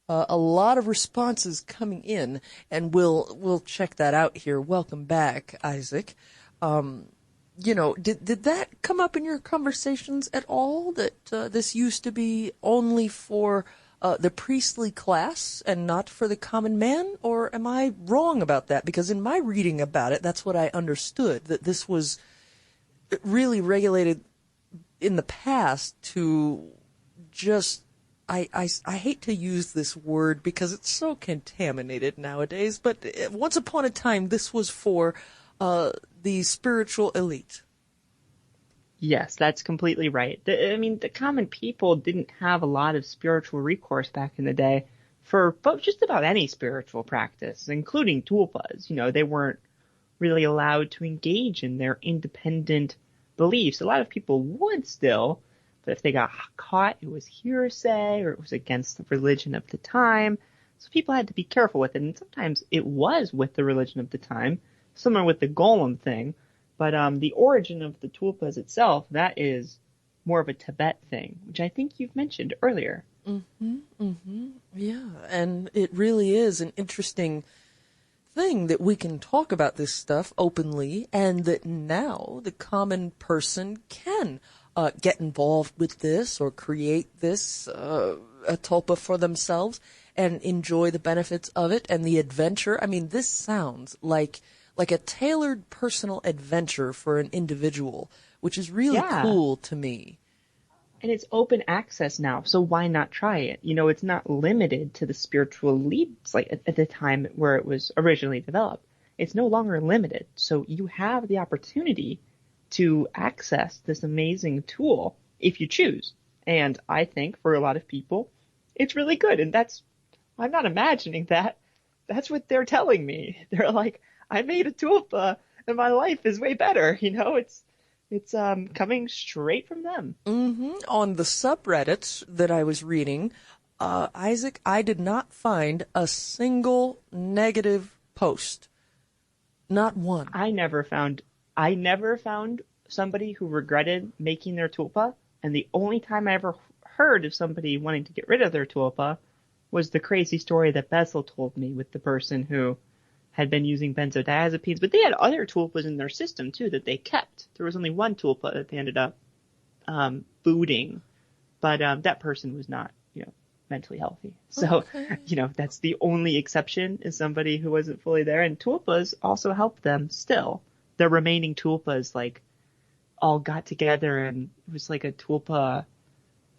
a lot of responses coming in, and we'll check that out here. Welcome back, Isaac. Did that come up in your conversations at all, that this used to be only for the priestly class and not for the common man? Or am I wrong about that? Because in my reading about it, that's what I understood, that this was really regulated in the past to just, I hate to use this word because it's so contaminated nowadays, but once upon a time, this was for the spiritual elite. Yes, that's completely right. The common people didn't have a lot of spiritual recourse back in the day for just about any spiritual practice, including tulpas. They weren't really allowed to engage in their independent beliefs. A lot of people would still, but if they got caught, it was hearsay or it was against the religion of the time. So people had to be careful with it. And sometimes it was with the religion of the time, similar with the golem thing. But the origin of the tulpas itself, that is more of a Tibet thing, which I think you've mentioned earlier. Yeah, and it really is an interesting thing that we can talk about this stuff openly, and that now the common person can get involved with this or create this, a tulpa for themselves, and enjoy the benefits of it and the adventure. I mean, this sounds like a tailored personal adventure for an individual, which is really cool to me. And it's open access now, so why not try it? It's not limited to the spiritual elites like at the time where it was originally developed. It's no longer limited, so you have the opportunity to access this amazing tool if you choose. And I think for a lot of people, it's really good. And I'm not imagining that. That's what they're telling me. They're like, I made a tulpa and my life is way better. It's coming straight from them. On the subreddits that I was reading, Isaac, I did not find a single negative post. Not one. I never found somebody who regretted making their tulpa, and the only time I ever heard of somebody wanting to get rid of their tulpa was the crazy story that Bessel told me with the person who had been using benzodiazepines, but they had other tulpas in their system too that they kept. There was only one tulpa that they ended up booting, but that person was not, mentally healthy. So, that's the only exception, is somebody who wasn't fully there. And tulpas also helped them still. The remaining tulpas all got together, and it was like a tulpa,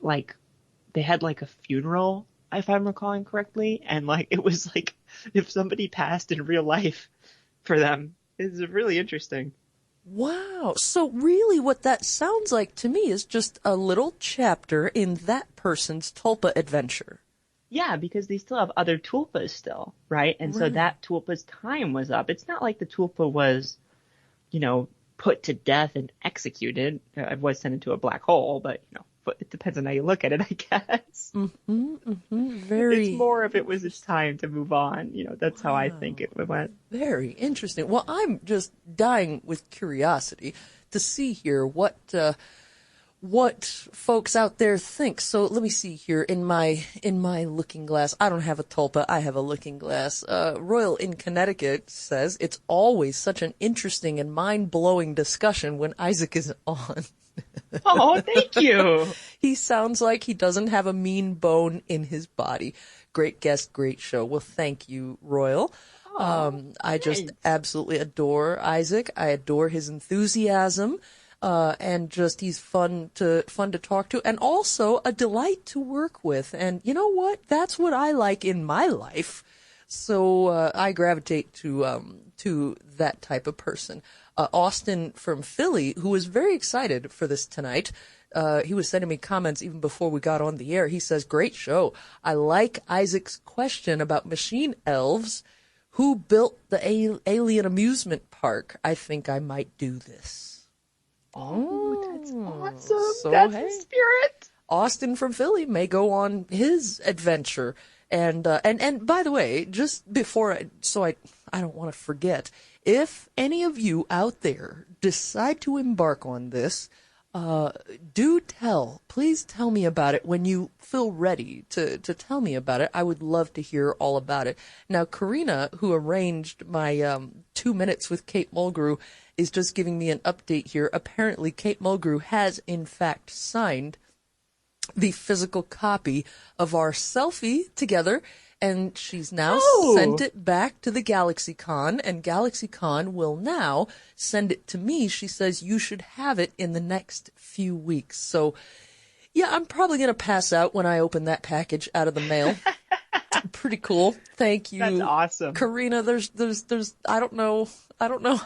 they had a funeral if I'm recalling correctly. And like, it was like if somebody passed in real life for them. It's really interesting. Wow. So really what that sounds like to me is just a little chapter in that person's tulpa adventure. Yeah, because they still have other tulpas still, right? And so Right. that tulpa's time was up. It's not like the tulpa was, put to death and executed. It was sent into a black hole, but, but it depends on how you look at it, I guess. Mm-hmm, mm-hmm. It's Very more of it was its time to move on. That's how I think it went. Very interesting. Well, I'm just dying with curiosity to see here what folks out there think. So let me see here in my looking glass. I don't have a tulpa. I have a looking glass. Royal in Connecticut says it's always such an interesting and mind-blowing discussion when Isaac is on. Oh, thank you. He sounds like he doesn't have a mean bone in his body. Great guest, great show. Well, thank you, Royal. I just absolutely adore Isaac. I adore his enthusiasm. And just he's fun to talk to, and also a delight to work with. And you know what? That's what I like in my life. So I gravitate to that type of person. Austin from Philly, who was very excited for this tonight. He was sending me comments even before we got on the air. He says, "Great show. I like Isaac's question about machine elves. Who built the alien amusement park? I think I might do this." Oh, that's awesome. So, That's hey, the spirit. Austin from Philly may go on his adventure. And by the way, just before I don't want to forget, if any of you out there decide to embark on this, please tell me about it when you feel ready to tell me about it. I would love to hear all about it. Now, Karina, who arranged my 2 minutes with Kate Mulgrew, is just giving me an update here. Apparently, Kate Mulgrew has, in fact, signed the physical copy of our selfie together, and she's now sent it back to the GalaxyCon, and GalaxyCon will now send it to me. She says you should have it in the next few weeks. So, yeah, I'm probably going to pass out when I open that package out of the mail. Pretty cool. Thank you. That's awesome. Karina, there's I don't know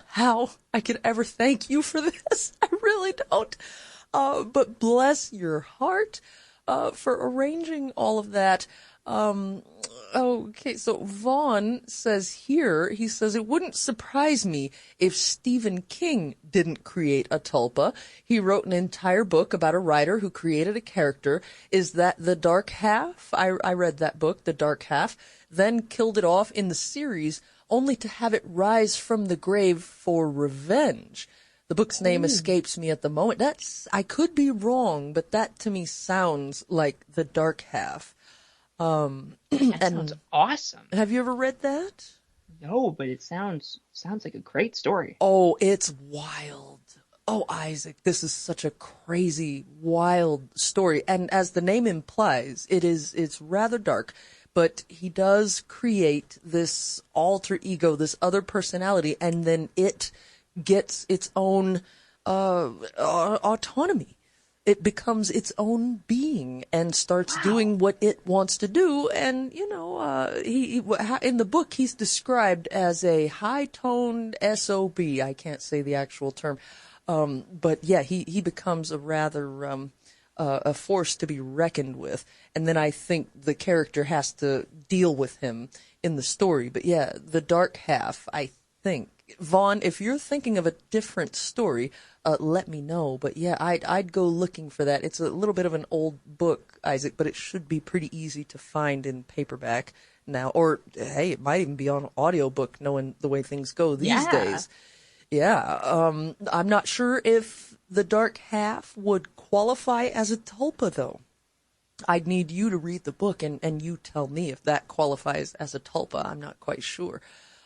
how I could ever thank you for this. I really don't. But bless your heart, for arranging all of that. Okay, so Vaughn says here, he says, it wouldn't surprise me if Stephen King didn't create a tulpa. He wrote an entire book about a writer who created a character. Is that The Dark Half? I read that book, The Dark Half, then killed it off in the series, only to have it rise from the grave for revenge. The book's name escapes me at the moment. I could be wrong, but that to me sounds like The Dark Half. That sounds awesome. Have you ever read that? No, but it sounds like a great story. Oh, it's wild. Oh, Isaac, this is such a crazy, wild story. And as the name implies, it's rather dark, but he does create this alter ego, this other personality, and then it gets its own autonomy. It becomes its own being and starts doing what it wants to do. And, he in the book, he's described as a high-toned SOB. I can't say the actual term. But yeah, he becomes a rather, a force to be reckoned with. And then I think the character has to deal with him in the story. But yeah, The Dark Half, I think. Vaughn, if you're thinking of a different story, let me know. But yeah, I'd go looking for that. It's a little bit of an old book, Isaac, but it should be pretty easy to find in paperback now. Or, hey, it might even be on audiobook, knowing the way things go these days. Yeah. I'm not sure if The Dark Half would qualify as a tulpa, though. I'd need you to read the book and you tell me if that qualifies as a tulpa. I'm not quite sure.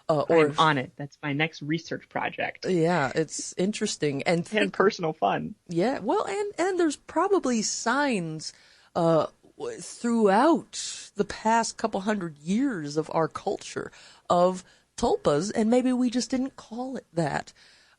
I'm on it. That's my next research project. Yeah, it's interesting and personal fun. Yeah, well, and there's probably signs throughout the past couple hundred years of our culture of tulpas, and maybe we just didn't call it that.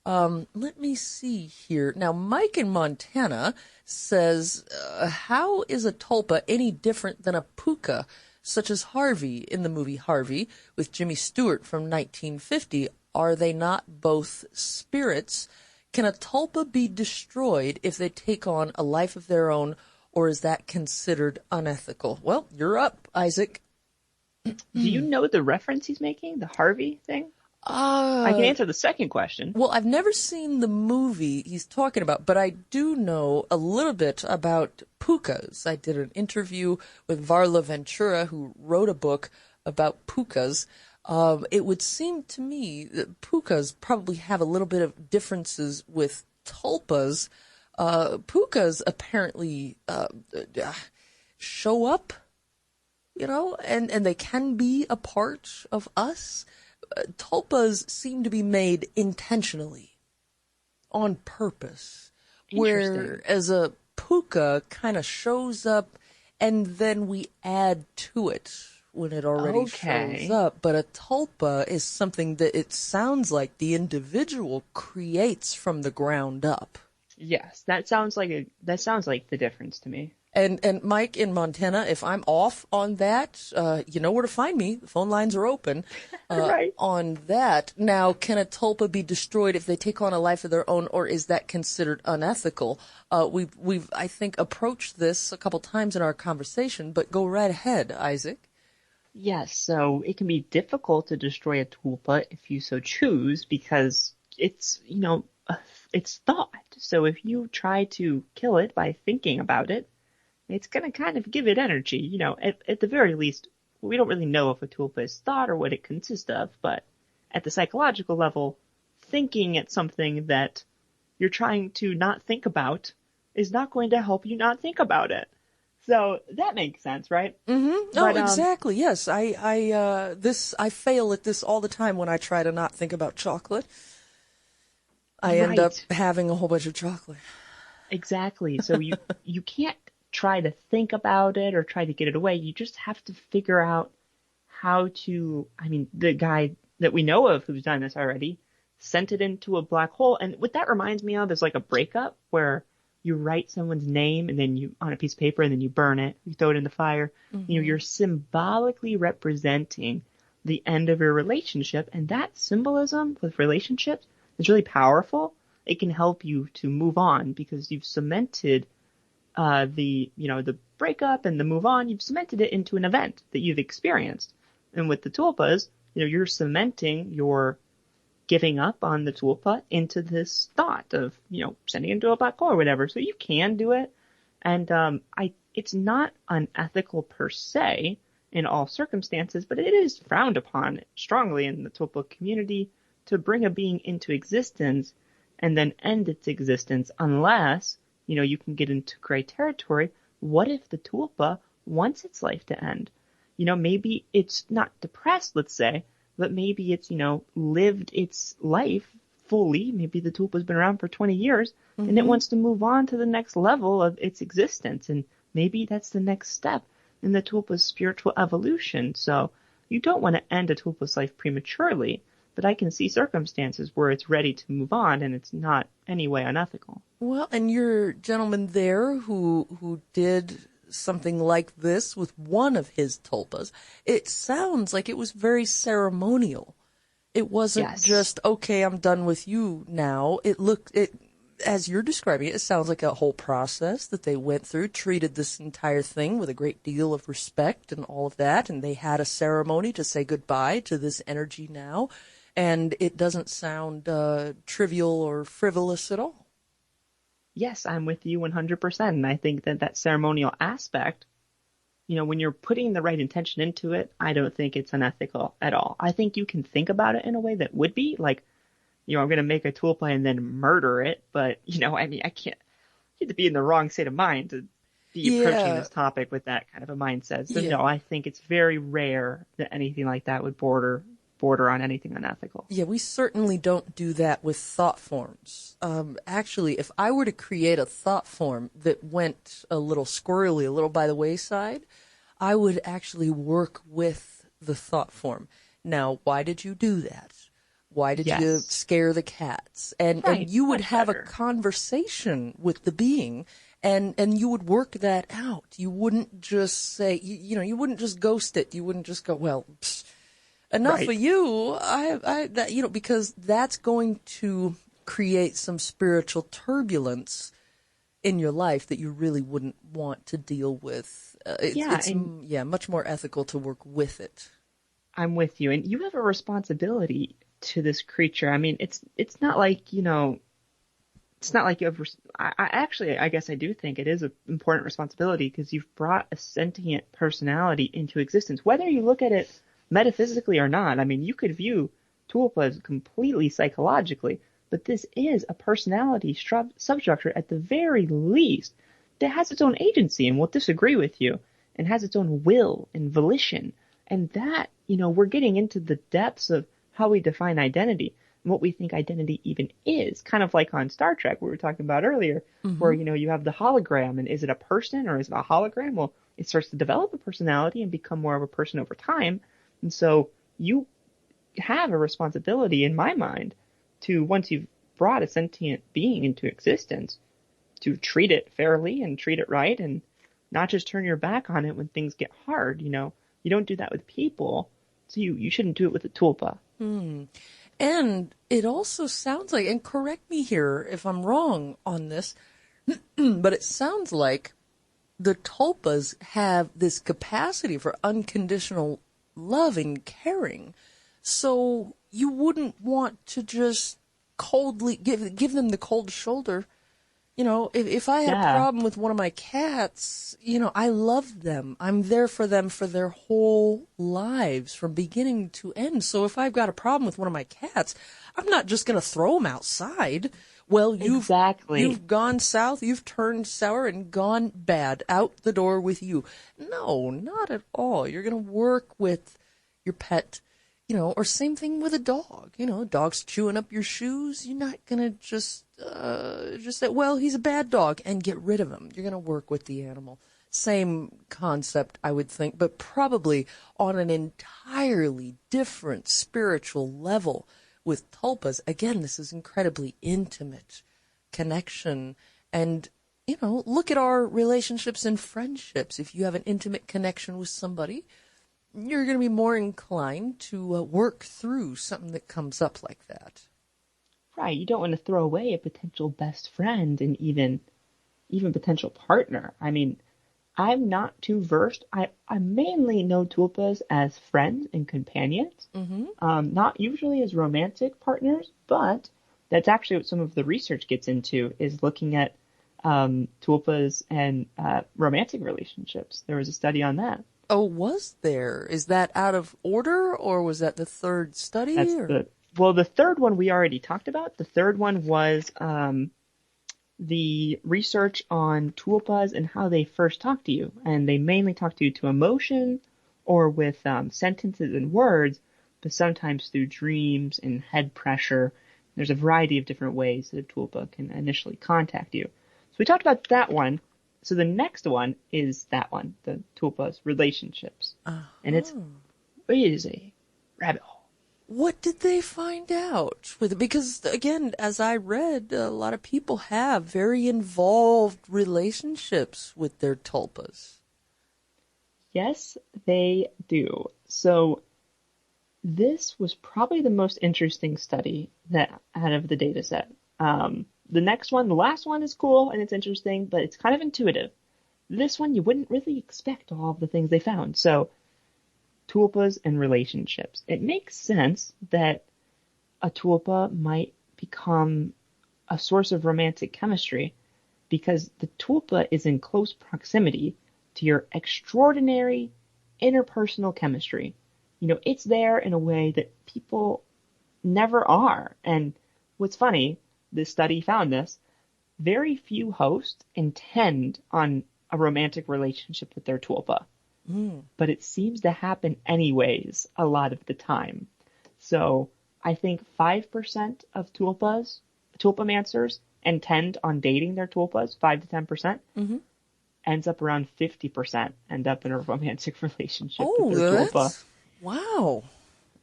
Let me see here. Now, Mike in Montana says, how is a tulpa any different than a puka? such as Harvey in the movie Harvey with Jimmy Stewart from 1950. Are they not both spirits? Can a tulpa be destroyed if they take on a life of their own, or is that considered unethical? Well, you're up, Isaac. Do you know the reference he's making? The Harvey thing? I can answer the second question. Well, I've never seen the movie he's talking about, but I do know a little bit about pukas. I did an interview with Varla Ventura, who wrote a book about pukas. It would seem to me that pukas probably have a little bit of differences with tulpas. Pukas apparently show up, and they can be a part of us. Tulpas seem to be made intentionally, on purpose, whereas a puka kind of shows up and then we add to it when it already shows up. But a tulpa is something that it sounds like the individual creates from the ground up. Yes, that sounds like the difference to me. And Mike in Montana, if I'm off on that, you know where to find me. The phone lines are open right. On that. Now, can a tulpa be destroyed if they take on a life of their own, or is that considered unethical? We've I think approached this a couple times in our conversation, but go right ahead, Isaac. Yes, so it can be difficult to destroy a tulpa if you so choose, because it's it's thought. So if you try to kill it by thinking about it, it's going to kind of give it energy. At the very least, we don't really know if a tulpa is thought or what it consists of, but at the psychological level, thinking at something that you're trying to not think about is not going to help you not think about it. So that makes sense, right? Mm-hmm. No, exactly. Yes, I fail at this all the time when I try to not think about chocolate. I end up having a whole bunch of chocolate. Exactly. So you can't try to think about it or try to get it away. You just have to figure out how to, the guy that we know of who's done this already sent it into a black hole. And what that reminds me of is like a breakup where you write someone's name and then you on a piece of paper and then you burn it, you throw it in the fire. Mm-hmm. You're symbolically representing the end of your relationship. And that symbolism with relationships is really powerful. It can help you to move on because you've cemented the breakup and the move on, you've cemented it into an event that you've experienced. And with the tulpas, you're cementing your giving up on the tulpa into this thought of, sending it into a black hole or whatever. So you can do it. And it's not unethical per se in all circumstances, but it is frowned upon strongly in the tulpa community to bring a being into existence and then end its existence unless you can get into gray territory. What if the tulpa wants its life to end? Maybe it's not depressed, let's say, but maybe it's, lived its life fully. Maybe the tulpa's been around for 20 years mm-hmm. and it wants to move on to the next level of its existence. And maybe that's the next step in the tulpa's spiritual evolution. So you don't want to end a tulpa's life prematurely, but I can see circumstances where it's ready to move on and it's not anyway unethical. Well, and your gentleman there who did something like this with one of his tulpas, it sounds like it was very ceremonial. It wasn't just, okay, I'm done with you now. As you're describing it, it sounds like a whole process that they went through, treated this entire thing with a great deal of respect and all of that, and they had a ceremony to say goodbye to this energy now. And it doesn't sound trivial or frivolous at all. Yes, I'm with you 100%. And I think that ceremonial aspect, when you're putting the right intention into it, I don't think it's unethical at all. I think you can think about it in a way that would be like, I'm going to make a tulpa and then murder it. But, I can't, you have to be in the wrong state of mind to be approaching this topic with that kind of a mindset. So no, I think it's very rare that anything like that would border on anything unethical. Yeah, we certainly don't do that with thought forms. Actually, if I were to create a thought form that went a little squirrely, a little by the wayside, I would actually work with the thought form. Now, why did you do that? Why did you scare the cats? And you would have a conversation with the being And you would work that out. You wouldn't just say, you wouldn't just ghost it. You wouldn't just go, well, enough Right. of you. Because that's going to create some spiritual turbulence in your life that you really wouldn't want to deal with. It's much more ethical to work with it. I'm with you. And you have a responsibility to this creature. I mean, it's not like, it's not like you have, I guess I do think it is an important responsibility because you've brought a sentient personality into existence, whether you look at it metaphysically or not. I mean, you could view tulpas completely psychologically, but this is a personality substructure at the very least that has its own agency and will disagree with you and has its own will and volition. And that, we're getting into the depths of how we define identity and what we think identity even is, kind of like on Star Trek we were talking about earlier, where, you have the hologram, and is it a person or is it a hologram? Well, it starts to develop a personality and become more of a person over time. And so you have a responsibility, in my mind, to, once you've brought a sentient being into existence, to treat it fairly and treat it right and not just turn your back on it when things get hard. You don't do that with people, so you shouldn't do it with a tulpa. And it also sounds like, and correct me here if I'm wrong on this, but it sounds like the tulpas have this capacity for unconditional love and caring. So you wouldn't want to just coldly give them the cold shoulder. If I had a problem with one of my cats, I love them. I'm there for them for their whole lives from beginning to end. So if I've got a problem with one of my cats, I'm not just going to throw them outside. Well, you've gone south, you've turned sour and gone bad, out the door with you. No, not at all. You're going to work with your pet, or same thing with a dog. Dog's chewing up your shoes. You're not going to just say, well, he's a bad dog and get rid of him. You're going to work with the animal. Same concept, I would think, but probably on an entirely different spiritual level with tulpas. Again, this is incredibly intimate connection. And, look at our relationships and friendships. If you have an intimate connection with somebody, you're going to be more inclined to work through something that comes up like that. Right. You don't want to throw away a potential best friend and even potential partner. I mean, I'm not too versed. I mainly know tulpas as friends and companions, not usually as romantic partners, but that's actually what some of the research gets into, is looking at tulpas and romantic relationships. There was a study on that. Oh, was there? Is that out of order, or was that the third study? The third one we already talked about. The third one was the research on tulpas and how they first talk to you. And they mainly talk to you to emotion or with sentences and words, but sometimes through dreams and head pressure. There's a variety of different ways that a tulpa can initially contact you. So we talked about that one. So the next one is that one, the tulpas relationships. And it is a rabbit hole. What did they find out with it? Because, again, as I read, a lot of people have very involved relationships with their tulpas. Yes, they do. So this was probably the most interesting study that out of the data set. The next one, the last one, is cool and it's interesting, but it's kind of intuitive. This one, you wouldn't really expect all of the things they found. So tulpas and relationships. It makes sense that a tulpa might become a source of romantic chemistry because the tulpa is in close proximity to your extraordinary interpersonal chemistry. It's there in a way that people never are. And what's funny, this study found this, very few hosts intend on a romantic relationship with their tulpa. But it seems to happen anyways a lot of the time. So I think 5% of tulpamancers intend on dating their tulpas, 5 to 10%. Ends up around 50% end up in a romantic relationship with their tulpa. Wow.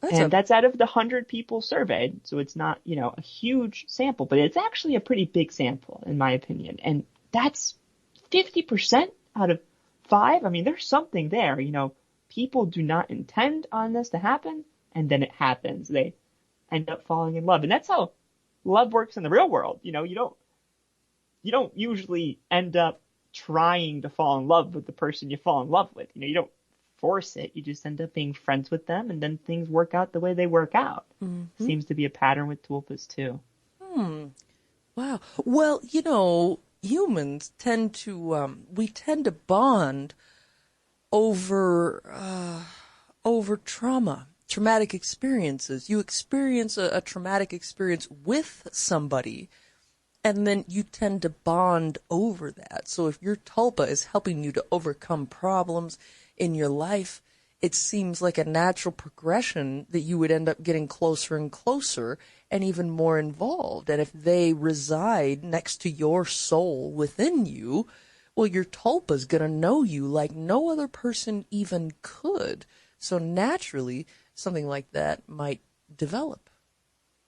That's out of the 100 people surveyed. So it's not, a huge sample, but it's actually a pretty big sample in my opinion. And that's 50% out of 5, I mean, there's something there, people do not intend on this to happen, and then it happens. They end up falling in love. And that's how love works in the real world. You don't usually end up trying to fall in love with the person you fall in love with. You don't force it. You just end up being friends with them, and then things work out the way they work out. Mm-hmm. Seems to be a pattern with tulpas too. Wow. Well, humans tend to bond over traumatic experiences. You experience a traumatic experience with somebody, and then you tend to bond over that. So if your tulpa is helping you to overcome problems in your life, it seems like a natural progression that you would end up getting closer and closer and even more involved. And if they reside next to your soul within you, well, your tulpa's going to know you like no other person even could. So naturally, something like that might develop.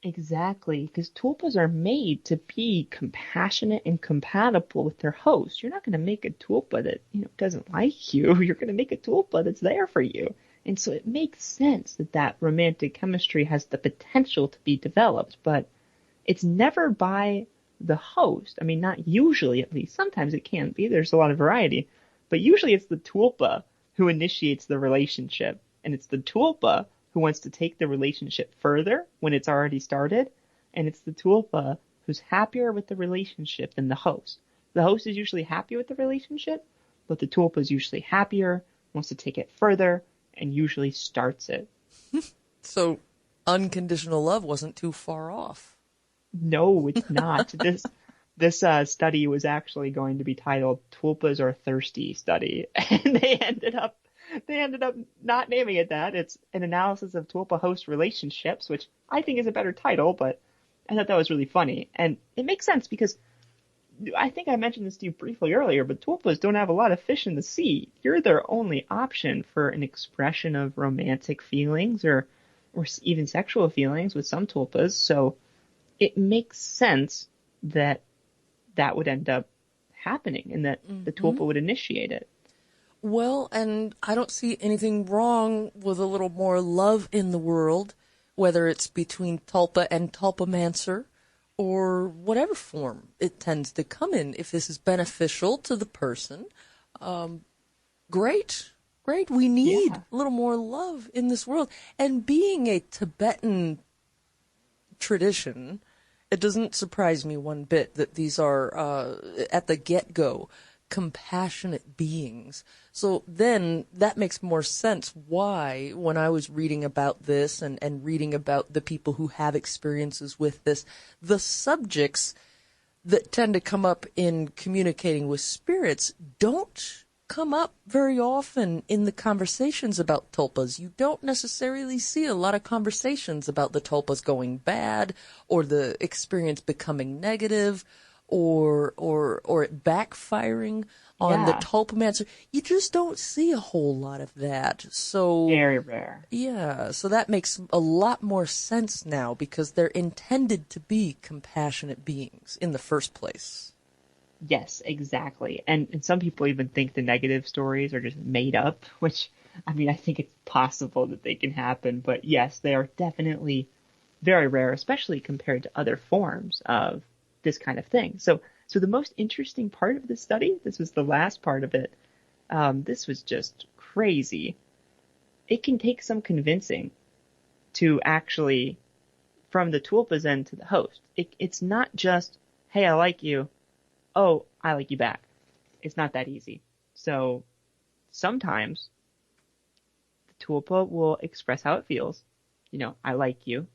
Exactly, because tulpas are made to be compassionate and compatible with their host. You're not going to make a tulpa that doesn't like you. You're going to make a tulpa that's there for you. And so it makes sense that romantic chemistry has the potential to be developed, but it's never by the host. I mean, not usually, at least. Sometimes it can be. There's a lot of variety. But usually it's the tulpa who initiates the relationship. And it's the tulpa who wants to take the relationship further when it's already started. And it's the tulpa who's happier with the relationship than the host. The host is usually happy with the relationship, but the tulpa is usually happier, wants to take it further, and usually starts it. So unconditional love wasn't too far off. No, it's not. This study was actually going to be titled "Tulpas Are Thirsty" study, and they ended up not naming it that. It's an analysis of tulpa host relationships, which I think is a better title, but I thought that was really funny, and it makes sense because I think I mentioned this to you briefly earlier, but tulpas don't have a lot of fish in the sea. You're their only option for an expression of romantic feelings or even sexual feelings with some tulpas. So it makes sense that would end up happening and that the tulpa would initiate it. Well, and I don't see anything wrong with a little more love in the world, whether it's between tulpa and tulpamancer or whatever form it tends to come in. If this is beneficial to the person, great. We need a little more love in this world. And being a Tibetan tradition, it doesn't surprise me one bit that these are, at the get-go, compassionate beings. So then that makes more sense why, when I was reading about this and reading about the people who have experiences with this, the subjects that tend to come up in communicating with spirits don't come up very often in the conversations about tulpas. You don't necessarily see a lot of conversations about the tulpas going bad or the experience becoming negative or it backfiring on the tulpamancer. You just don't see a whole lot of that. So very rare. Yeah, so that makes a lot more sense now because they're intended to be compassionate beings in the first place. Yes, exactly. And some people even think the negative stories are just made up, which, I mean, I think it's possible that they can happen. But yes, they are definitely very rare, especially compared to other forms of this kind of thing. So the most interesting part of the study, this was the last part of it, this was just crazy. It can take some convincing to actually, from the tulpa's end to the host. It's not just, hey, I like you. Oh, I like you back. It's not that easy. So sometimes the tulpa will express how it feels. I like you.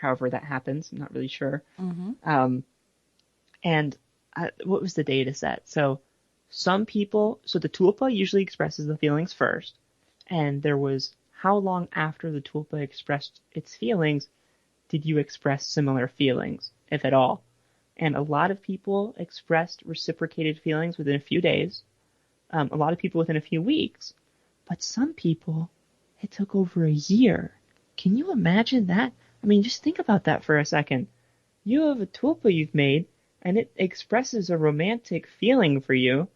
However that happens, I'm not really sure. Mm-hmm. What was the data set? So the tulpa usually expresses the feelings first. And there was how long after the tulpa expressed its feelings did you express similar feelings, if at all? And a lot of people expressed reciprocated feelings within a few days, a lot of people within a few weeks, but some people, it took over a year. Can you imagine that? I mean, just think about that for a second. You have a tulpa you've made, and it expresses a romantic feeling for you,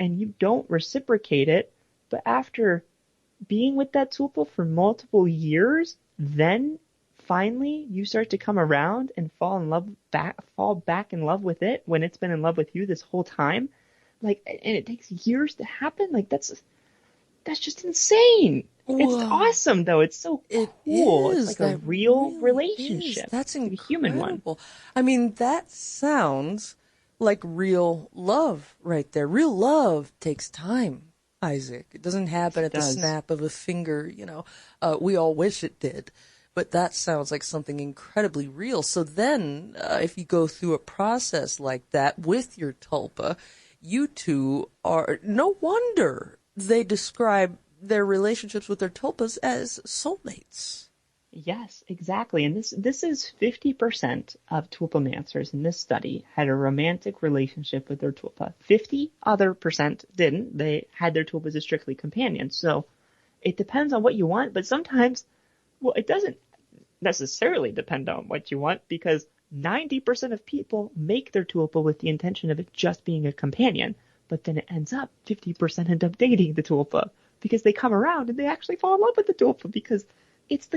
and you don't reciprocate it, but after being with that tulpa for multiple years, then finally you start to come around and fall back in love with it when it's been in love with you this whole time. Like, and it takes years to happen. Like, that's just insane. It's Whoa. awesome, though. It's so cool. It's like a real relationship. That's like a human one. incredible. I mean, that sounds like real love right there. Real love takes time, Isaac. It doesn't happen at the snap of a finger, you know. We all wish it did. But that sounds like something incredibly real. So then, if you go through a process like that with your tulpa, you two are, no wonder they describe their relationships with their tulpas as soulmates. Yes, exactly. And this is 50% of tulpamancers in this study had a romantic relationship with their tulpa. 50% didn't. They had their tulpas as strictly companions. So it depends on what you want, but sometimes, well, it doesn't necessarily depend on what you want, because 90% of people make their tulpa with the intention of it just being a companion, but then it ends up 50% end up dating the tulpa because they come around and they actually fall in love with the tulpa because it's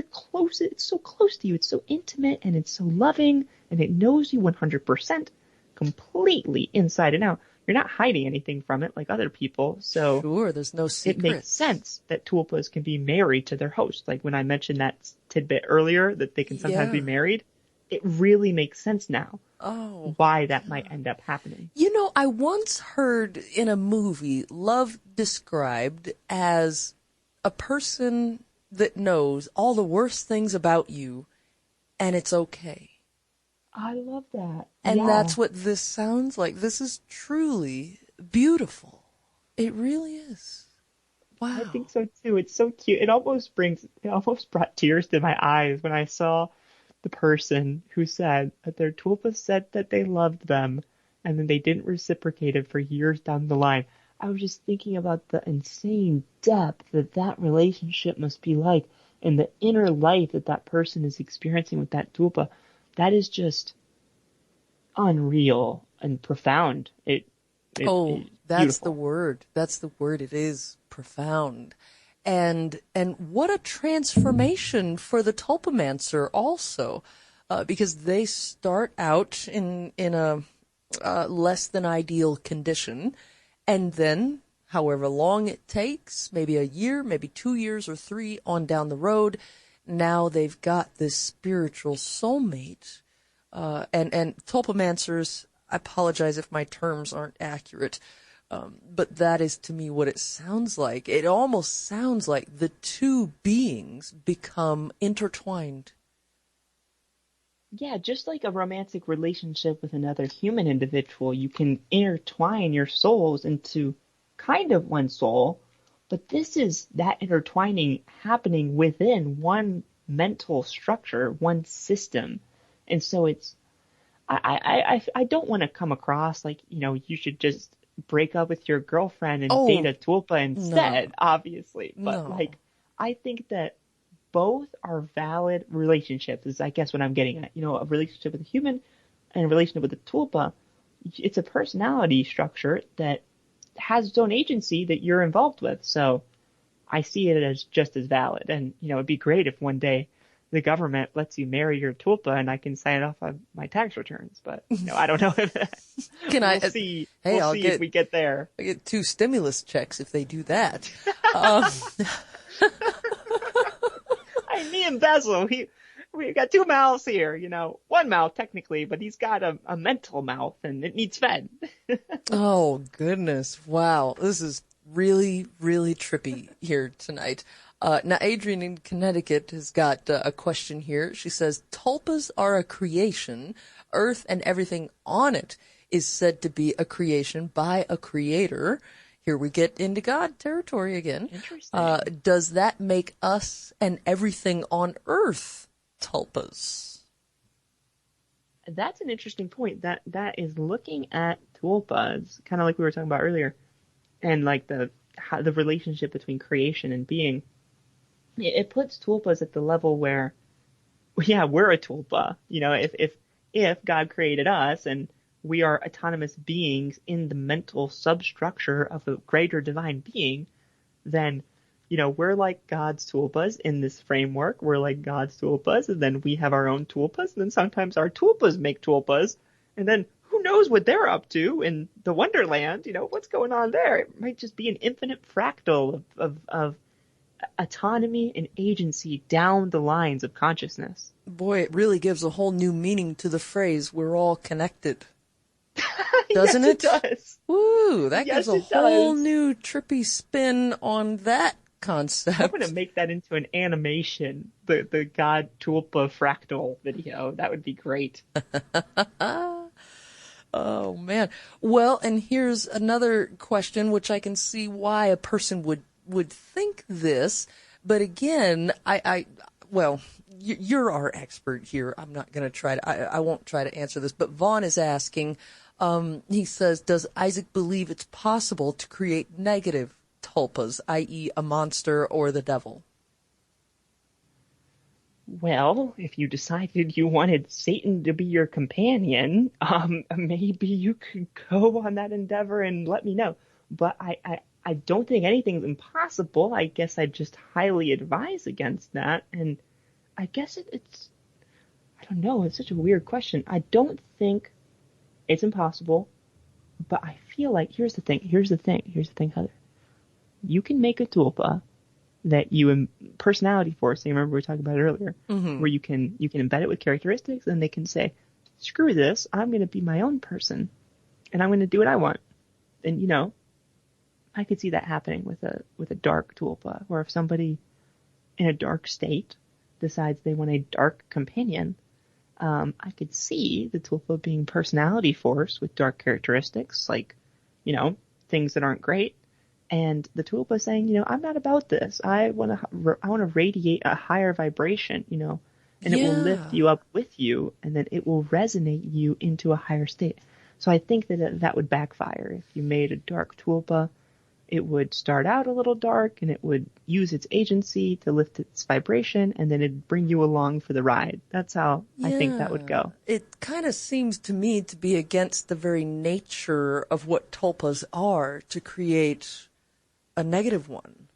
so close to you, it's so intimate, and it's so loving, and it knows you 100% completely inside and out. You're not hiding anything from it like other people, so sure, there's no secret. It makes sense that tulpas can be married to their host. Like when I mentioned that tidbit earlier, that they can sometimes be married, it really makes sense now. Oh, why that might end up happening. You know, I once heard in a movie love described as a person that knows all the worst things about you, and it's okay. I love that. And that's what this sounds like. This is truly beautiful. It really is. Wow. I think so too. It's so cute. It almost brought tears to my eyes when I saw the person who said that their tulpa said that they loved them, and then they didn't reciprocate it for years down the line. I was just thinking about the insane depth that relationship must be like, and the inner life that person is experiencing with that tulpa. That is just unreal and profound. That's beautiful. The word. That's the word. It is profound. And what a transformation for the tulpamancer also, because they start out in a less than ideal condition, and then, however long it takes, maybe a year, maybe 2 years or 3 on down the road, now they've got this spiritual soulmate. And tulpamancers, I apologize if my terms aren't accurate, but that is to me what it sounds like. It almost sounds like the two beings become intertwined. Yeah, just like a romantic relationship with another human individual, you can intertwine your souls into kind of one soul, but this is that intertwining happening within one mental structure, one system. And so I don't want to come across like, you should just break up with your girlfriend and date a tulpa instead, obviously. But I think that both are valid relationships, is I guess what I'm getting at. A relationship with a human and a relationship with a tulpa, it's a personality structure that has its own agency that you're involved with. So I see it as just as valid. And, it'd be great if one day the government lets you marry your tulpa and I can sign it off on my tax returns. But, I don't know if we'll see if we get there. I get 2 stimulus checks if they do that. Me and Basil, we got 2 mouths here, one mouth technically, but he's got a mental mouth and it needs fed. Oh, goodness. Wow. This is really, really trippy here tonight. Now, Adrian in Connecticut has got a question here. She says, tulpas are a creation. Earth and everything on it is said to be a creation by a creator. Here we get into God territory again. Interesting. Does that make us and everything on Earth tulpas? That's an interesting point. That is looking at tulpas, kind of like we were talking about earlier, and like the relationship between creation and being. It puts tulpas at the level where, we're a tulpa. If God created us and we are autonomous beings in the mental substructure of a greater divine being, then, we're like God's tulpas in this framework. We're like God's tulpas, and then we have our own tulpas, and then sometimes our tulpas make tulpas, and then who knows what they're up to in the Wonderland? What's going on there? It might just be an infinite fractal of autonomy and agency down the lines of consciousness. Boy, it really gives a whole new meaning to the phrase, we're all connected. Doesn't Yes, it? It does. Woo, that Yes, gives a it whole does. new trippy spin on that concept. I'm going to make that into an animation, the God Tulpa fractal video. That would be great. Oh, man. Well, and here's another question, which I can see why a person would think this. But again, well, you're our expert here. I'm not going to try to, I won't try to answer this. But Vaughn is asking, he says, does Isaac believe it's possible to create negative tulpas, i.e. a monster or the devil? Well, if you decided you wanted Satan to be your companion, maybe you could go on that endeavor and let me know. But I don't think anything's impossible. I guess I'd just highly advise against that. And I guess it's, I don't know, it's such a weird question. I don't think it's impossible, but I feel like, here's the thing, Heather. You can make a tulpa that you personality forcing. Remember we were talking about it earlier, where you can embed it with characteristics, and they can say, "Screw this! I'm going to be my own person, and I'm going to do what I want." And I could see that happening with a dark tulpa, or if somebody in a dark state decides they want a dark companion, I could see the tulpa being personality force with dark characteristics, like things that aren't great. And the tulpa saying, I'm not about this. I want to radiate a higher vibration, and it will lift you up with you, and then it will resonate you into a higher state. So I think that would backfire. If you made a dark tulpa, it would start out a little dark, and it would use its agency to lift its vibration, and then it'd bring you along for the ride. That's how I think that would go. It kind of seems to me to be against the very nature of what tulpas are, to create a negative one.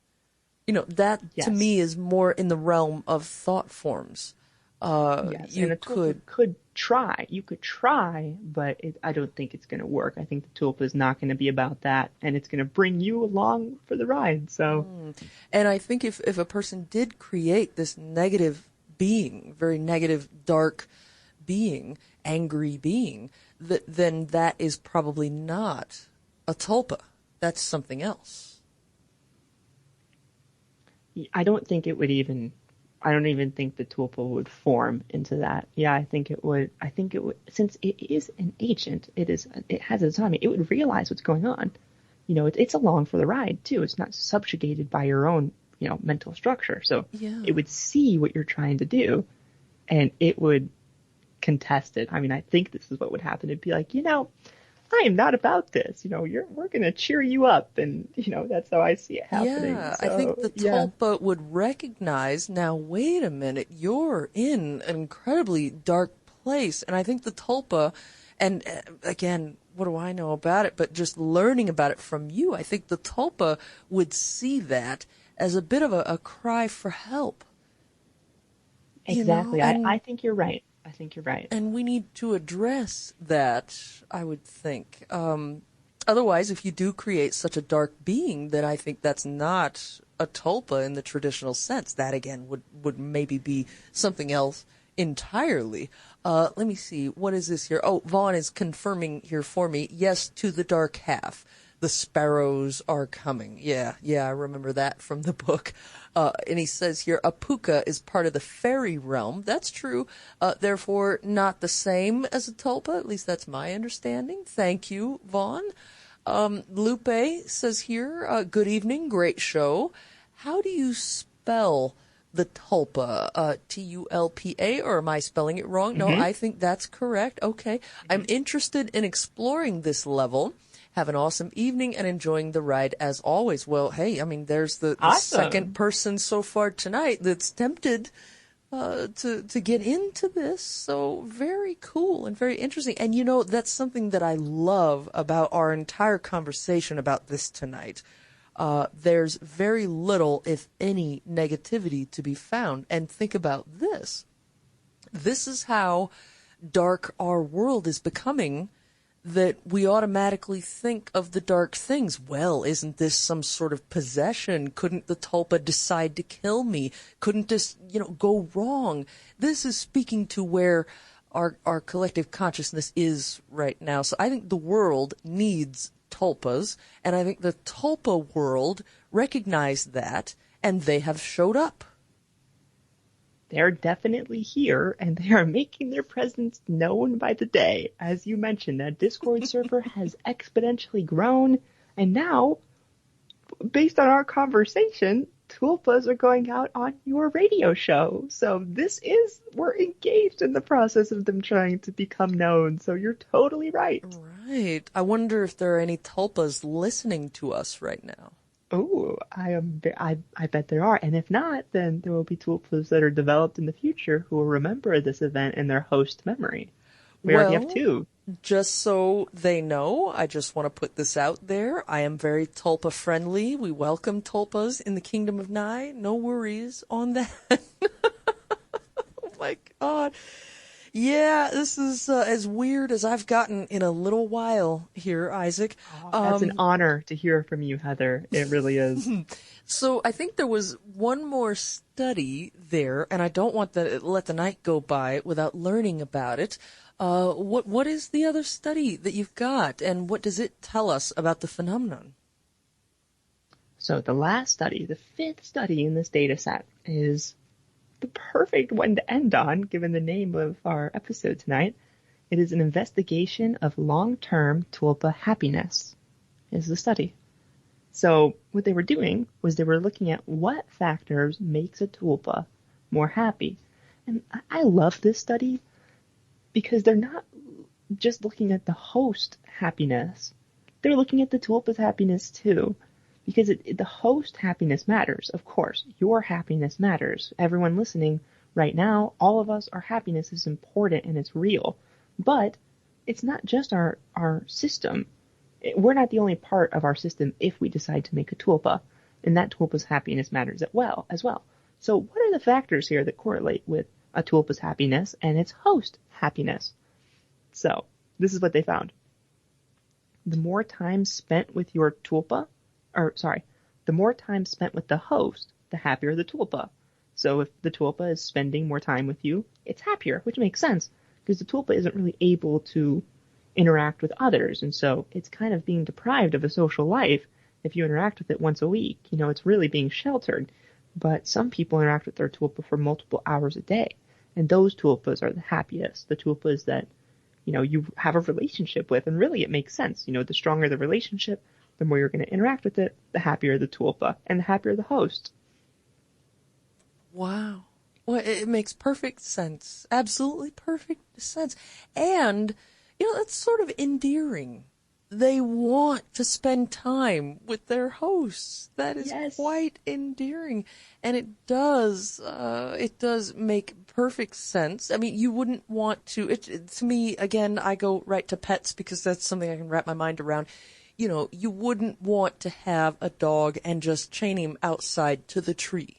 That to me is more in the realm of thought forms. Yes, you and a tulpa could try. You could try, but I don't think it's going to work. I think the tulpa is not going to be about that, and it's going to bring you along for the ride. So, and I think if a person did create this negative being, very negative, dark being, angry being, then that is probably not a tulpa. That's something else. I don't think it would even. I don't even think the tulpa would form into that. Yeah, I think it would. Since it is an agent, it has autonomy. It would realize what's going on. It's along for the ride too. It's not subjugated by your own, mental structure. So it would see what you're trying to do, and it would contest it. I mean, I think this is what would happen. It'd be like, I am not about this. We're going to cheer you up. And, that's how I see it happening. Yeah, so, I think the tulpa would recognize, now, wait a minute, you're in an incredibly dark place. And I think the tulpa, and again, what do I know about it? But just learning about it from you, I think the tulpa would see that as a bit of a cry for help. Exactly. I think you're right. I think you're right. And we need to address that, I would think. Otherwise, if you do create such a dark being, then I think that's not a tulpa in the traditional sense. That, again, would maybe be something else entirely. Let me see. What is this here? Oh, Vaughn is confirming here for me. Yes, to the dark half. The sparrows are coming. Yeah, I remember that from the book. And he says here, a puka is part of the fairy realm. That's true. Therefore, not the same as a tulpa. At least that's my understanding. Thank you, Vaughn. Lupe says here, good evening, great show. How do you spell the tulpa? Tulpa, or am I spelling it wrong? No, I think that's correct. Okay. I'm interested in exploring this level. Have an awesome evening and enjoying the ride as always. Well, hey, I mean, there's the Awesome. second person so far tonight that's tempted to get into this. So very cool and very interesting. And that's something that I love about our entire conversation about this tonight. There's very little, if any, negativity to be found. And think about this. This is how dark our world is becoming, that we automatically think of the dark things. Well, isn't this some sort of possession? Couldn't the tulpa decide to kill me? Couldn't this, go wrong? This is speaking to where our collective consciousness is right now. So I think the world needs tulpas, and I think the tulpa world recognized that, and they have showed up. They're definitely here, and they are making their presence known by the day. As you mentioned, that Discord server has exponentially grown, and now, based on our conversation, tulpas are going out on your radio show. So we're engaged in the process of them trying to become known, so you're totally right. Right. I wonder if there are any tulpas listening to us right now. Oh, I bet there are. And if not, then there will be tulpas that are developed in the future who will remember this event in their host memory. We already have 2. Just so they know, I just want to put this out there. I am very tulpa friendly. We welcome tulpas in the Kingdom of Nye. No worries on that. Oh my God. Yeah, this is as weird as I've gotten in a little while here, Isaac. That's an honor to hear from you, Heather. It really is. So I think there was one more study there, and I don't want to let the night go by without learning about it. What is the other study that you've got, and what does it tell us about the phenomenon? So the last study, the 5th study in this data set, is the perfect one to end on, given the name of our episode tonight. It is an investigation of long-term tulpa happiness, is the study. So what they were doing was they were looking at what factors makes a tulpa more happy. And I love this study because they're not just looking at the host happiness. They're looking at the tulpa's happiness too. Because the host happiness matters, of course. Your happiness matters. Everyone listening right now, all of us, our happiness is important and it's real. But it's not just our system. We're not the only part of our system if we decide to make a tulpa. And that tulpa's happiness matters as well. So what are the factors here that correlate with a tulpa's happiness and its host happiness? So this is what they found. The more time spent with your tulpa, the more time spent with the host, the happier the tulpa. So if the tulpa is spending more time with you, it's happier, which makes sense because the tulpa isn't really able to interact with others. And so it's kind of being deprived of a social life if you interact with it once a week. It's really being sheltered. But some people interact with their tulpa for multiple hours a day. And those tulpas are the happiest, the tulpas that, you have a relationship with. And really it makes sense. The stronger the relationship, the more you're going to interact with it, the happier the tulpa, and the happier the host. Wow. Well, it makes perfect sense. Absolutely perfect sense. And, that's sort of endearing. They want to spend time with their hosts. That is quite endearing. And it does make perfect sense. I mean, you wouldn't want to, to me, again, I go right to pets because that's something I can wrap my mind around. You wouldn't want to have a dog and just chain him outside to the tree.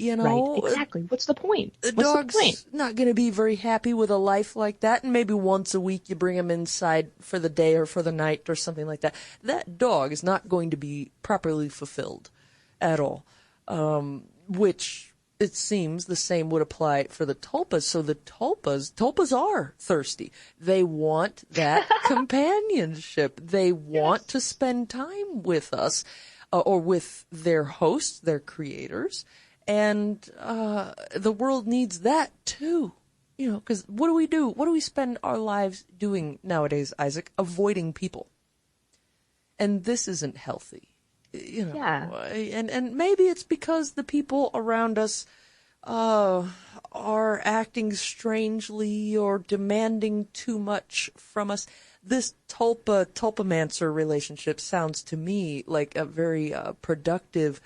Right, exactly. What's the point? The dog's not going to be very happy with a life like that, and maybe once a week you bring him inside for the day or for the night or something like that. That dog is not going to be properly fulfilled at all, which it seems the same would apply for the tulpas. So the tulpas are thirsty. They want that companionship. They want to spend time with us or with their hosts, their creators. And the world needs that too, because what do we do? What do we spend our lives doing nowadays, Isaac? Avoiding people. And this isn't healthy, Yeah. And maybe it's because the people around us are acting strangely or demanding too much from us. This tulpamancer relationship sounds to me like a very productive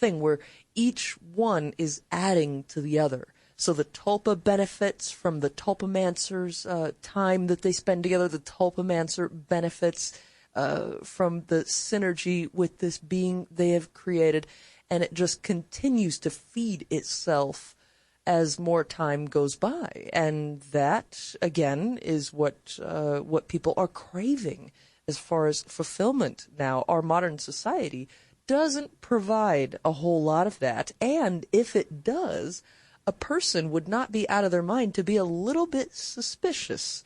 thing where each one is adding to the other. So the tulpa benefits from the tulpamancer's time that they spend together. The tulpamancer benefits from the synergy with this being they have created. And it just continues to feed itself as more time goes by. And that, again, is what people are craving as far as fulfillment now. Our modern society doesn't provide a whole lot of that. And if it does, a person would not be out of their mind to be a little bit suspicious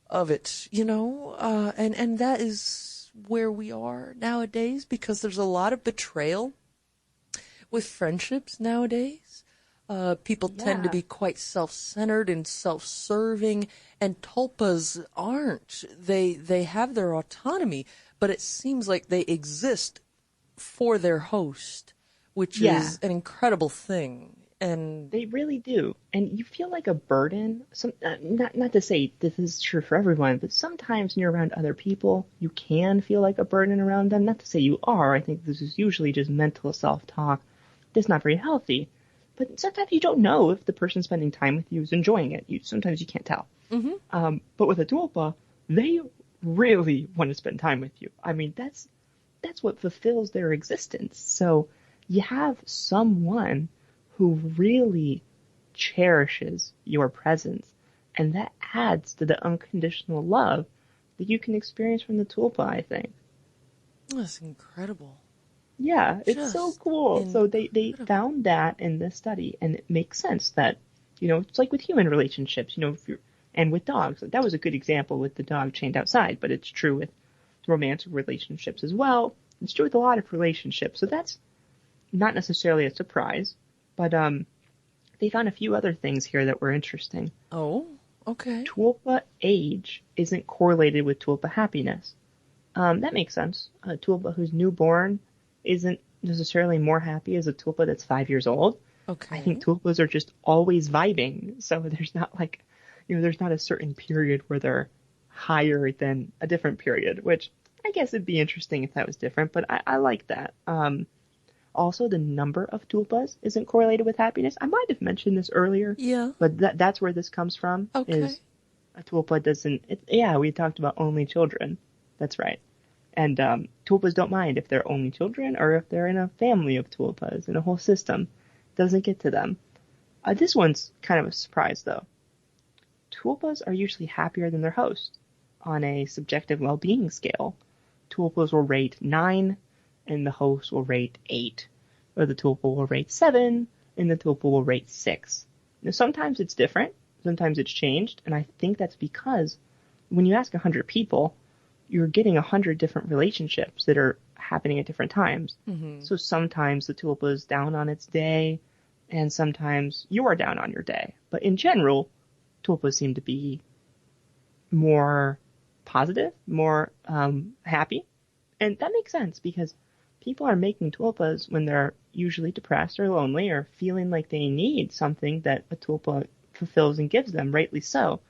of it, and that is where we are nowadays, because there's a lot of betrayal with friendships nowadays. People tend to be quite self-centered and self-serving, and tulpas aren't. They have their autonomy, but it seems like they exist for their host, which is an incredible thing. And they really do. And you feel like a burden. Not to say this is true for everyone, but sometimes when you're around other people, you can feel like a burden around them. Not to say you are. I think this is usually just mental self-talk that's not very healthy. But sometimes you don't know if the person spending time with you is enjoying it. Sometimes you can't tell. Mm-hmm. But with a tulpa, they really want to spend time with you. I mean, that's what fulfills their existence. So you have someone who really cherishes your presence, and that adds to the unconditional love that you can experience from the tulpa, I think. That's incredible. Yeah, it's so cool. Incredible. So they found that in this study, and it makes sense that, it's like with human relationships, and with dogs. That was a good example with the dog chained outside, but it's true with romantic relationships as well. It's true with a lot of relationships. So that's not necessarily a surprise. But they found a few other things here that were interesting. Oh, okay. Tulpa age isn't correlated with tulpa happiness. That makes sense. A tulpa who's newborn isn't necessarily more happy as a tulpa that's 5 years old. Okay. I think tulpas are just always vibing. So there's not there's not a certain period where they're higher than a different period, which I guess it'd be interesting if that was different. But I like that. Also, the number of tulpas isn't correlated with happiness. I might have mentioned this earlier. Yeah. But that's where this comes from. Okay. Is a tulpa doesn't... we talked about only children. That's right. And tulpas don't mind if they're only children or if they're in a family of tulpas in a whole system. Doesn't get to them. This one's kind of a surprise, though. Tulpas are usually happier than their host on a subjective well-being scale. Tulpas will rate 9, and the host will rate 8, or the tulpa will rate 7, and the tulpa will rate 6. Now, sometimes it's different, sometimes it's changed, and I think that's because when you ask 100 people, you're getting 100 different relationships that are happening at different times. Mm-hmm. So sometimes the tulpa is down on its day, and sometimes you're down on your day. But in general, tulpas seem to be more positive, more happy, and that makes sense because people are making tulpas when they're usually depressed or lonely or feeling like they need something that a tulpa fulfills and gives them, rightly so.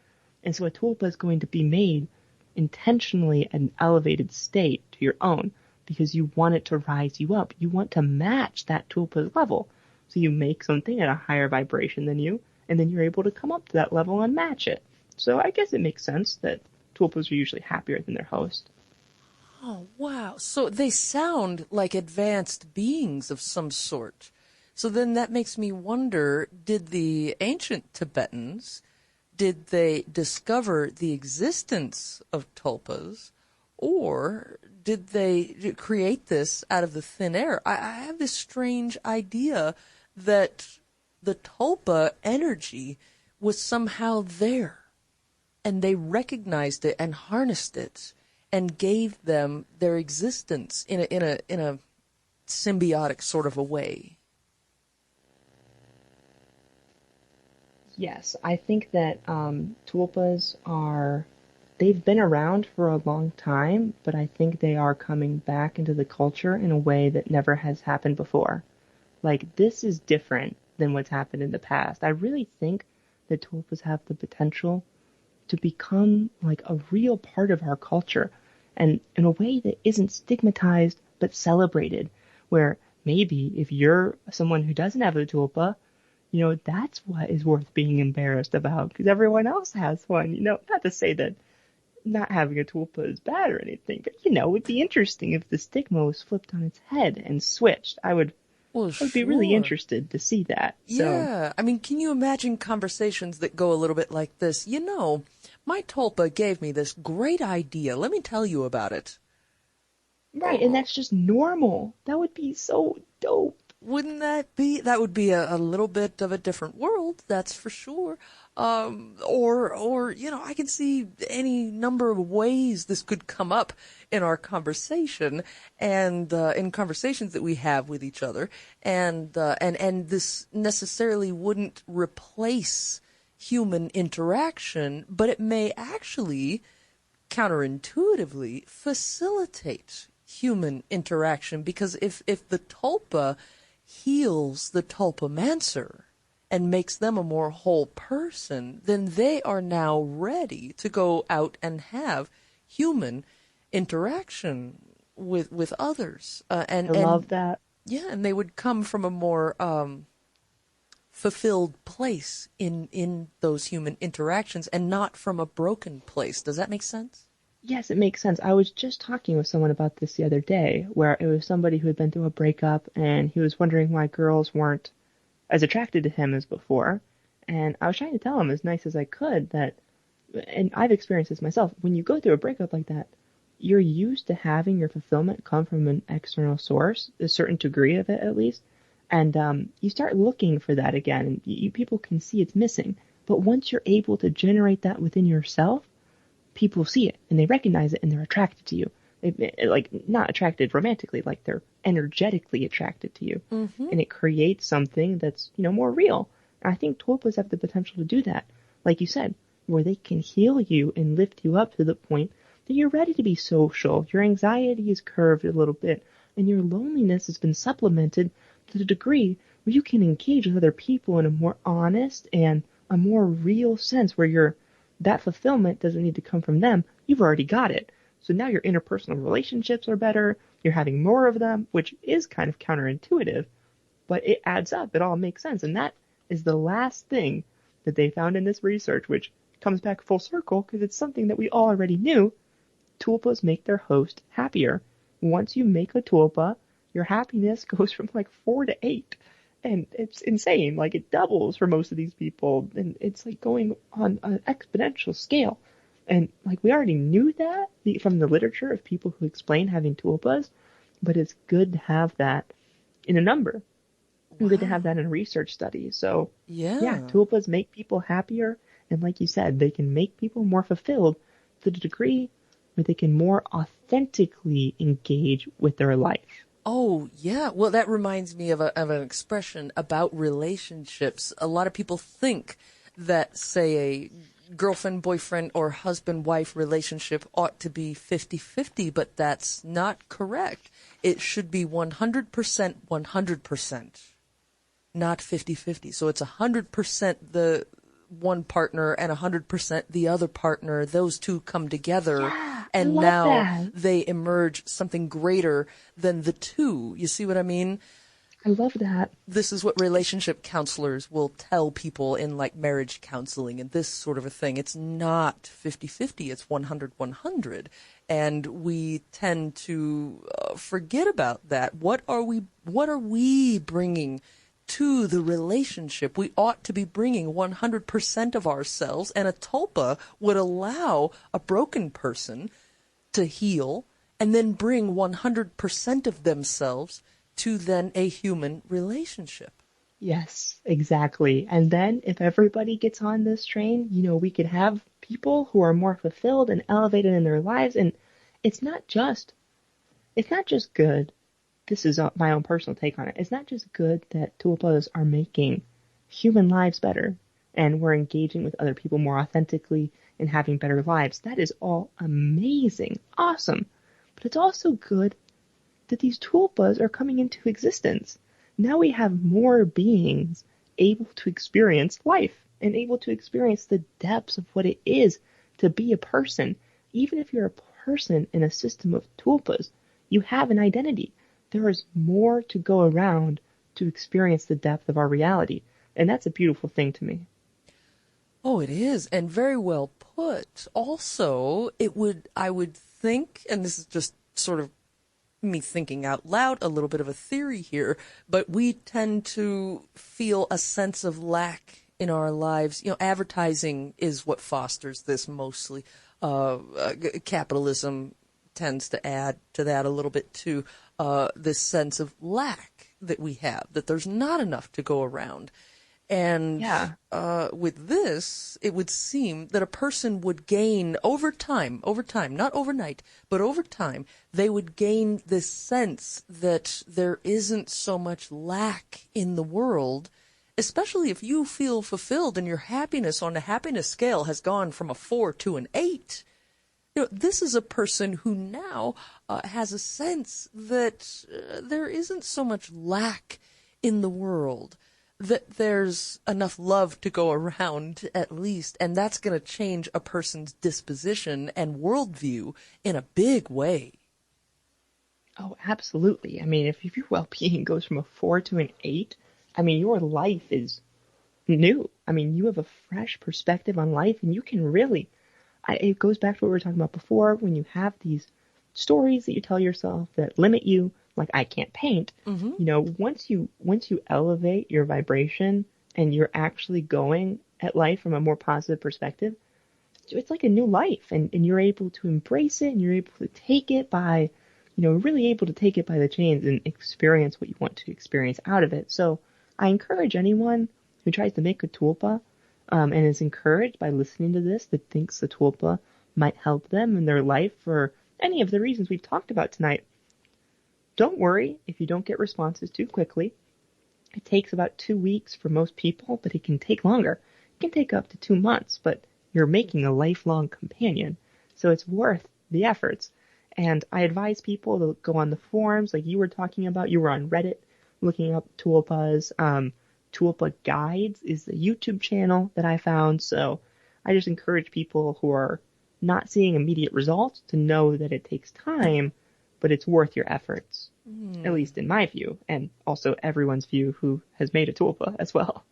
And so a tulpa is going to be made intentionally an elevated state to your own because you want it to rise you up. You want to match that tulpa's level. So you make something at a higher vibration than you, and then you're able to come up to that level and match it. So I guess it makes sense that tulpas are usually happier than their host. Oh, wow. So they sound like advanced beings of some sort. So then that makes me wonder, did the ancient Tibetans, did they discover the existence of tulpas, or did they create this out of the thin air? I have this strange idea that the tulpa energy was somehow there, and they recognized it and harnessed it and gave them their existence in a symbiotic sort of a way. Yes, I think that tulpas they've been around for a long time, but I think they are coming back into the culture in a way that never has happened before. Like, this is different than what's happened in the past. I really think that tulpas have the potential to become like a real part of our culture, and in a way that isn't stigmatized but celebrated, where maybe if you're someone who doesn't have a tulpa, that's what is worth being embarrassed about because everyone else has one. Not to say that not having a tulpa is bad or anything, but it would be interesting if the stigma was flipped on its head and switched. Well, I would be really sure. interested to see that. So, Yeah. I mean, can you imagine conversations that go a little bit like this? My tulpa gave me this great idea. Let me tell you about it. right, and that's just normal. That would be so dope. Wouldn't that would be a little bit of a different world, that's for sure. Or, I can see any number of ways this could come up in our conversation and, in conversations that we have with each other. And this necessarily wouldn't replace human interaction, but it may actually counterintuitively facilitate human interaction because if the tulpa heals the tulpamancer and makes them a more whole person, then they are now ready to go out and have human interaction with others. I love that. Yeah, and they would come from a more fulfilled place in those human interactions and not from a broken place. Does that make sense? Yes, it makes sense. I was just talking with someone about this the other day, where it was somebody who had been through a breakup, and he was wondering why girls weren't as attracted to him as before. And I was trying to tell him as nice as I could that, and I've experienced this myself, when you go through a breakup like that, you're used to having your fulfillment come from an external source, a certain degree of it at least, and you start looking for that again, and people can see it's missing. But once you're able to generate that within yourself, people see it and they recognize it and they're attracted to you. Like not attracted romantically, like they're energetically attracted to you. Mm-hmm. And it creates something that's, more real. And I think tulpas have the potential to do that. Like you said, where they can heal you and lift you up to the point that you're ready to be social. Your anxiety is curved a little bit and your loneliness has been supplemented to the degree where you can engage with other people in a more honest and a more real sense where that fulfillment doesn't need to come from them. You've already got it. So now your interpersonal relationships are better. You're having more of them, which is kind of counterintuitive, but it adds up. It all makes sense. And that is the last thing that they found in this research, which comes back full circle because it's something that we all already knew. Tulpas make their host happier. Once you make a tulpa, your happiness goes from like 4 to 8. And it's insane. Like it doubles for most of these people. And it's like going on an exponential scale. And like we already knew that from the literature of people who explain having tulpas, but it's good to have that in a number. And good to have that in a research study. So yeah, tulpas make people happier. And like you said, they can make people more fulfilled to the degree where they can more authentically engage with their life. Oh, yeah. Well, that reminds me of an expression about relationships. A lot of people think that, say, a girlfriend, boyfriend, or husband-wife relationship ought to be 50-50, but that's not correct. It should be 100%, 100%, not 50-50. So it's 100% the one partner and 100% the other partner. Those two come together, and now they emerge something greater than the two. You see what I mean? I love that. This is what relationship counselors will tell people in like marriage counseling and this sort of a thing. It's not 50-50, it's 100-100. And we tend to forget about that. What are we bringing to the relationship? We ought to be bringing 100% of ourselves, and a tulpa would allow a broken person to heal and then bring 100% of themselves to then a human relationship. Yes, exactly. And then if everybody gets on this train, we could have people who are more fulfilled and elevated in their lives. And it's not just good. This is my own personal take on it. It's not just good that tulpas are making human lives better and we're engaging with other people more authentically and having better lives. That is all amazing, awesome. But it's also good that these tulpas are coming into existence. Now we have more beings able to experience life and able to experience the depths of what it is to be a person. Even if you're a person in a system of tulpas, you have an identity. there is more to go around to experience the depth of our reality. And that's a beautiful thing to me. Oh, it is, and very well put. Also, I would think, and this is just sort of me thinking out loud, a little bit of a theory here, but we tend to feel a sense of lack in our lives. Advertising is what fosters this mostly. Capitalism tends to add to that a little bit too. This sense of lack that we have, that there's not enough to go around. And with this, it would seem that a person would gain over time, not overnight, but over time, they would gain this sense that there isn't so much lack in the world, especially if you feel fulfilled and your happiness on the happiness scale has gone from a 4 to an 8. This is a person who now has a sense that there isn't so much lack in the world, that there's enough love to go around at least, and that's going to change a person's disposition and worldview in a big way. Oh, absolutely. I mean, if your well-being goes from a 4 to an 8, I mean, your life is new. I mean, you have a fresh perspective on life, and you can really, it goes back to what we were talking about before, when you have these stories that you tell yourself that limit you, like I can't paint, once you elevate your vibration and you're actually going at life from a more positive perspective, it's like a new life, and you're able to embrace it, and you're able to take it by, really able to take it by the chains and experience what you want to experience out of it. So I encourage anyone who tries to make a tulpa and is encouraged by listening to this, that thinks the tulpa might help them in their life for any of the reasons we've talked about tonight. Don't worry if you don't get responses too quickly. It takes about 2 weeks for most people, but it can take longer. It can take up to 2 months, but you're making a lifelong companion, so it's worth the efforts. And I advise people to go on the forums like you were talking about. You were on Reddit looking up tulpas. Tulpa Guides is the YouTube channel that I found, so I just encourage people who are not seeing immediate results to know that it takes time, but it's worth your efforts, at least in my view, and also everyone's view who has made a tulpa as well.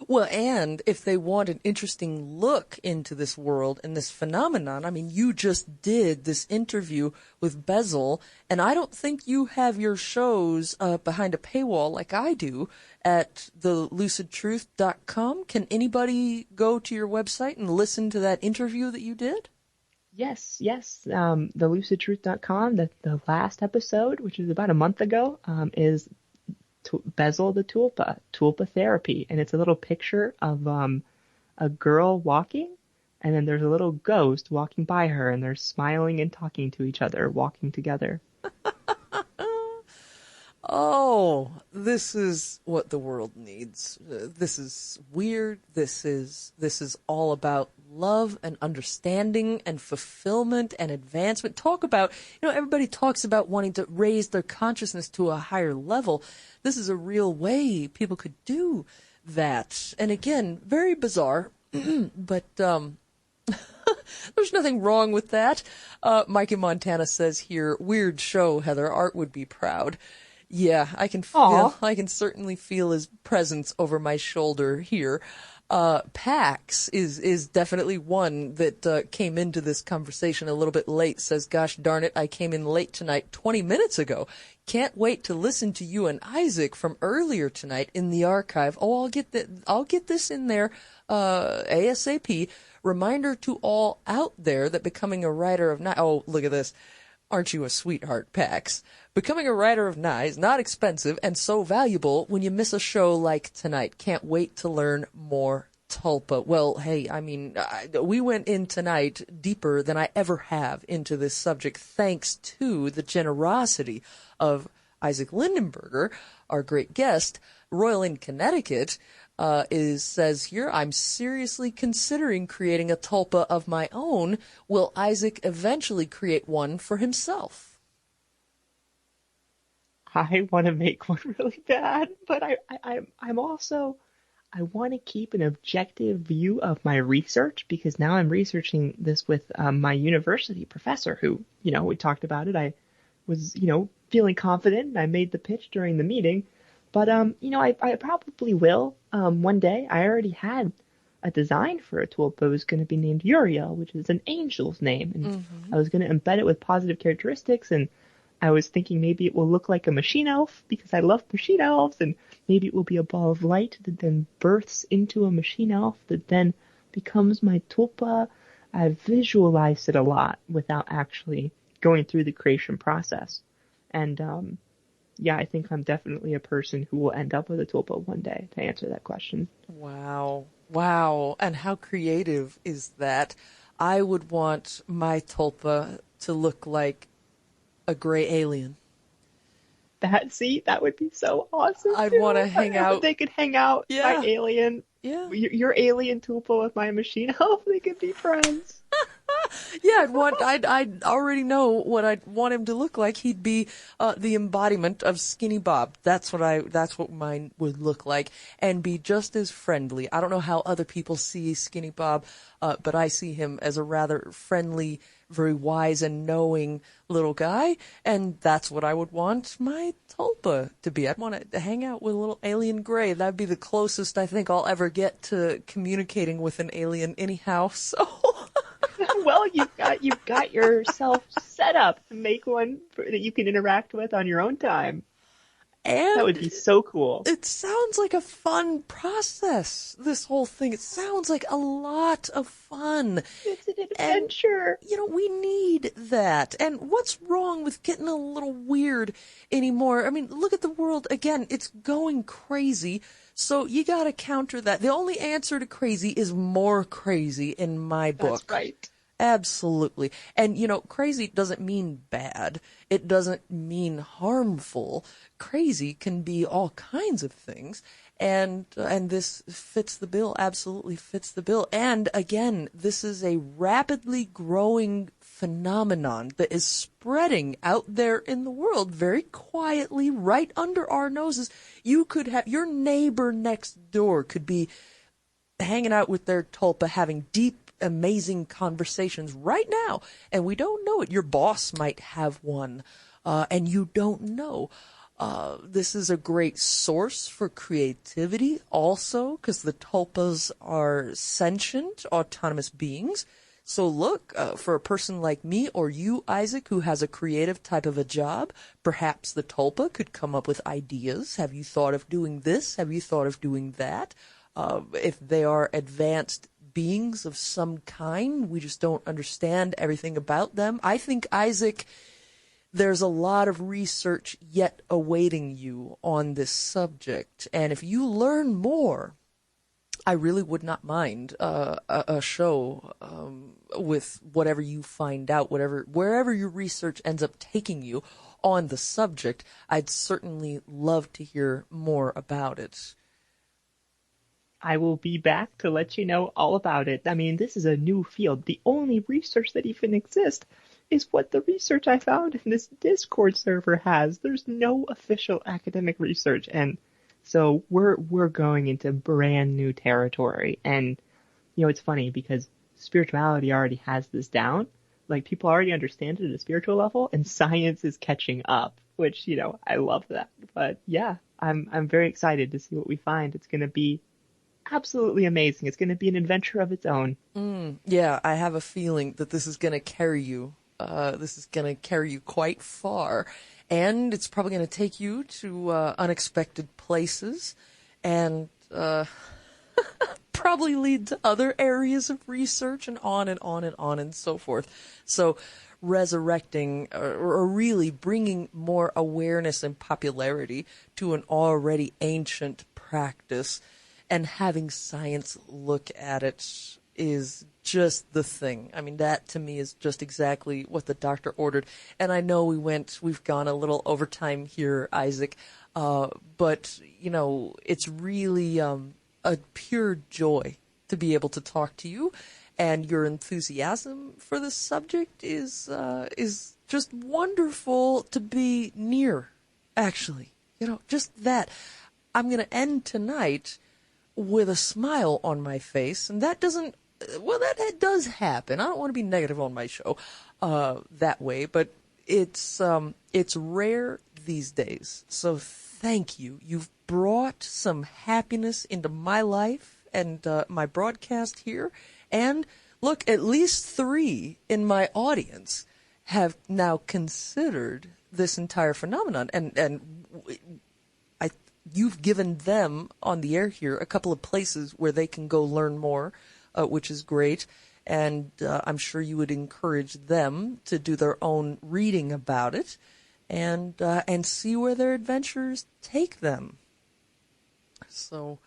Well, and if they want an interesting look into this world and this phenomenon, I mean, you just did this interview with Bezel, and I don't think you have your shows behind a paywall like I do at thelucidtruth.com. Can anybody go to your website and listen to that interview that you did? Yes. Thelucidtruth.com, the last episode, which is about a month ago, is Bezel the tulpa therapy, and it's a little picture of a girl walking, and then there's a little ghost walking by her, and they're smiling and talking to each other, walking together. Oh, this is what the world needs. This is weird. This is all about love and understanding and fulfillment and advancement. Talk about, everybody talks about wanting to raise their consciousness to a higher level. This is a real way people could do that. And again, very bizarre, but there's nothing wrong with that. Mike in Montana says here, weird show, Heather. Art would be proud. Yeah, I can certainly feel his presence over my shoulder here. Pax is definitely one that came into this conversation a little bit late. Says, gosh darn it, I came in late tonight, 20 minutes ago. Can't wait to listen to you and Isaac from earlier tonight in the archive. Oh, I'll get this in there ASAP. Reminder to all out there that becoming a writer of oh, look at this. Aren't you a sweetheart, Pax? Becoming a writer of Nye is not expensive and so valuable when you miss a show like tonight. Can't wait to learn more tulpa. Well, hey, I mean, we went in tonight deeper than I ever have into this subject, thanks to the generosity of Isaac Lindenberger, our great guest. Royal in Connecticut says here, I'm seriously considering creating a tulpa of my own. Will Isaac eventually create one for himself? I want to make one really bad, but I'm also, I want to keep an objective view of my research, because now I'm researching this with my university professor who, we talked about it. I was, feeling confident and I made the pitch during the meeting. But I probably will one day. I already had a design for a tulpa. It was going to be named Uriel, which is an angel's name, and I was going to embed it with positive characteristics. And I was thinking maybe it will look like a machine elf because I love machine elves, and maybe it will be a ball of light that then births into a machine elf that then becomes my tulpa. I've visualized it a lot without actually going through the creation process. And yeah, I think I'm definitely a person who will end up with a tulpa one day, to answer that question. Wow. Wow. And how creative is that? I would want my tulpa to look like a gray alien. That would be so awesome. I'd want to hang out. They could hang out. Yeah. My alien. Yeah. Your alien tulpa with my machine elf. They could be friends. Yeah, I'd already know what I'd want him to look like. He'd be the embodiment of Skinny Bob. That's what mine would look like, and be just as friendly. I don't know how other people see Skinny Bob, but I see him as a rather friendly, very wise and knowing little guy, and that's what I would want my tulpa to be. I'd want to hang out with a little alien gray. That'd be the closest I think I'll ever get to communicating with an alien anyhow, so... Well, you've got yourself set up to make one that you can interact with on your own time. And that would be so cool. It sounds like a fun process, this whole thing. It sounds like a lot of fun. It's an adventure. And, we need that. And what's wrong with getting a little weird anymore? I mean, look at the world. Again, it's going crazy. So you got to counter that. The only answer to crazy is more crazy in my book. That's right. Absolutely. And, crazy doesn't mean bad. It doesn't mean harmful. Crazy can be all kinds of things. And this fits the bill, absolutely fits the bill. And again, this is a rapidly growing phenomenon that is spreading out there in the world very quietly, right under our noses. You could have your neighbor next door could be hanging out with their tulpa, having deep, amazing conversations right now, and we don't know it. Your boss might have one, and you don't know. This is a great source for creativity also, because the tulpas are sentient, autonomous beings. So look, for a person like me or you, Isaac, who has a creative type of a job, perhaps the tulpa could come up with ideas. Have you thought of doing this? Have you thought of doing that? If they are advanced beings of some kind, we just don't understand everything about them. I think, Isaac, there's a lot of research yet awaiting you on this subject. And if you learn more, I really would not mind a show with whatever you find out, wherever your research ends up taking you on the subject. I'd certainly love to hear more about it. I will be back to let you know all about it. I mean, this is a new field. The only research that even exists is what the research I found in this Discord server has. There's no official academic research, and so we're going into brand new territory. And it's funny because spirituality already has this down. Like, people already understand it at a spiritual level, and science is catching up, which, I love that. But yeah, I'm very excited to see what we find. It's going to be absolutely amazing. It's going to be an adventure of its own. Yeah, I have a feeling that this is going to carry you. This is going to carry you quite far. And it's probably going to take you to unexpected places and probably lead to other areas of research and on and on and on and so forth. So resurrecting or really bringing more awareness and popularity to an already ancient practice and having science look at it is just the thing. I mean, that to me is just exactly what the doctor ordered. And I know we've gone a little overtime here, Isaac, but, it's really a pure joy to be able to talk to you. And your enthusiasm for the subject is just wonderful to be near, actually. Just that. I'm going to end tonight with a smile on my face, and that does happen. I don't want to be negative on my show that way, but it's rare these days. So thank you. You've brought some happiness into my life and my broadcast here. And look, at least 3 in my audience have now considered this entire phenomenon, and you've given them on the air here a couple of places where they can go learn more, which is great. And I'm sure you would encourage them to do their own reading about it and see where their adventures take them. So,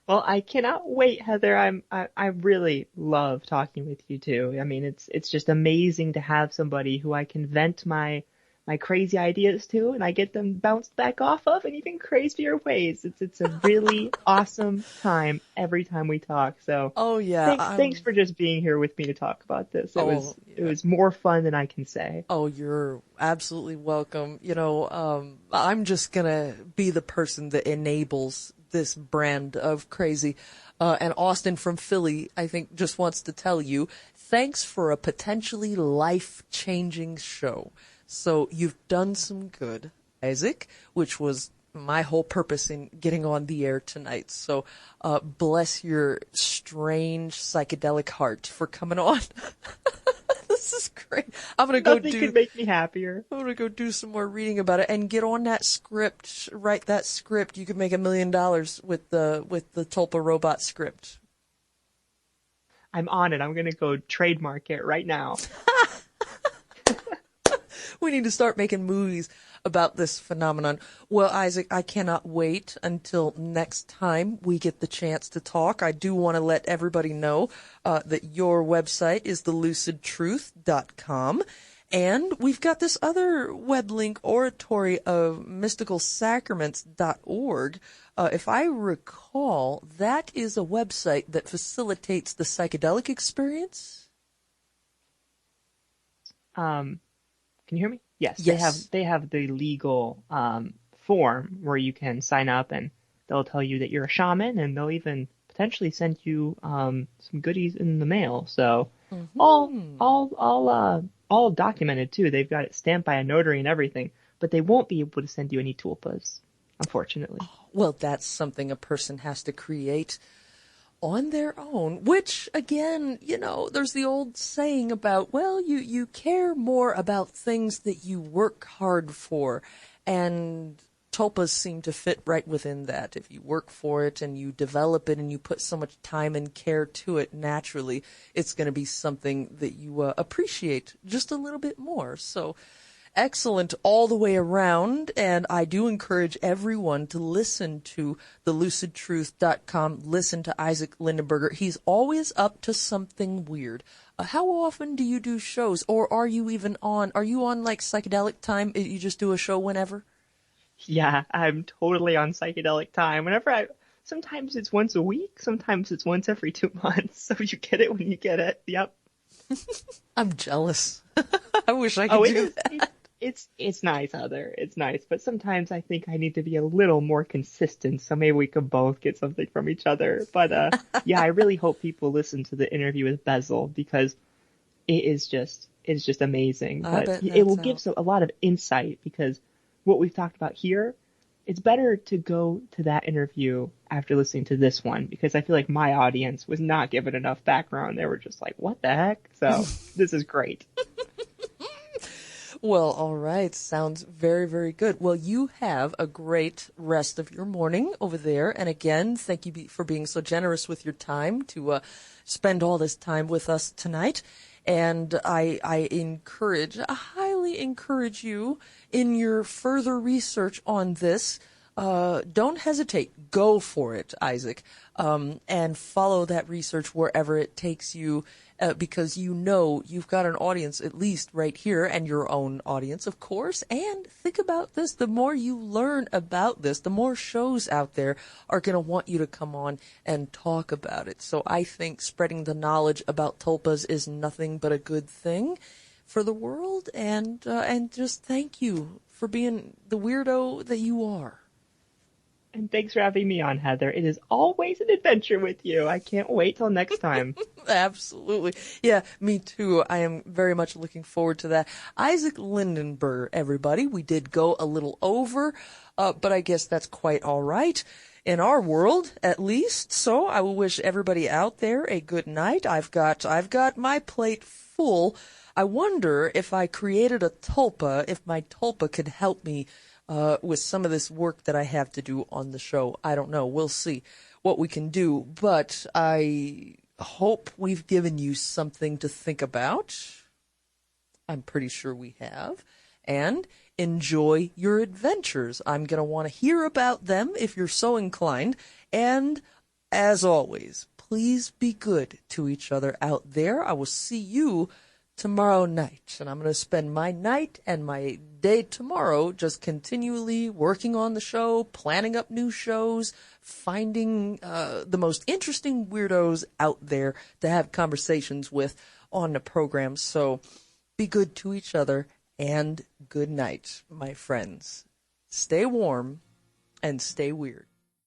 Well, I cannot wait, Heather. I really love talking with you too. I mean, it's just amazing to have somebody who I can vent my crazy ideas to, and I get them bounced back off of in even crazier ways. It's a really awesome time every time we talk. So, oh yeah, thanks for just being here with me to talk about this. It was more fun than I can say. Oh, you're absolutely welcome. You know, I'm just gonna be the person that enables this brand of crazy. And Austin from Philly, I think, just wants to tell you, thanks for a potentially life-changing show. So you've done some good, Isaac, which was my whole purpose in getting on the air tonight. So bless your strange psychedelic heart for coming on. This is great. I'm gonna Nothing could make me happier. I'm gonna go do some more reading about it and get on that script. Write that script. You could make $1 million with the Tulpa robot script. I'm on it. I'm gonna go trademark it right now. We need to start making movies about this phenomenon. Well, Isaac, I cannot wait until next time we get the chance to talk. I do want to let everybody know that your website is thelucidtruth.com. And we've got this other web link, oratory of mysticalsacraments.org. If I recall, that is a website that facilitates the psychedelic experience. Can you hear me? Yes. Yes. They have the legal form where you can sign up, and they'll tell you that you're a shaman, and they'll even potentially send you some goodies in the mail. So all documented too. They've got it stamped by a notary and everything, but they won't be able to send you any tulpas, unfortunately. Well, that's something a person has to create on their own, which, again, you know, there's the old saying about, well, you care more about things that you work hard for, and tulpas seem to fit right within that. If you work for it and you develop it and you put so much time and care to it, naturally, it's going to be something that you appreciate just a little bit more. So, excellent all the way around, and I do encourage everyone to listen to thelucidtruth.com, listen to Isaac Lindenberger. He's always up to something weird. How often do you do shows, or are you on like psychedelic time? You just do a show whenever? Yeah, I'm totally on psychedelic time. Sometimes it's once a week, sometimes it's once every 2 months, so you get it when you get it. Yep. I'm jealous. I wish I could do that. It's nice, Heather. It's nice, but sometimes I think I need to be a little more consistent, so maybe we could both get something from each other. But yeah, I really hope people listen to the interview with Bezel, because it's just amazing. But it will give a lot of insight, because what we've talked about here, it's better to go to that interview after listening to this one, because I feel like my audience was not given enough background. They were just like, what the heck? So this is great. Well, all right. Sounds very, very good. Well, you have a great rest of your morning over there. And again, thank you for being so generous with your time to spend all this time with us tonight. And I highly encourage you in your further research on this. Don't hesitate. Go for it, Isaac. And follow that research wherever it takes you, because you know you've got an audience, at least right here, and your own audience, of course. And think about this. The more you learn about this, the more shows out there are going to want you to come on and talk about it. So I think spreading the knowledge about tulpas is nothing but a good thing for the world. And just thank you for being the weirdo that you are. And thanks for having me on, Heather. It is always an adventure with you. I can't wait till next time. Absolutely. Yeah, me too. I am very much looking forward to that. Isaac Lindenberg, everybody. We did go a little over, but I guess that's quite all right. In our world, at least. So I will wish everybody out there a good night. I've got my plate full. I wonder if I created a tulpa, if my tulpa could help me with some of this work that I have to do on the show. I don't know. We'll see what we can do. But I hope we've given you something to think about. I'm pretty sure we have. And enjoy your adventures. I'm going to want to hear about them if you're so inclined. And as always, please be good to each other out there. I will see you tomorrow night. And I'm going to spend my night and my day tomorrow just continually working on the show, planning up new shows, finding the most interesting weirdos out there to have conversations with on the program. So be good to each other and good night, my friends. Stay warm and stay weird.